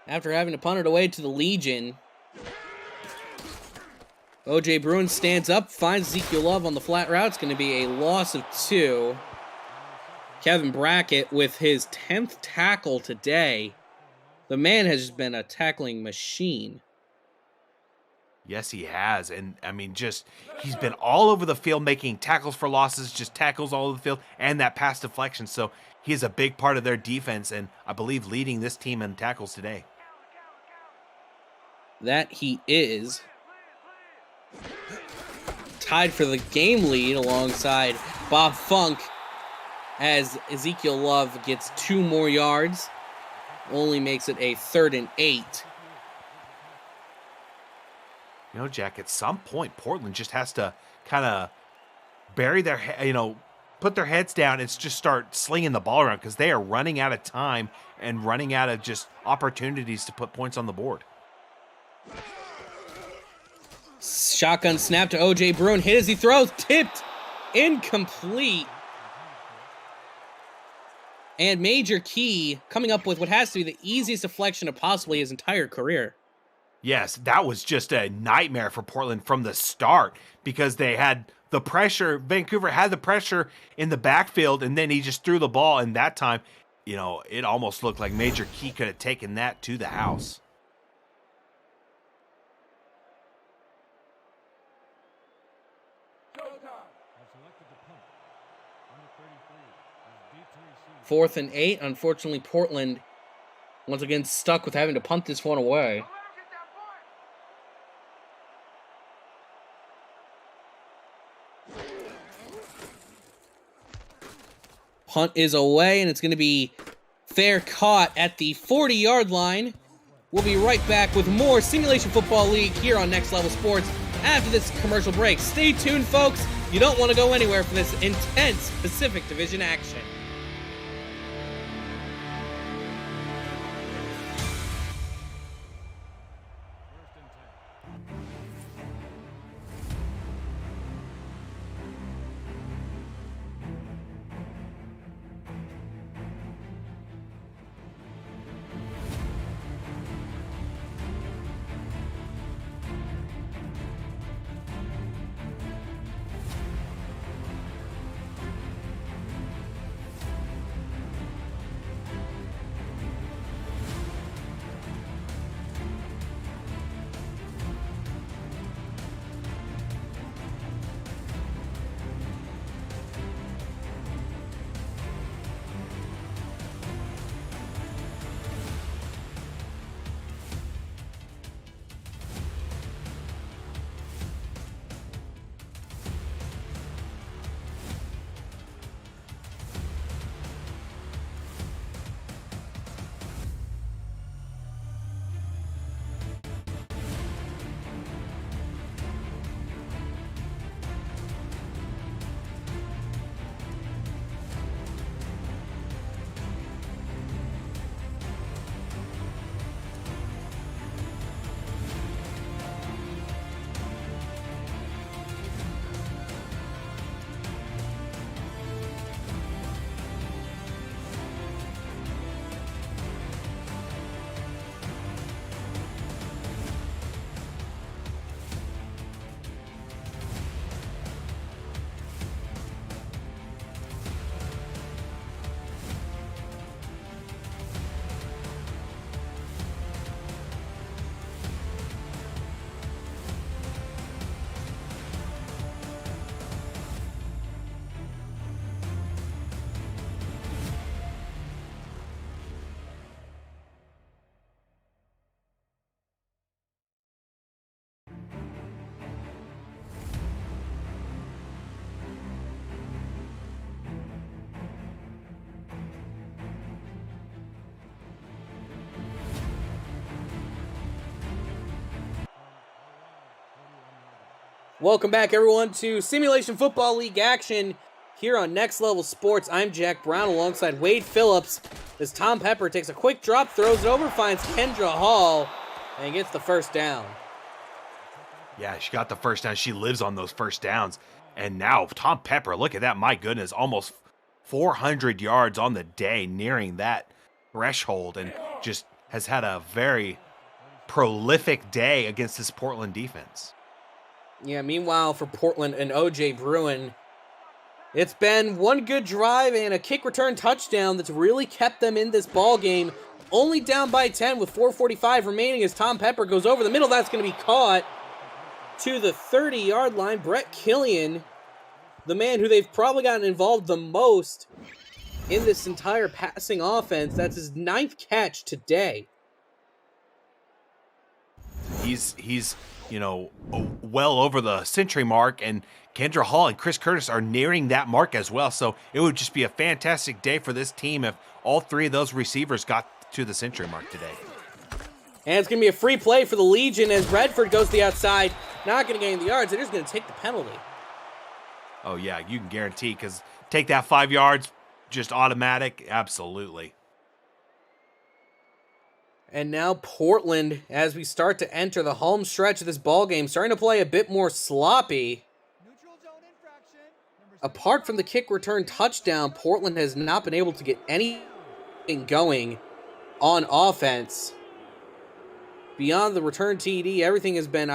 after having to punt it away to the Legion. O.J. Bruin stands up, finds Ezekiel Love on the flat route. It's going to be a loss of 2. Kevin Brackett with his 10th tackle today. The man has just been a tackling machine. Yes, he has. And, he's been all over the field making tackles for losses, just tackles all over the field, and that pass deflection. So he is a big part of their defense, and I believe leading this team in tackles today. That he is. Tied for the game lead alongside Bob Funk as Ezekiel Love gets 2 more yards. Only makes it a 3rd and 8. Jack, at some point, Portland just has to kind of bury their put their heads down and just start slinging the ball around because they are running out of time and running out of just opportunities to put points on the board. Shotgun snap to O.J. Bruin. Hit as he throws. Tipped. Incomplete. And Major Key coming up with what has to be the easiest deflection of possibly his entire career. Yes, that was just a nightmare for Portland from the start because they had the pressure. Vancouver had the pressure in the backfield, and then he just threw the ball. And that time, you know, it almost looked like Major Key could have taken that to the house. Fourth and 8. Unfortunately, Portland once again stuck with having to punt this one away. Punt is away, and it's going to be fair caught at the 40-yard line. We'll be right back with more Simulation Football League here on Next Level Sports after this commercial break. Stay tuned, folks. You don't want to go anywhere for this intense Pacific Division action. Welcome back, everyone, to Simulation Football League action here on Next Level Sports. I'm Jack Brown alongside Wade Phillips as Tom Pepper takes a quick drop, throws it over, finds Kendra Hall, and gets the first down. Yeah, she got the first down. She lives on those first downs. And now Tom Pepper, look at that. My goodness, almost 400 yards on the day, nearing that threshold, and just has had a very prolific day against this Portland defense. Yeah, meanwhile for Portland and OJ Bruin, it's been one good drive and a kick return touchdown that's really kept them in this ball game. Only down by 10 with 4:45 remaining as Tom Pepper goes over the middle. That's going to be caught to the 30-yard line. Brett Killian, the man who they've probably gotten involved the most in this entire passing offense. That's his 9th catch today. He's you know, well over the century mark, and Kendra Hall and Chris Curtis are nearing that mark as well. So it would just be a fantastic day for this team if all three of those receivers got to the century mark today. And it's going to be a free play for the Legion as Redford goes to the outside. Not going to gain the yards. They're just going to take the penalty. Oh, yeah, you can guarantee, because take that 5 yards, just automatic, absolutely. And now Portland, as we start to enter the home stretch of this ball game, starting to play a bit more sloppy. Apart from the kick return touchdown, Portland has not been able to get anything going on offense. Beyond the return TD, everything has been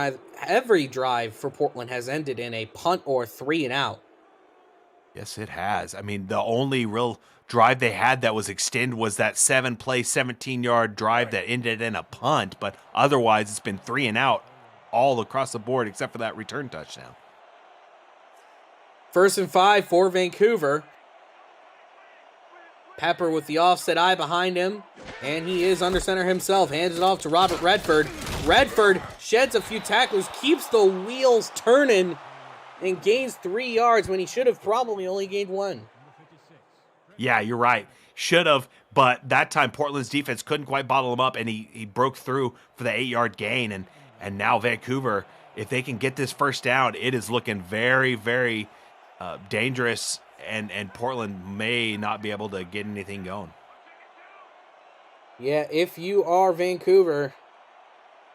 every drive for Portland has ended in a punt or 3 and out. Yes, it has. I mean, the only real drive they had that was extended was that 7-play, 17-yard drive that ended in a punt. But otherwise, it's been 3 and out all across the board except for that return touchdown. 1st and 5 for Vancouver. Pepper with the offset eye behind him, and he is under center himself. Hands it off to Robert Redford. Redford sheds a few tacklers, keeps the wheels turning, and gains 3 yards when he should have probably only gained 1. Yeah, you're right. Should have, but that time Portland's defense couldn't quite bottle him up, and he broke through for the 8-yard gain. And now Vancouver, if they can get this first down, it is looking very, very dangerous, and Portland may not be able to get anything going. Yeah, if you are Vancouver,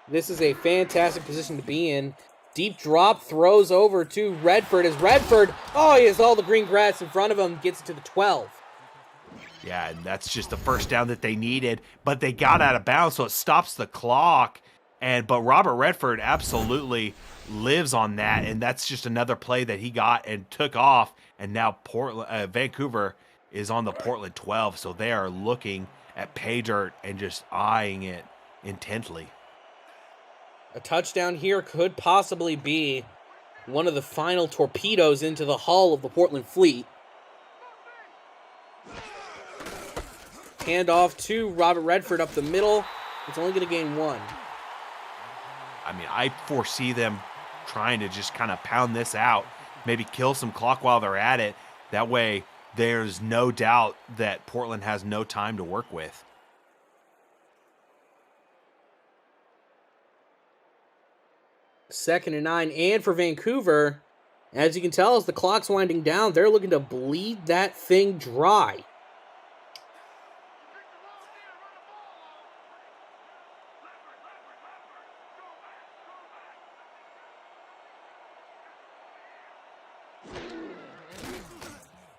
this is a fantastic position to be in. Deep drop, throws over to Redford. As Redford, he has all the green grass in front of him, gets it to the 12. Yeah, and that's just the first down that they needed, but they got out of bounds, so it stops the clock. But Robert Redford absolutely lives on that, and that's just another play that he got and took off. And now Vancouver is on the Portland 12, so they are looking at pay dirt and just eyeing it intently. A touchdown here could possibly be one of the final torpedoes into the hull of the Portland Fleet. Handoff to Robert Redford up the middle. It's only going to gain 1. I mean, I foresee them trying to just kind of pound this out, maybe kill some clock while they're at it. That way, there's no doubt that Portland has no time to work with. Second and 9, and for Vancouver, as you can tell, as the clock's winding down, they're looking to bleed that thing dry.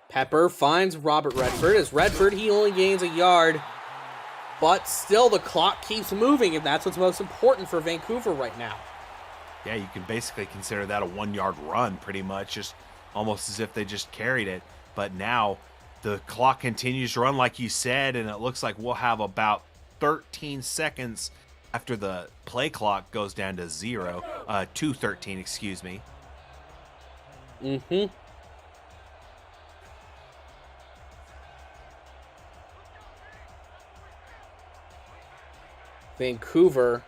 Pepper finds Robert Redford. As Redford, he only gains a yard, but still the clock keeps moving, and that's what's most important for Vancouver right now. Yeah, you can basically consider that a 1-yard run pretty much, just almost as if they just carried it. But now the clock continues to run like you said, and it looks like we'll have about 13 seconds after the play clock goes down to 2:13, excuse me. Mm-hmm. Vancouver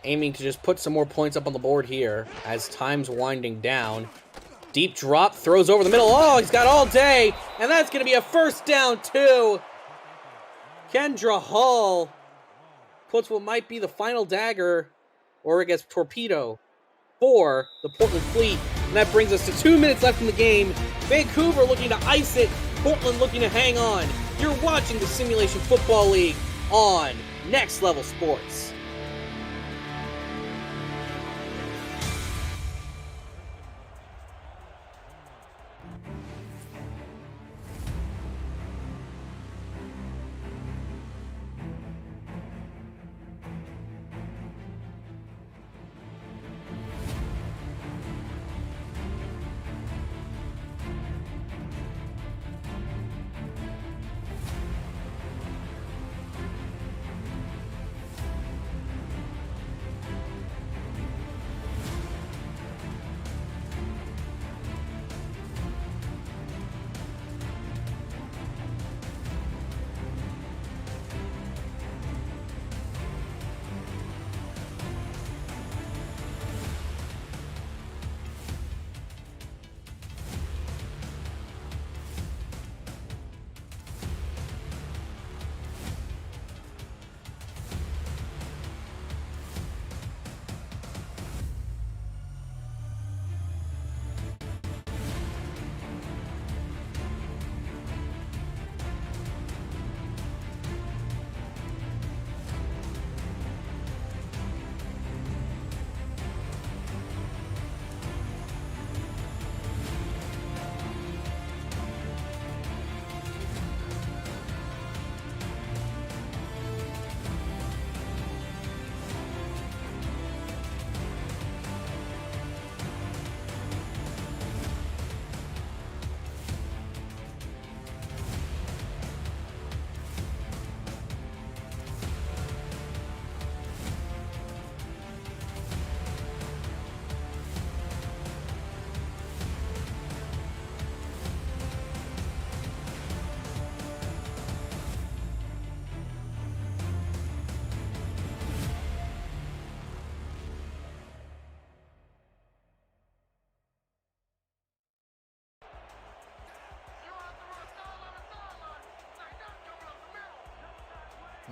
aiming to just put some more points up on the board here as time's winding down. Deep drop, throws over the middle. He's got all day, and that's going to be a first down too. Kendra Hall puts what might be the final dagger, or I guess torpedo, for the Portland Fleet. And that brings us to 2 minutes left in the game. Vancouver looking to ice it, Portland looking to hang on. You're watching the Simulation Football League on Next Level Sports.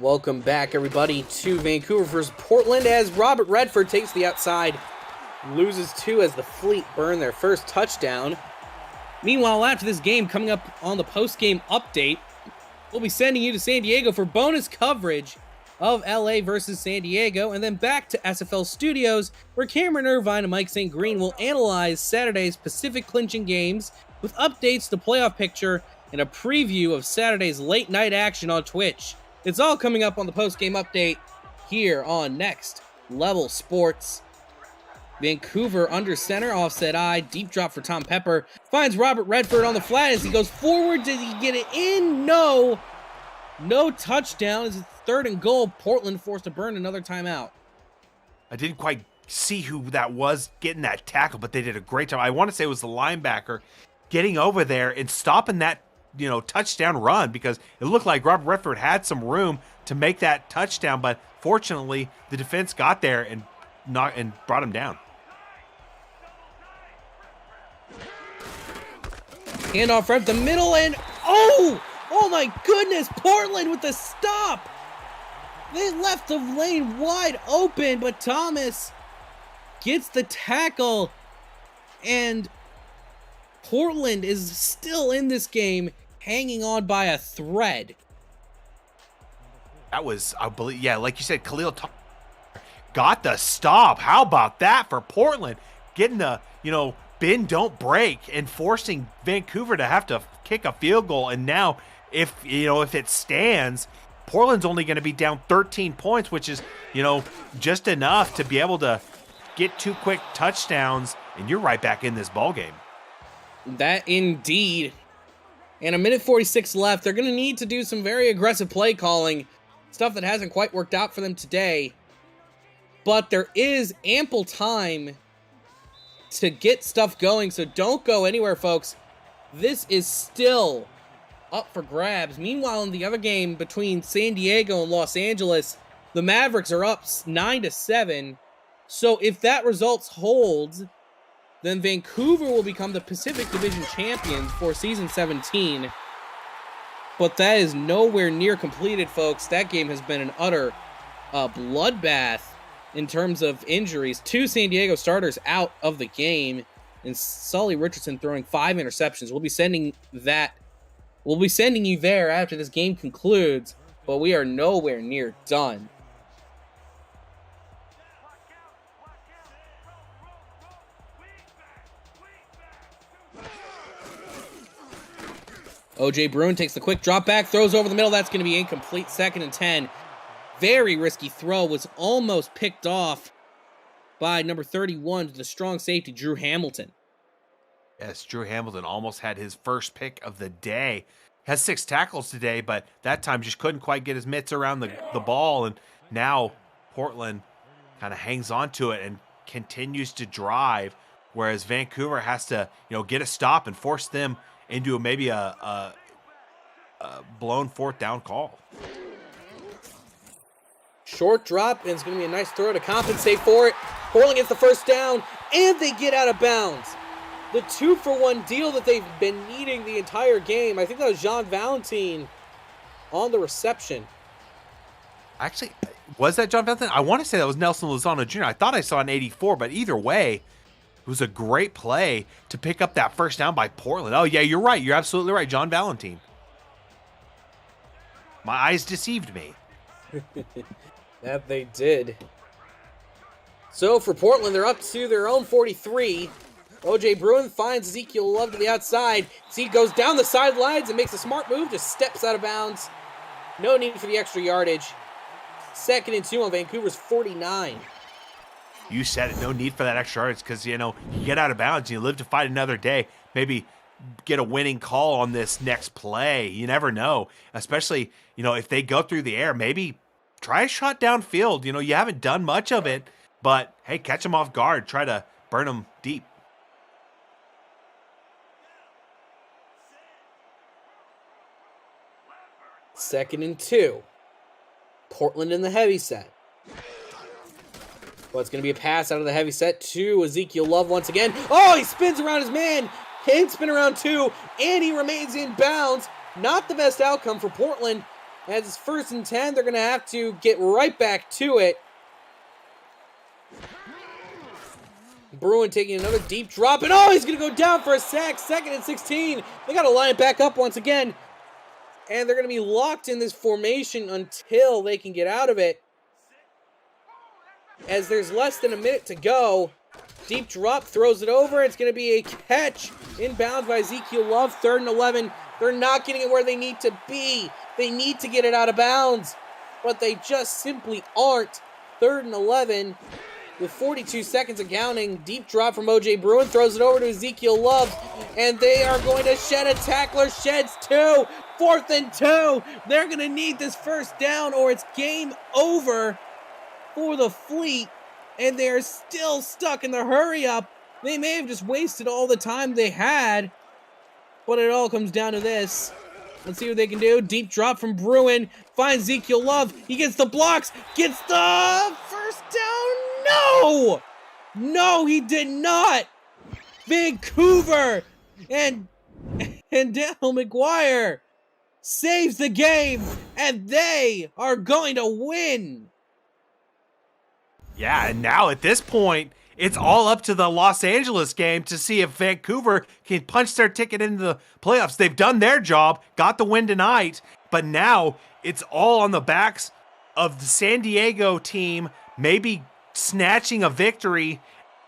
Welcome back, everybody, to Vancouver versus Portland as Robert Redford takes the outside, loses 2 as the Fleet burn their first touchdown. Meanwhile, after this game, coming up on the post-game update, we'll be sending you to San Diego for bonus coverage of LA versus San Diego, and then back to SFL Studios, where Cameron Irvine and Mike St. Green will analyze Saturday's Pacific clinching games with updates to playoff picture and a preview of Saturday's late night action on Twitch. It's all coming up on the post-game update here on Next Level Sports. Vancouver under center, offset eye, deep drop for Tom Pepper. Finds Robert Redford on the flat as he goes forward. Did he get it in? No. No touchdown. It's 3rd and goal. Portland forced to burn another timeout. I didn't quite see who that was getting that tackle, but they did a great job. I want to say it was the linebacker getting over there and stopping that, touchdown run, because it looked like Robert Redford had some room to make that touchdown, but fortunately the defense got there and brought him down. Handoff right up the middle, and oh my goodness, Portland with the stop. They left the lane wide open, but Thomas gets the tackle, and Portland is still in this game, hanging on by a thread. That was, I believe, like you said, Khalil got the stop. How about that for Portland? Getting the, bend, don't break, and forcing Vancouver to have to kick a field goal. And now, if it stands, Portland's only going to be down 13 points, which is, just enough to be able to get 2 quick touchdowns, and you're right back in this ball game. That indeed. And 1:46 left. They're going to need to do some very aggressive play calling, stuff that hasn't quite worked out for them today. But there is ample time to get stuff going, so don't go anywhere, folks. This is still up for grabs. Meanwhile, in the other game between San Diego and Los Angeles, the Mavericks are up 9-7. So if that result holds, then Vancouver will become the Pacific Division champions for Season 17. But that is nowhere near completed, folks. That game has been an utter bloodbath in terms of injuries. 2 San Diego starters out of the game, and Sully Richardson throwing 5 interceptions. We'll be sending you there after this game concludes, but we are nowhere near done. O.J. Bruin takes the quick drop back, throws over the middle. That's going to be incomplete. 2nd and 10. Very risky throw. Was almost picked off by number 31, the strong safety, Drew Hamilton. Yes, Drew Hamilton almost had his first pick of the day. Has 6 tackles today, but that time just couldn't quite get his mitts around the ball. And now Portland kind of hangs on to it and continues to drive, whereas Vancouver has to, get a stop and force them into maybe a blown 4th down call. Short drop, and it's going to be a nice throw to compensate for it. Portland gets the first down, and they get out of bounds. The 2-for-1 deal that they've been needing the entire game. I think that was Jean Valentine on the reception. Actually, was that John Valentine? I want to say that was Nelson Lozano Jr. I thought I saw an 84, but either way, it was a great play to pick up that first down by Portland. Oh, yeah, you're right. You're absolutely right. John Valentine. My eyes deceived me. That they did. So for Portland, they're up to their own 43. O.J. Bruin finds Ezekiel Love to the outside. Zeke goes down the sidelines and makes a smart move, just steps out of bounds. No need for the extra yardage. 2nd and 2 on Vancouver's 49. You said it, no need for that extra yardage, because, you get out of bounds and you live to fight another day. Maybe get a winning call on this next play. You never know, especially, if they go through the air, maybe try a shot downfield. You haven't done much of it, but hey, catch them off guard. Try to burn them deep. Second and 2. Portland in the heavy set. Well, it's going to be a pass out of the heavy set to Ezekiel Love once again. Oh, he spins around his man. Can spin around 2, and he remains in bounds. Not the best outcome for Portland. As it's 1st and 10, they're going to have to get right back to it. Bruin taking another deep drop, and oh, he's going to go down for a sack. 2nd and 16. They got to line it back up once again. And they're going to be locked in this formation until they can get out of it. As there's less than a minute to go. Deep drop, throws it over. It's going to be a catch inbounds by Ezekiel Love. 3rd and 11. They're not getting it where they need to be. They need to get it out of bounds, but they just simply aren't. 3rd and 11 with 42 seconds of counting. Deep drop from O.J. Bruin, throws it over to Ezekiel Love, and they are going to shed a tackler. Sheds 2. 4th and 2. They're going to need this first down or it's game over for the Fleet, and they're still stuck in the hurry up. They may have just wasted all the time they had, but it all comes down to this. Let's see what they can do. Deep drop from Bruin. Finds Ezekiel Love. He gets the blocks. Gets the first down. No! No, he did not. Vancouver and Daniel McGuire saves the game, and they are going to win. Yeah, and now at this point, it's all up to the Los Angeles game to see if Vancouver can punch their ticket into the playoffs. They've done their job, got the win tonight, but now it's all on the backs of the San Diego team maybe snatching a victory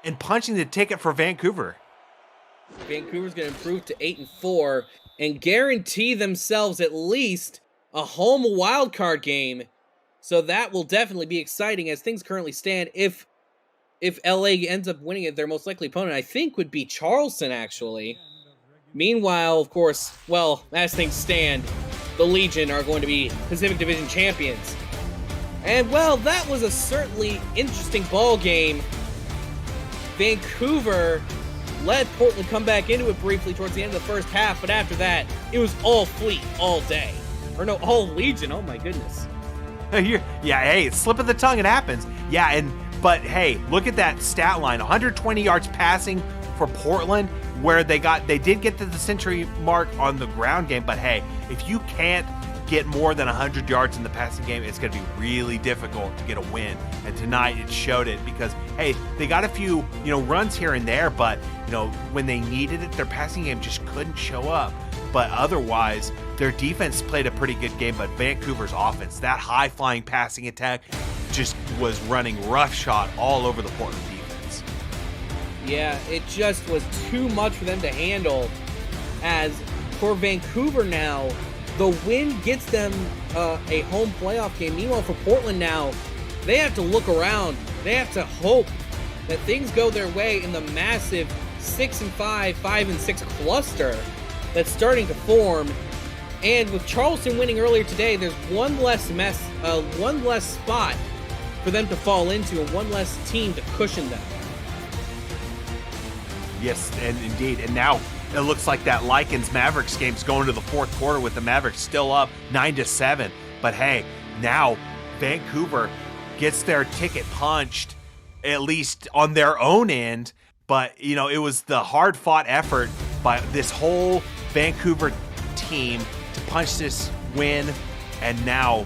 and punching the ticket for Vancouver. Vancouver's going to improve to 8-4 and guarantee themselves at least a home wildcard game. So that will definitely be exciting as things currently stand. If LA ends up winning it, their most likely opponent, I think, would be Charleston, actually. Meanwhile, of course, well, as things stand, the Legion are going to be Pacific Division champions. And, well, that was a certainly interesting ball game. Vancouver let Portland come back into it briefly towards the end of the first half, but after that, it was all Fleet all day. Or no, all Legion, oh my goodness. Yeah, hey, slip of the tongue, it happens. Yeah, but hey, look at that stat line. 120 yards passing for Portland, where they did get to the century mark on the ground game, but hey, if you can't get more than 100 yards in the passing game, it's going to be really difficult to get a win. And tonight it showed it because, hey, they got a few, runs here and there, but, when they needed it, their passing game just couldn't show up. But otherwise, their defense played a pretty good game, but Vancouver's offense, that high-flying passing attack, just was running roughshod all over the Portland defense. Yeah, it just was too much for them to handle. As for Vancouver now, the win gets them a home playoff game. Meanwhile, for Portland now, they have to look around. They have to hope that things go their way in the massive 6-5, 5-6 cluster that's starting to form. And with Charleston winning earlier today, there's one less spot for them to fall into and one less team to cushion them. Yes, and indeed. And now it looks like that Lycans-Mavericks game's going to the fourth quarter with the Mavericks still up 9-7. But hey, now Vancouver gets their ticket punched, at least on their own end. But, it was the hard-fought effort by this whole Vancouver team to punch this win, and now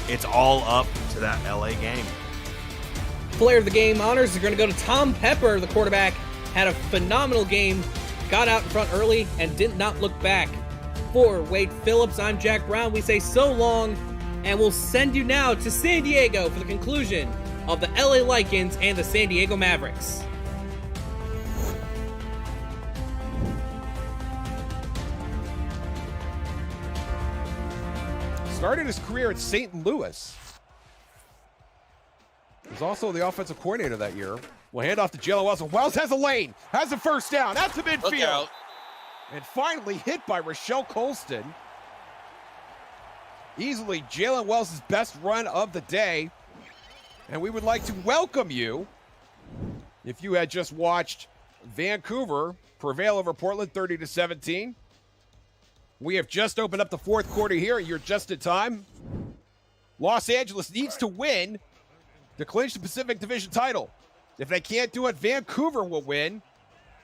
it's all up to that LA game. Player of the game honors are going to go to Tom Pepper, the quarterback. Had a phenomenal game, got out in front early, and did not look back. For Wade Phillips, I'm Jack Brown. We say so long, and we'll send you now to San Diego for the conclusion of the LA Lycans and the San Diego Mavericks. Started his career at St. Louis. Was also the offensive coordinator that year. We'll hand off to Jalen Wells. Wells has a lane, has a first down at the midfield. And finally hit by Rochelle Colston. Easily Jalen Wells' best run of the day. And we would like to welcome you, if you had just watched Vancouver prevail over Portland 30-17. We have just opened up the fourth quarter here. You're just in time. Los Angeles needs to win to clinch the Pacific Division title. If they can't do it, Vancouver will win,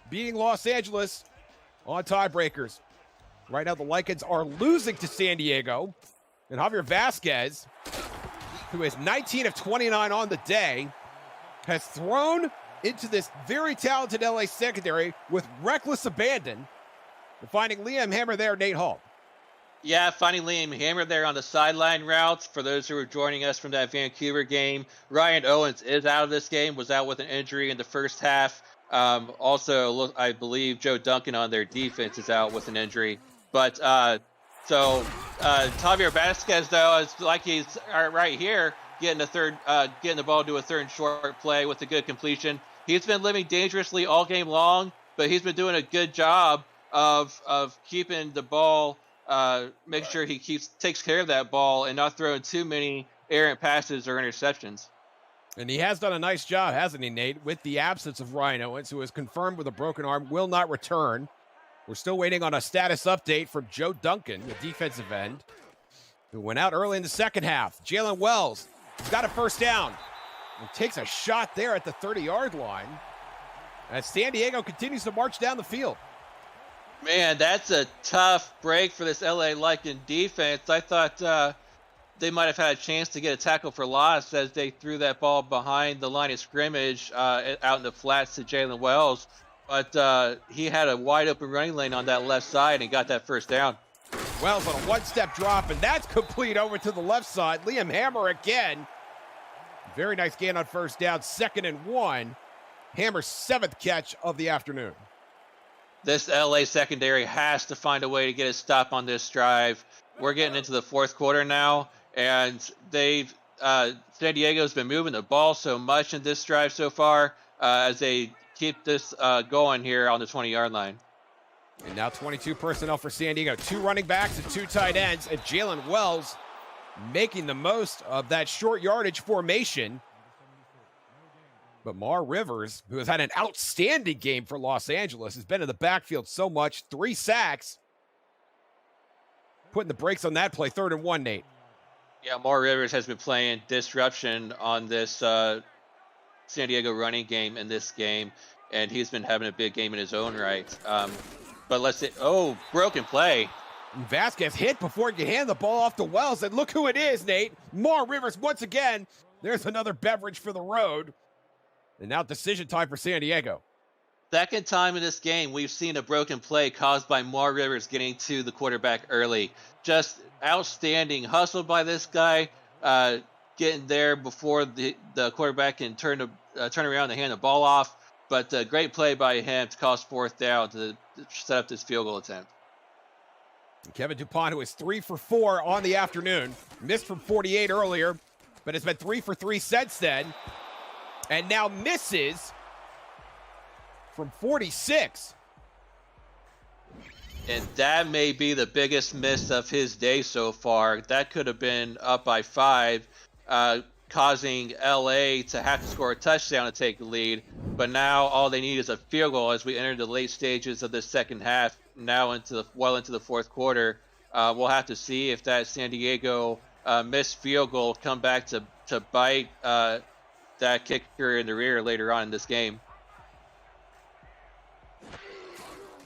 beating Los Angeles on tiebreakers. Right now, the Lycans are losing to San Diego And Javier Vasquez, who is 19 of 29 on the day, has thrown into this very talented LA secondary with reckless abandon. And finding Liam Hammer there, Nate Hall. Yeah, finding Liam Hammer there on the sideline routes. For those who are joining us from that Vancouver game, Ryan Owens is out of this game, was out with an injury in the first half. Also, I believe Joe Duncan on their defense is out with an injury. But Javier Vasquez, though, is like he's right here, getting the ball to a third and short play with a good completion. He's been living dangerously all game long, but he's been doing a good job of keeping the ball, making sure he takes care of that ball and not throwing too many errant passes or interceptions. And he has done a nice job, hasn't he, Nate, with the absence of Ryan Owens, who is confirmed with a broken arm, will not return. We're still waiting on a status update from Joe Duncan, the defensive end, who went out early in the second half. Jalen Wells has got a first down and takes a shot there at the 30-yard line as San Diego continues to march down the field. Man, that's a tough break for this LA Lycan defense. I thought they might have had a chance to get a tackle for loss as they threw that ball behind the line of scrimmage out in the flats to Jalen Wells. But he had a wide open running lane on that left side and got that first down. Wells on a one-step drop, and that's complete over to the left side. Liam Hammer again. Very nice gain on first down, 2nd and 1. Hammer's 7th catch of the afternoon. This LA secondary has to find a way to get a stop on this drive. We're getting into the fourth quarter now, and San Diego's been moving the ball so much in this drive so far as they keep this going here on the 20-yard line. And now 22 personnel for San Diego. 2 running backs and 2 tight ends, and Jalen Wells making the most of that short yardage formation. But Mar Rivers, who has had an outstanding game for Los Angeles, has been in the backfield so much. 3 sacks. Putting the brakes on that play. 3rd and 1, Nate. Yeah, Mar Rivers has been playing disruption on this San Diego running game in this game, and he's been having a big game in his own right. But let's say, broken play. Vasquez hit before he could hand the ball off to Wells, and look who it is, Nate. Mar Rivers once again. There's another beverage for the road. And now decision time for San Diego. Second time in this game, we've seen a broken play caused by Mar Rivers getting to the quarterback early. Just outstanding hustle by this guy, getting there before the quarterback can turn around and hand the ball off. But great play by him to cause 4th down to set up this field goal attempt. Kevin Dupont, who is 3 for 4 on the afternoon, missed from 48 earlier, but has been 3 for 3 since then, and now misses from 46. And that may be the biggest miss of his day so far. That could have been up by 5, causing LA to have to score a touchdown to take the lead. But now all they need is a field goal as we enter the late stages of the second half, now into the fourth quarter. We'll have to see if that San Diego missed field goal come back to bite that kicker in the rear later on in this game.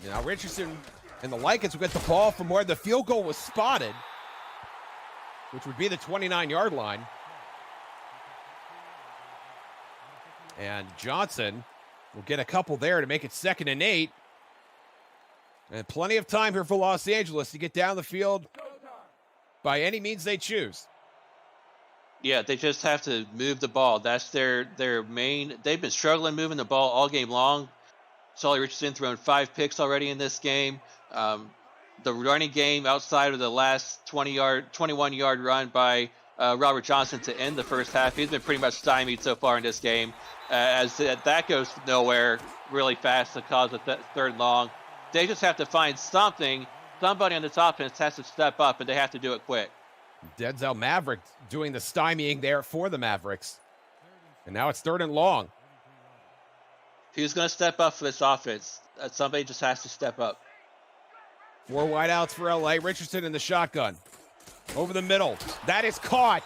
Now Richardson and the Lycans will get the ball from where the field goal was spotted, which would be the 29-yard line. And Johnson will get a couple there to make it 2nd and 8. And plenty of time here for Los Angeles to get down the field by any means they choose. Yeah, they just have to move the ball. That's their main. They've been struggling moving the ball all game long. Solly Richardson thrown 5 picks already in this game. The running game outside of the last 21-yard run by Robert Johnson to end the first half, he's been pretty much stymied so far in this game. As that goes nowhere really fast to cause a 3rd and long. They just have to find something. Somebody on this offense has to step up, and they have to do it quick. Denzel Maverick doing the stymieing there for the Mavericks. And now it's 3rd and long. Who's going to step up for this offense? Somebody just has to step up. 4 wideouts for LA. Richardson in the shotgun. Over the middle. That is caught.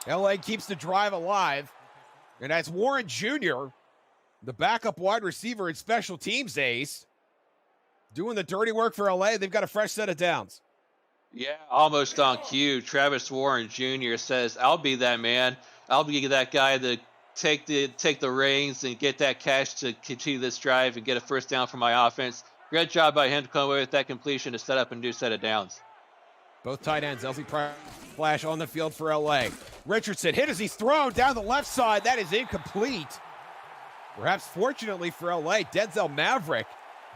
LA keeps the drive alive. And that's Warren Jr., the backup wide receiver and special teams ace, doing the dirty work for LA. They've got a fresh set of downs. Yeah, almost on cue. Travis Warren Jr. says, "I'll be that man. I'll be that guy to take the reins and get that cash to continue this drive and get a first down for my offense." Great job by him to come away with that completion to set up a new set of downs. Both tight ends, Elsie Flash on the field for LA. Richardson hit as he's thrown down the left side. That is incomplete. Perhaps fortunately for LA, Denzel Maverick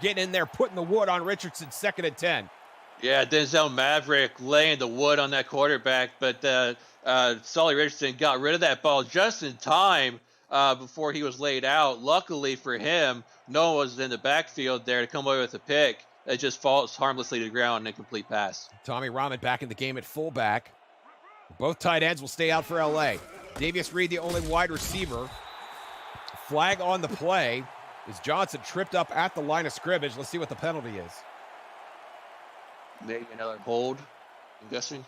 getting in there, putting the wood on Richardson, 2nd and 10. Yeah, Denzel Maverick laying the wood on that quarterback, but Sully Richardson got rid of that ball just in time before he was laid out. Luckily for him, no one was in the backfield there to come away with a pick. It just falls harmlessly to the ground, an incomplete pass. Tommy Rahman back in the game at fullback. Both tight ends will stay out for LA. Davius Reed, the only wide receiver. Flag on the play is Johnson tripped up at the line of scrimmage. Let's see what the penalty is. Maybe another hold, I'm guessing.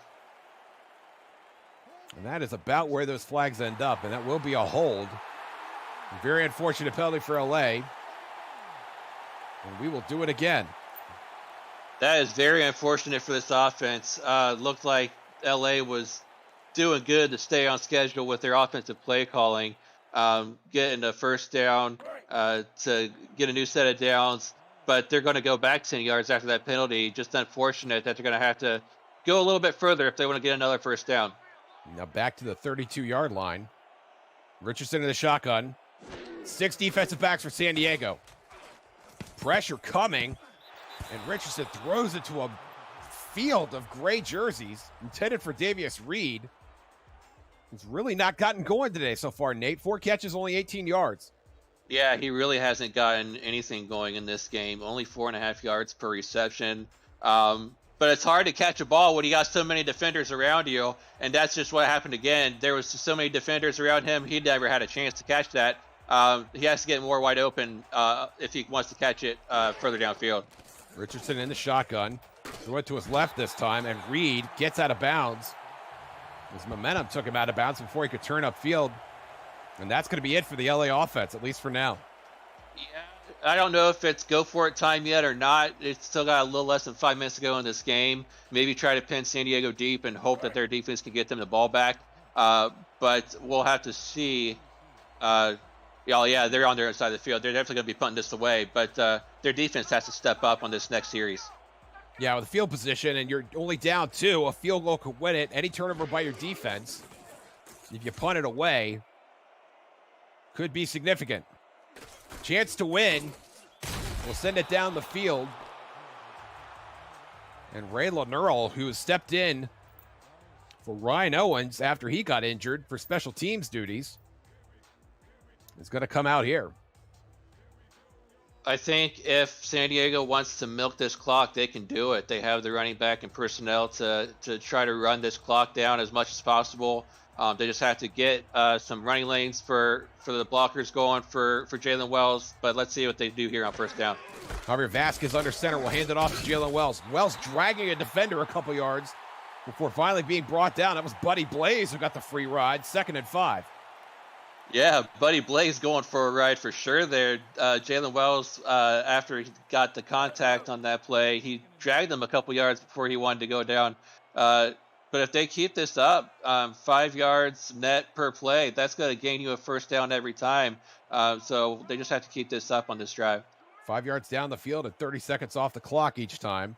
And that is about where those flags end up, and that will be a hold. A very unfortunate penalty for LA. And we will do it again. That is very unfortunate for this offense. Looked like LA was doing good to stay on schedule with their offensive play calling, getting a first down to get a new set of downs. But they're going to go back 10 yards after that penalty. Just unfortunate that they're going to have to go a little bit further if they want to get another first down. Now back to the 32-yard line. Richardson in the shotgun. 6 defensive backs for San Diego. Pressure coming. And Richardson throws it to a field of gray jerseys intended for Davius Reed. He's really not gotten going today so far, Nate. 4 catches, only 18 yards. Yeah, he really hasn't gotten anything going in this game. Only 4.5 yards per reception. But it's hard to catch a ball when you got so many defenders around you, and that's just what happened again. There was so many defenders around him, he never had a chance to catch that. He has to get more wide open if he wants to catch it further downfield. Richardson in the shotgun. Threw it to his left this time, and Reed gets out of bounds. His momentum took him out of bounds before he could turn upfield. And that's going to be it for the LA offense, at least for now. Yeah, I don't know if it's go for it time yet or not. It's still got a little less than 5 minutes to go in this game. Maybe try to pin San Diego deep and hope that their defense can get them the ball back. But we'll have to see. Yeah, they're on their side of the field. They're definitely going to be punting this away. But their defense has to step up on this next series. Yeah, with the field position, and you're only down 2, a field goal could win it. Any turnover by your defense, if you punt it away, could be significant. Chance to win. We'll send it down the field. And Ray Lenurl, who has stepped in for Ryan Owens after he got injured for special teams duties, is going to come out here. I think if San Diego wants to milk this clock, they can do it. They have the running back and personnel to try to run this clock down as much as possible. They just have to get some running lanes for the blockers going for Jalen Wells. But let's see what they do here on first down. Javier Vasquez under center will hand it off to Jalen Wells. Wells dragging a defender a couple yards before finally being brought down. That was Buddy Blaze who got the free ride. 2nd and 5. Yeah, Buddy Blaze going for a ride for sure there. Jalen Wells, after he got the contact on that play, he dragged him a couple yards before he wanted to go down. But if they keep this up, 5 yards net per play, that's going to gain you a first down every time. So they just have to keep this up on this drive. 5 yards down the field and 30 seconds off the clock each time.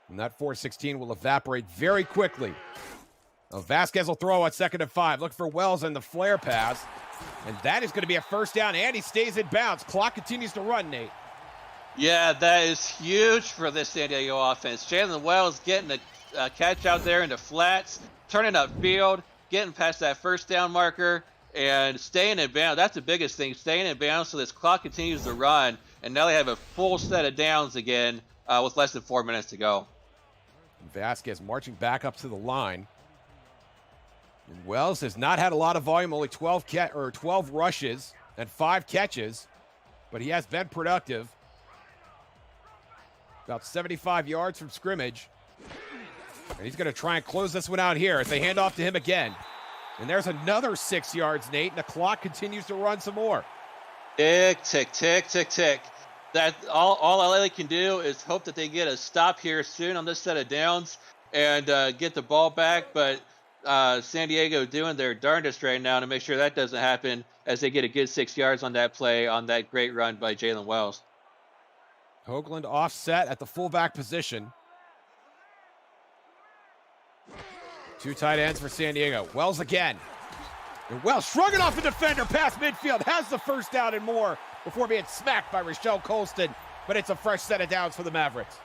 And that 4-16 will evaporate very quickly. Now Vasquez will throw at 2nd and 5. Look for Wells and the flare pass. And that is going to be a first down, and he stays in bounds. Clock continues to run, Nate. Yeah, that is huge for this San Diego offense. Jalen Wells getting a catch out there in the flats, turning upfield, getting past that first down marker, and staying in bounds. That's the biggest thing, staying in bounds so this clock continues to run. And now they have a full set of downs again with less than 4 minutes to go. Vasquez marching back up to the line. And Wells has not had a lot of volume, only 12 rushes and 5 catches, but he has been productive. About 75 yards from scrimmage. And he's going to try and close this one out here as they hand off to him again. And there's another 6 yards, Nate, and the clock continues to run some more. Tick, tick, tick, tick, tick. That all LA can do is hope that they get a stop here soon on this set of downs. and get the ball back, but San Diego doing their darndest right now to make sure that doesn't happen as they get a good 6 yards on that play on that great run by Jalen Wells. Hoagland offset at the fullback position. 2 tight ends for San Diego. Wells again. And Wells shrugging off the defender past midfield. Has the first down and more before being smacked by Rochelle Colston. But it's a fresh set of downs for the Mavericks.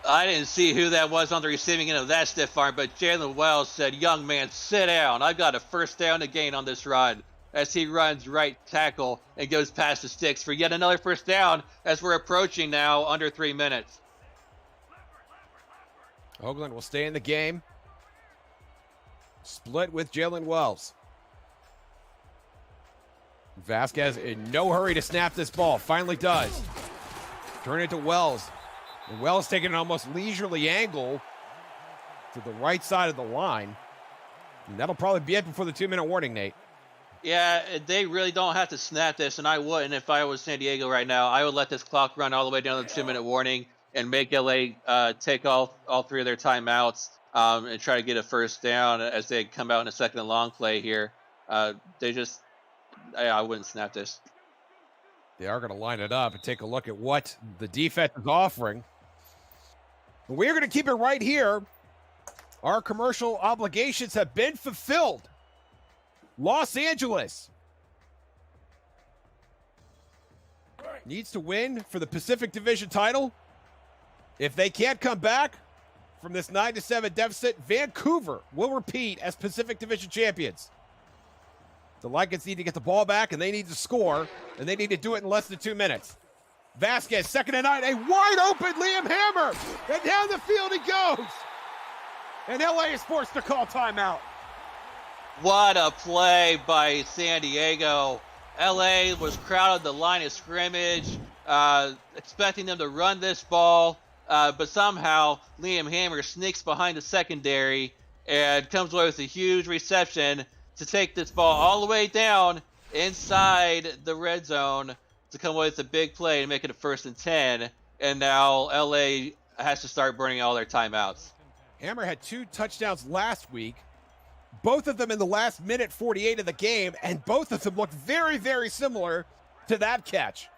I didn't see who that was on the receiving end of that stiff arm, but Jalen Wells said, "Young man, sit down. I've got a first down to gain on this run," as he runs right tackle and goes past the sticks for yet another first down as we're approaching now under 3 minutes. Hoagland will stay in the game. Split with Jalen Wells. Vasquez in no hurry to snap this ball. Finally does. Turn it to Wells. And Wells taking an almost leisurely angle to the right side of the line. And that'll probably be it before the 2-minute warning, Nate. Yeah, they really don't have to snap this, and I wouldn't if I was San Diego right now. I would let this clock run all the way down to the 2-minute warning and make LA take all 3 of their timeouts and try to get a first down as they come out in a second and long play here. I wouldn't snap this. They are going to line it up and take a look at what the defense is offering. We're going to keep it right here. Our commercial obligations have been fulfilled. Los Angeles needs to win for the Pacific Division title. If they can't come back from this 9-7 deficit, Vancouver will repeat as Pacific Division champions. The Lycans need to get the ball back, and they need to score, and they need to do it in less than 2 minutes. Vasquez, 2nd and 9, a wide open Liam Hammer, and down the field he goes. And LA is forced to call timeout. What a play by San Diego. LA was crowded the line of scrimmage, expecting them to run this ball, but somehow Liam Hammer sneaks behind the secondary and comes away with a huge reception to take this ball all the way down inside the red zone to come away with a big play and make it a 1st and 10. And now LA has to start burning all their timeouts. Hammer had 2 touchdowns last week, both of them in the last minute 48 of the game, and both of them look very, very similar to that catch.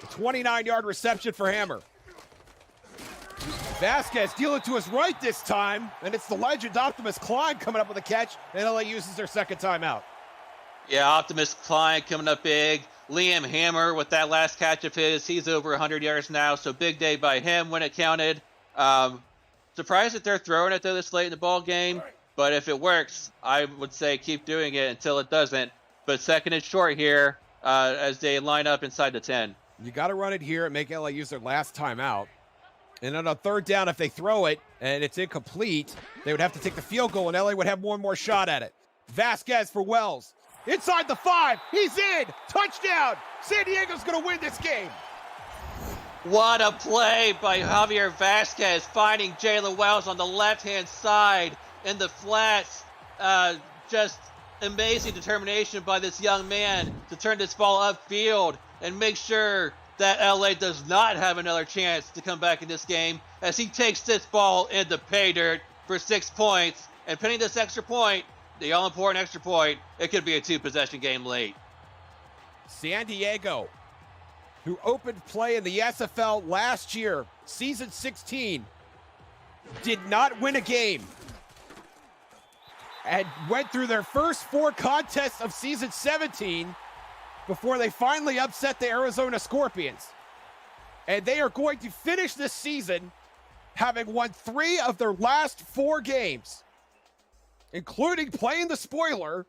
A 29-yard reception for Hammer. Vasquez dealing to his right this time, and it's the legend Optimus Klein coming up with a catch, and LA uses their 2nd timeout. Yeah, Optimus Klein coming up big. Liam Hammer with that last catch of his, he's over 100 yards now, so big day by him when it counted. Surprised that they're throwing it though this late in the ball game, but if it works, I would say keep doing it until it doesn't. But 2nd and short here as they line up inside the 10. You got to run it here and make LA use their last timeout. And on a 3rd down, if they throw it and it's incomplete, they would have to take the field goal, and LA would have one more shot at it. Vasquez for Wells. Inside the 5. He's in. Touchdown. San Diego's going to win this game. What a play by Javier Vasquez, finding Jalen Wells on the left-hand side in the flats. Just amazing determination by this young man to turn this ball upfield and make sure that LA does not have another chance to come back in this game as he takes this ball into pay dirt for 6 points. And pinning this extra point, the all-important extra point, it could be a 2-possession game late. San Diego, who opened play in the SFL last year, season 16, did not win a game and went through their first 4 contests of season 17 before they finally upset the Arizona Scorpions. And they are going to finish this season having won 3 of their last 4 games, including playing the spoiler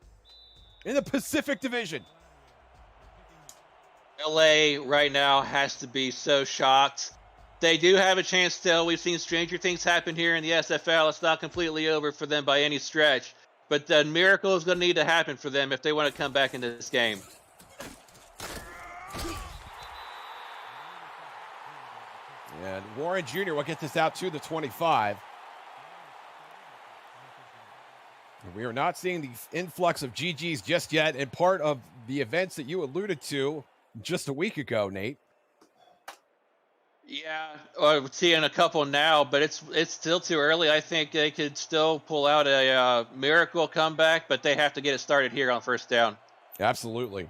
in the Pacific Division. LA right now has to be so shocked. They do have a chance still. We've seen stranger things happen here in the SFL. It's not completely over for them by any stretch. But the miracle is going to need to happen for them if they want to come back into this game. And Warren Jr. will get this out to the 25. We are not seeing the influx of GGs just yet, and part of the events that you alluded to just a week ago, Nate. Yeah, we're seeing a couple now, but it's still too early. I think they could still pull out a miracle comeback, but they have to get it started here on first down. Absolutely.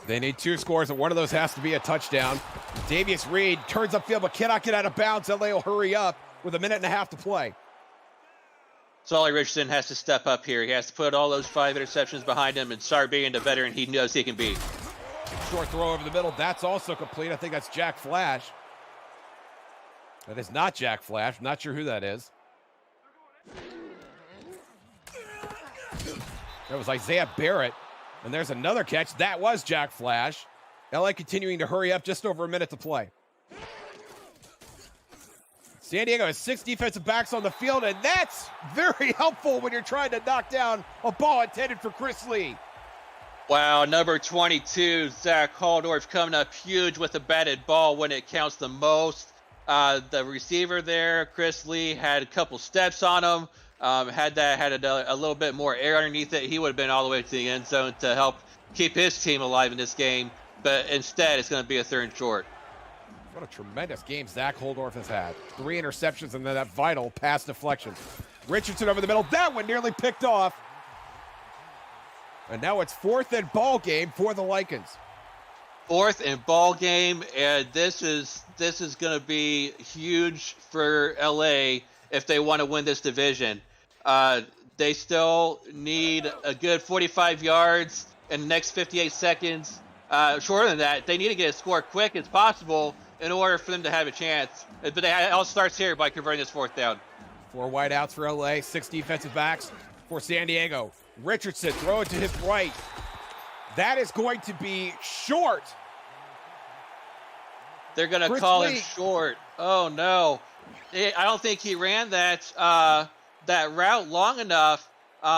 They need 2 scores, and one of those has to be a touchdown. Davius Reed turns upfield, but cannot get out of bounds. LA will hurry up with 1.5 minutes to play. Solly Richardson has to step up here. He has to put all those 5 interceptions behind him and start being the veteran he knows he can be. Short throw over the middle. That's also complete. I think that's Jack Flash. That is not Jack Flash. I'm not sure who that is. That was Isaiah Barrett. And there's another catch. That was Jack Flash. LA continuing to hurry up, just over 1 minute to play. San Diego has 6 defensive backs on the field, and that's very helpful when you're trying to knock down a ball intended for Chris Lee. Wow, number 22, Zach Haldorf, coming up huge with the batted ball when it counts the most. The receiver there, Chris Lee, had a couple steps on him. Had a little bit more air underneath it, he would have been all the way to the end zone to help keep his team alive in this game. But instead, it's going to be a 3rd and short. What a tremendous game Zach Holdorf has had. 3 interceptions and then that vital pass deflection. Richardson over the middle. That one nearly picked off. And now it's 4th and ball game for the Lycans. 4th and ball game, and this is going to be huge for LA if they want to win this division. They still need a good 45 yards in the next 58 seconds. Shorter than that, they need to get a score quick as possible in order for them to have a chance. But it all starts here by converting this 4th down. 4 wideouts for LA, 6 defensive backs for San Diego. Richardson, throw it to his right. That is going to be short. They're going to call him short. Oh, no. I don't think he ran that route long enough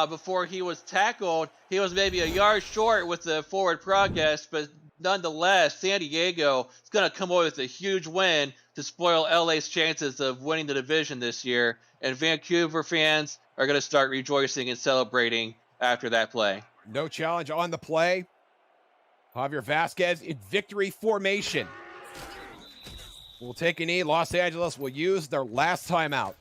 before he was tackled. He was maybe a yard short with the forward progress, but nonetheless, San Diego is going to come away with a huge win to spoil LA's chances of winning the division this year. And Vancouver fans are going to start rejoicing and celebrating after that play. No challenge on the play. Javier Vasquez in victory formation. Will take a knee. Los Angeles will use their last timeout.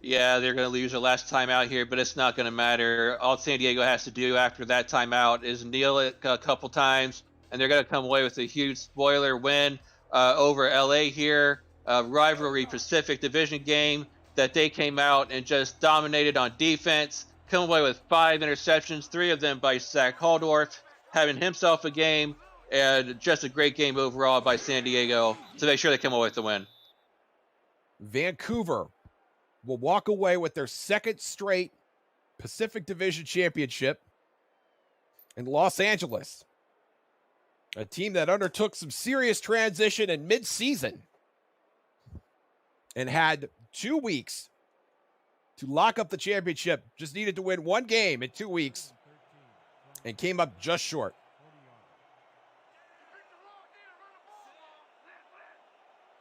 Yeah, they're going to lose their last timeout here, but it's not going to matter. All San Diego has to do after that timeout is kneel it a couple times, and they're going to come away with a huge spoiler win over LA here. Rivalry Pacific Division game that they came out and just dominated on defense. Come away with 5 interceptions, 3 of them by Zach Haldorf, having himself a game, and just a great game overall by San Diego to make sure they come away with the win. Vancouver will walk away with their 2nd straight Pacific Division championship. And Los Angeles, a team that undertook some serious transition in mid-season and had 2 weeks to lock up the championship, just needed to win 1 game in 2 weeks and came up just short.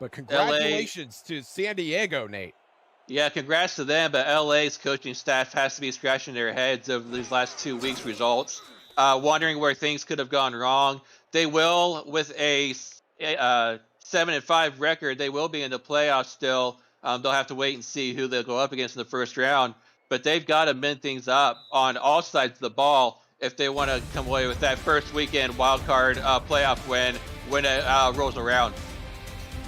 But congratulations to San Diego, Nate. Yeah, congrats to them, but LA's coaching staff has to be scratching their heads over these last 2 weeks' results, wondering where things could have gone wrong. They will, with a 7-5 record, they will be in the playoffs still. They'll have to wait and see who they'll go up against in the first round, but they've got to mend things up on all sides of the ball if they want to come away with that first weekend wild card playoff win when it rolls around.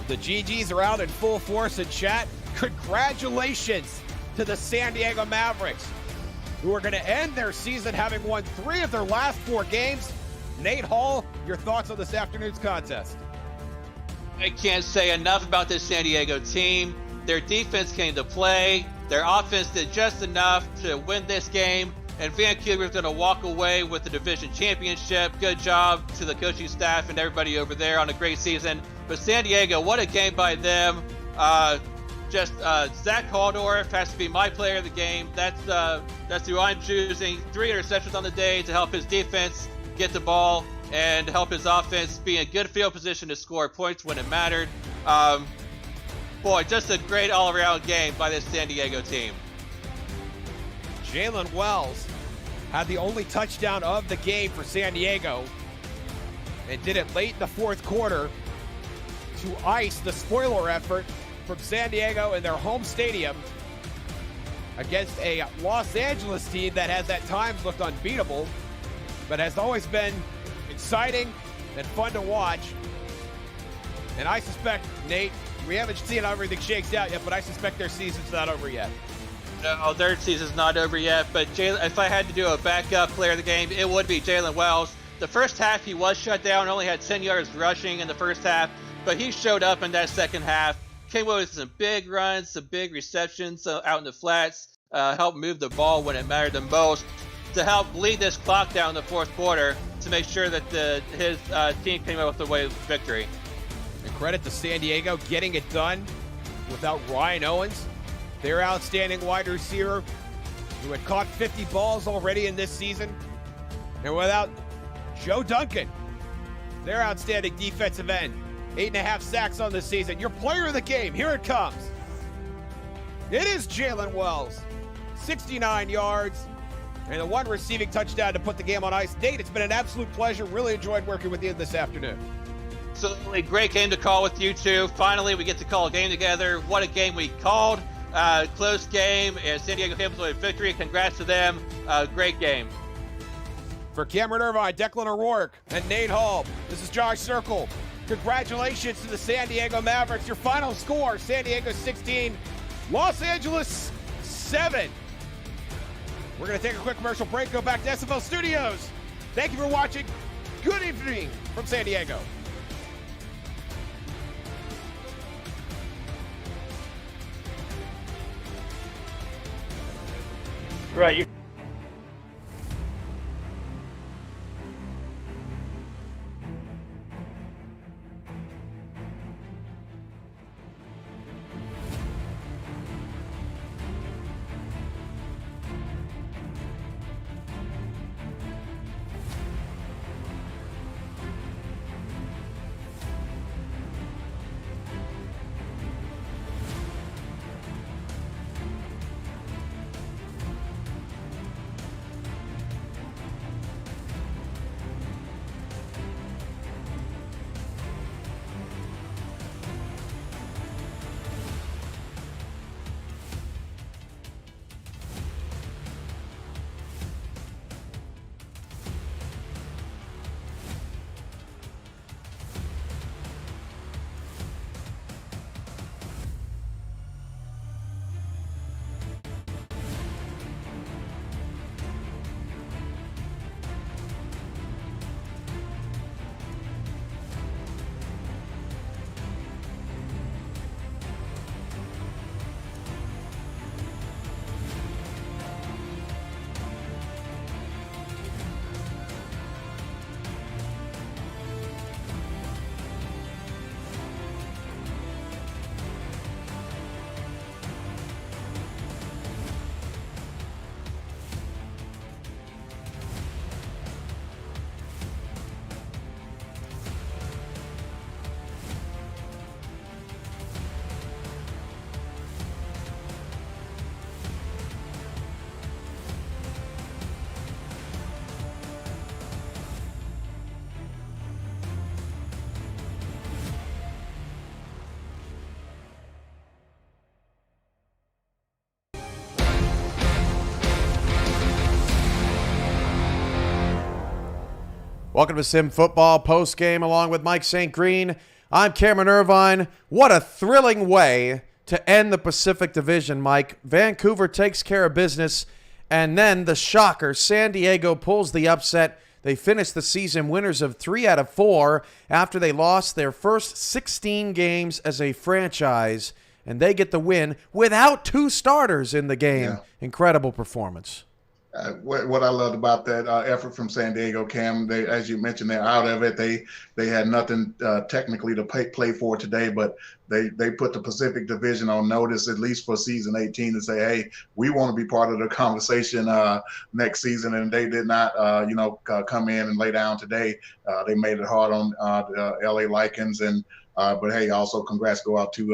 The GGs are out in full force in chat. Congratulations to the San Diego Mavericks, who are going to end their season having won 3 of their last 4 games. Nate Hall, your thoughts on this afternoon's contest? I can't say enough about this San Diego team. Their defense came to play. Their offense did just enough to win this game. And Vancouver's going to walk away with the division championship. Good job to the coaching staff and everybody over there on a great season. But San Diego, what a game by them. Zach Haldorf has to be my player of the game. That's who I'm choosing. 3 interceptions on the day to help his defense get the ball and help his offense be in good field position to score points when it mattered. Just a great all-around game by this San Diego team. Jalen Wells had the only touchdown of the game for San Diego. and did it late in the fourth quarter to ice the spoiler effort from San Diego in their home stadium against a Los Angeles team that has at times looked unbeatable, but has always been exciting and fun to watch. And I suspect, Nate, we haven't seen how everything shakes out yet, but I suspect their season's not over yet. No, their season's not over yet, but if I had to do a backup player of the game, it would be Jalen Wells. The first half he was shut down, only had 10 yards rushing in the first half, but he showed up in that second half, came away with some big runs, some big receptions out in the flats, helped move the ball when it mattered the most, to help lead this clock down in the fourth quarter to make sure that his team came out with the victory. And credit to San Diego getting it done without Ryan Owens, their outstanding wide receiver who had caught 50 balls already in this season, and without Joe Duncan, their outstanding defensive end. 8.5 sacks on the season. Your player of the game, here it comes. It is Jalen Wells. 69 yards and the one receiving touchdown to put the game on ice. Nate, it's been an absolute pleasure. Really enjoyed working with you this afternoon. Absolutely great game to call with you two. Finally, we get to call a game together. What a game we called. Close game, and San Diego came with a victory. Congrats to them. Great game. For Cameron Irvine, Declan O'Rourke, and Nate Hall, this is Josh Circle. Congratulations to the San Diego Mavericks. Your final score, San Diego 16, Los Angeles 7. We're going to take a quick commercial break, go back to SFL Studios. Thank you for watching. Good evening from San Diego. Right. Welcome to Sim Football Post Game along with Mike St. Green. I'm Cameron Irvine. What a thrilling way to end the Pacific Division, Mike. Vancouver takes care of business, and then the shocker, San Diego pulls the upset. They finish the season winners of 3 out of 4 after they lost their first 16 games as a franchise, and they get the win without 2 starters in the game. Yeah. Incredible performance. What I loved about that effort from San Diego, Cam, they, as you mentioned, they're out of it. They had nothing technically to play for today, but they put the Pacific Division on notice, at least for season 18, to say, hey, we want to be part of the conversation next season. And they did not, come in and lay down today. They made it hard on the LA Lycans. And but hey, also congrats go out to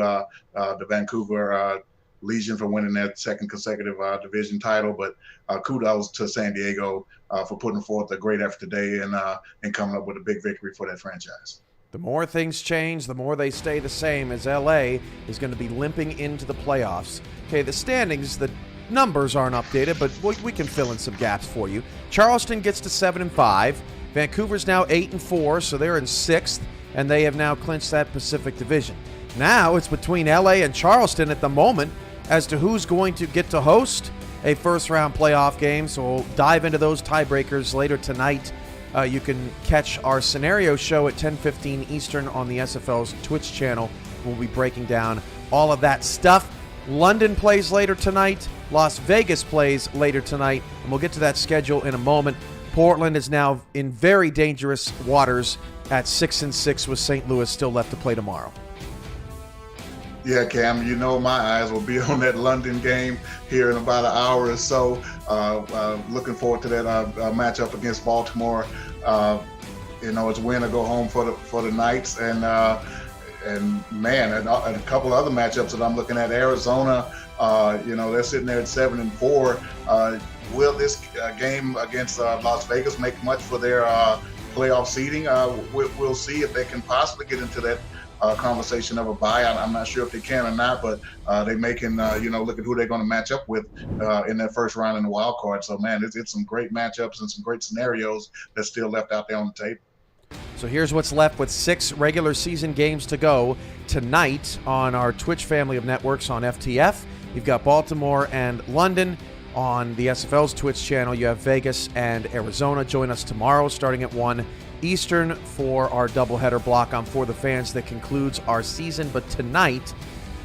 the Vancouver Legion for winning their second consecutive division title. But kudos to San Diego for putting forth a great effort today and coming up with a big victory for that franchise. The more things change, the more they stay the same, as LA is going to be limping into the playoffs. Okay, the standings, the numbers aren't updated, but we can fill in some gaps for you. Charleston gets to 7-5. Vancouver's now 8-4, so they're in 6th, and they have now clinched that Pacific Division. Now it's between LA and Charleston at the moment as to who's going to get to host a first-round playoff game, so we'll dive into those tiebreakers later tonight. You can catch our scenario show at 10:15 Eastern on the SFL's Twitch channel. We'll be breaking down all of that stuff. London plays later tonight. Las Vegas plays later tonight, and we'll get to that schedule in a moment. Portland is now in very dangerous waters at 6-6 with St. Louis still left to play tomorrow. Yeah, Cam, you know my eyes will be on that London game here in about an hour or so. Looking forward to that matchup against Baltimore. It's win or go home for the Knights, and man, and a couple of other matchups that I'm looking at. Arizona, they're sitting there at 7-4. Will this game against Las Vegas make much for their playoff seeding? We'll see if they can possibly get into that conversation of a bye. I'm not sure if they can or not, but they making look at who they're going to match up with in that first round in the wild card. So man, it's some great matchups and some great scenarios that's still left out there on the table. So here's what's left with 6 regular season games to go tonight on our Twitch family of networks on FTF. You've got Baltimore and London. On the SFL's Twitch channel, you have Vegas and Arizona. Join us tomorrow starting at 1 Eastern for our doubleheader block on For the Fans that concludes our season. But tonight,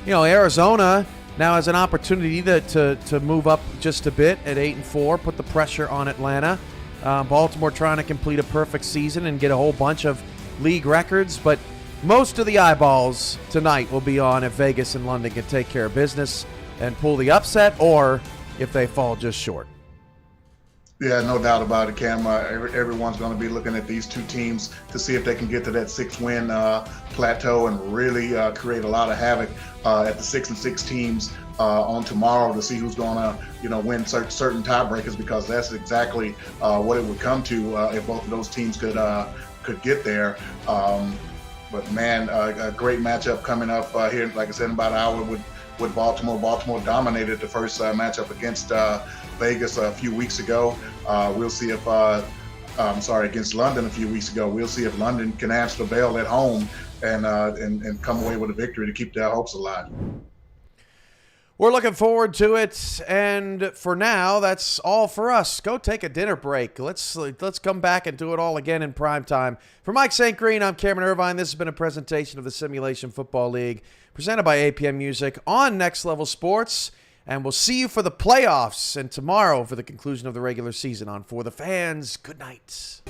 Arizona now has an opportunity to move up just a bit at 8-4, put the pressure on Atlanta. Baltimore trying to complete a perfect season and get a whole bunch of league records. But most of the eyeballs tonight will be on if Vegas and London can take care of business and pull the upset, or if they fall just short. Yeah, no doubt about it, Cam. Everyone's going to be looking at these two teams to see if they can get to that 6-win plateau and really create a lot of havoc at the 6-6 teams on tomorrow to see who's going to, win certain tiebreakers, because that's exactly what it would come to if both of those teams could get there. But man, a great matchup coming up here, like I said, in about an hour with Baltimore. Baltimore dominated the first matchup against Vegas a few weeks ago. We'll see if, against London a few weeks ago. We'll see if London can answer the bell at home and come away with a victory to keep their hopes alive. We're looking forward to it, and for now, that's all for us. Go take a dinner break. Let's come back and do it all again in prime time. For Mike St. Green, I'm Cameron Irvine. This has been a presentation of the Simulation Football League, presented by APM Music on Next Level Sports, and we'll see you for the playoffs and tomorrow for the conclusion of the regular season on For the Fans. Good night.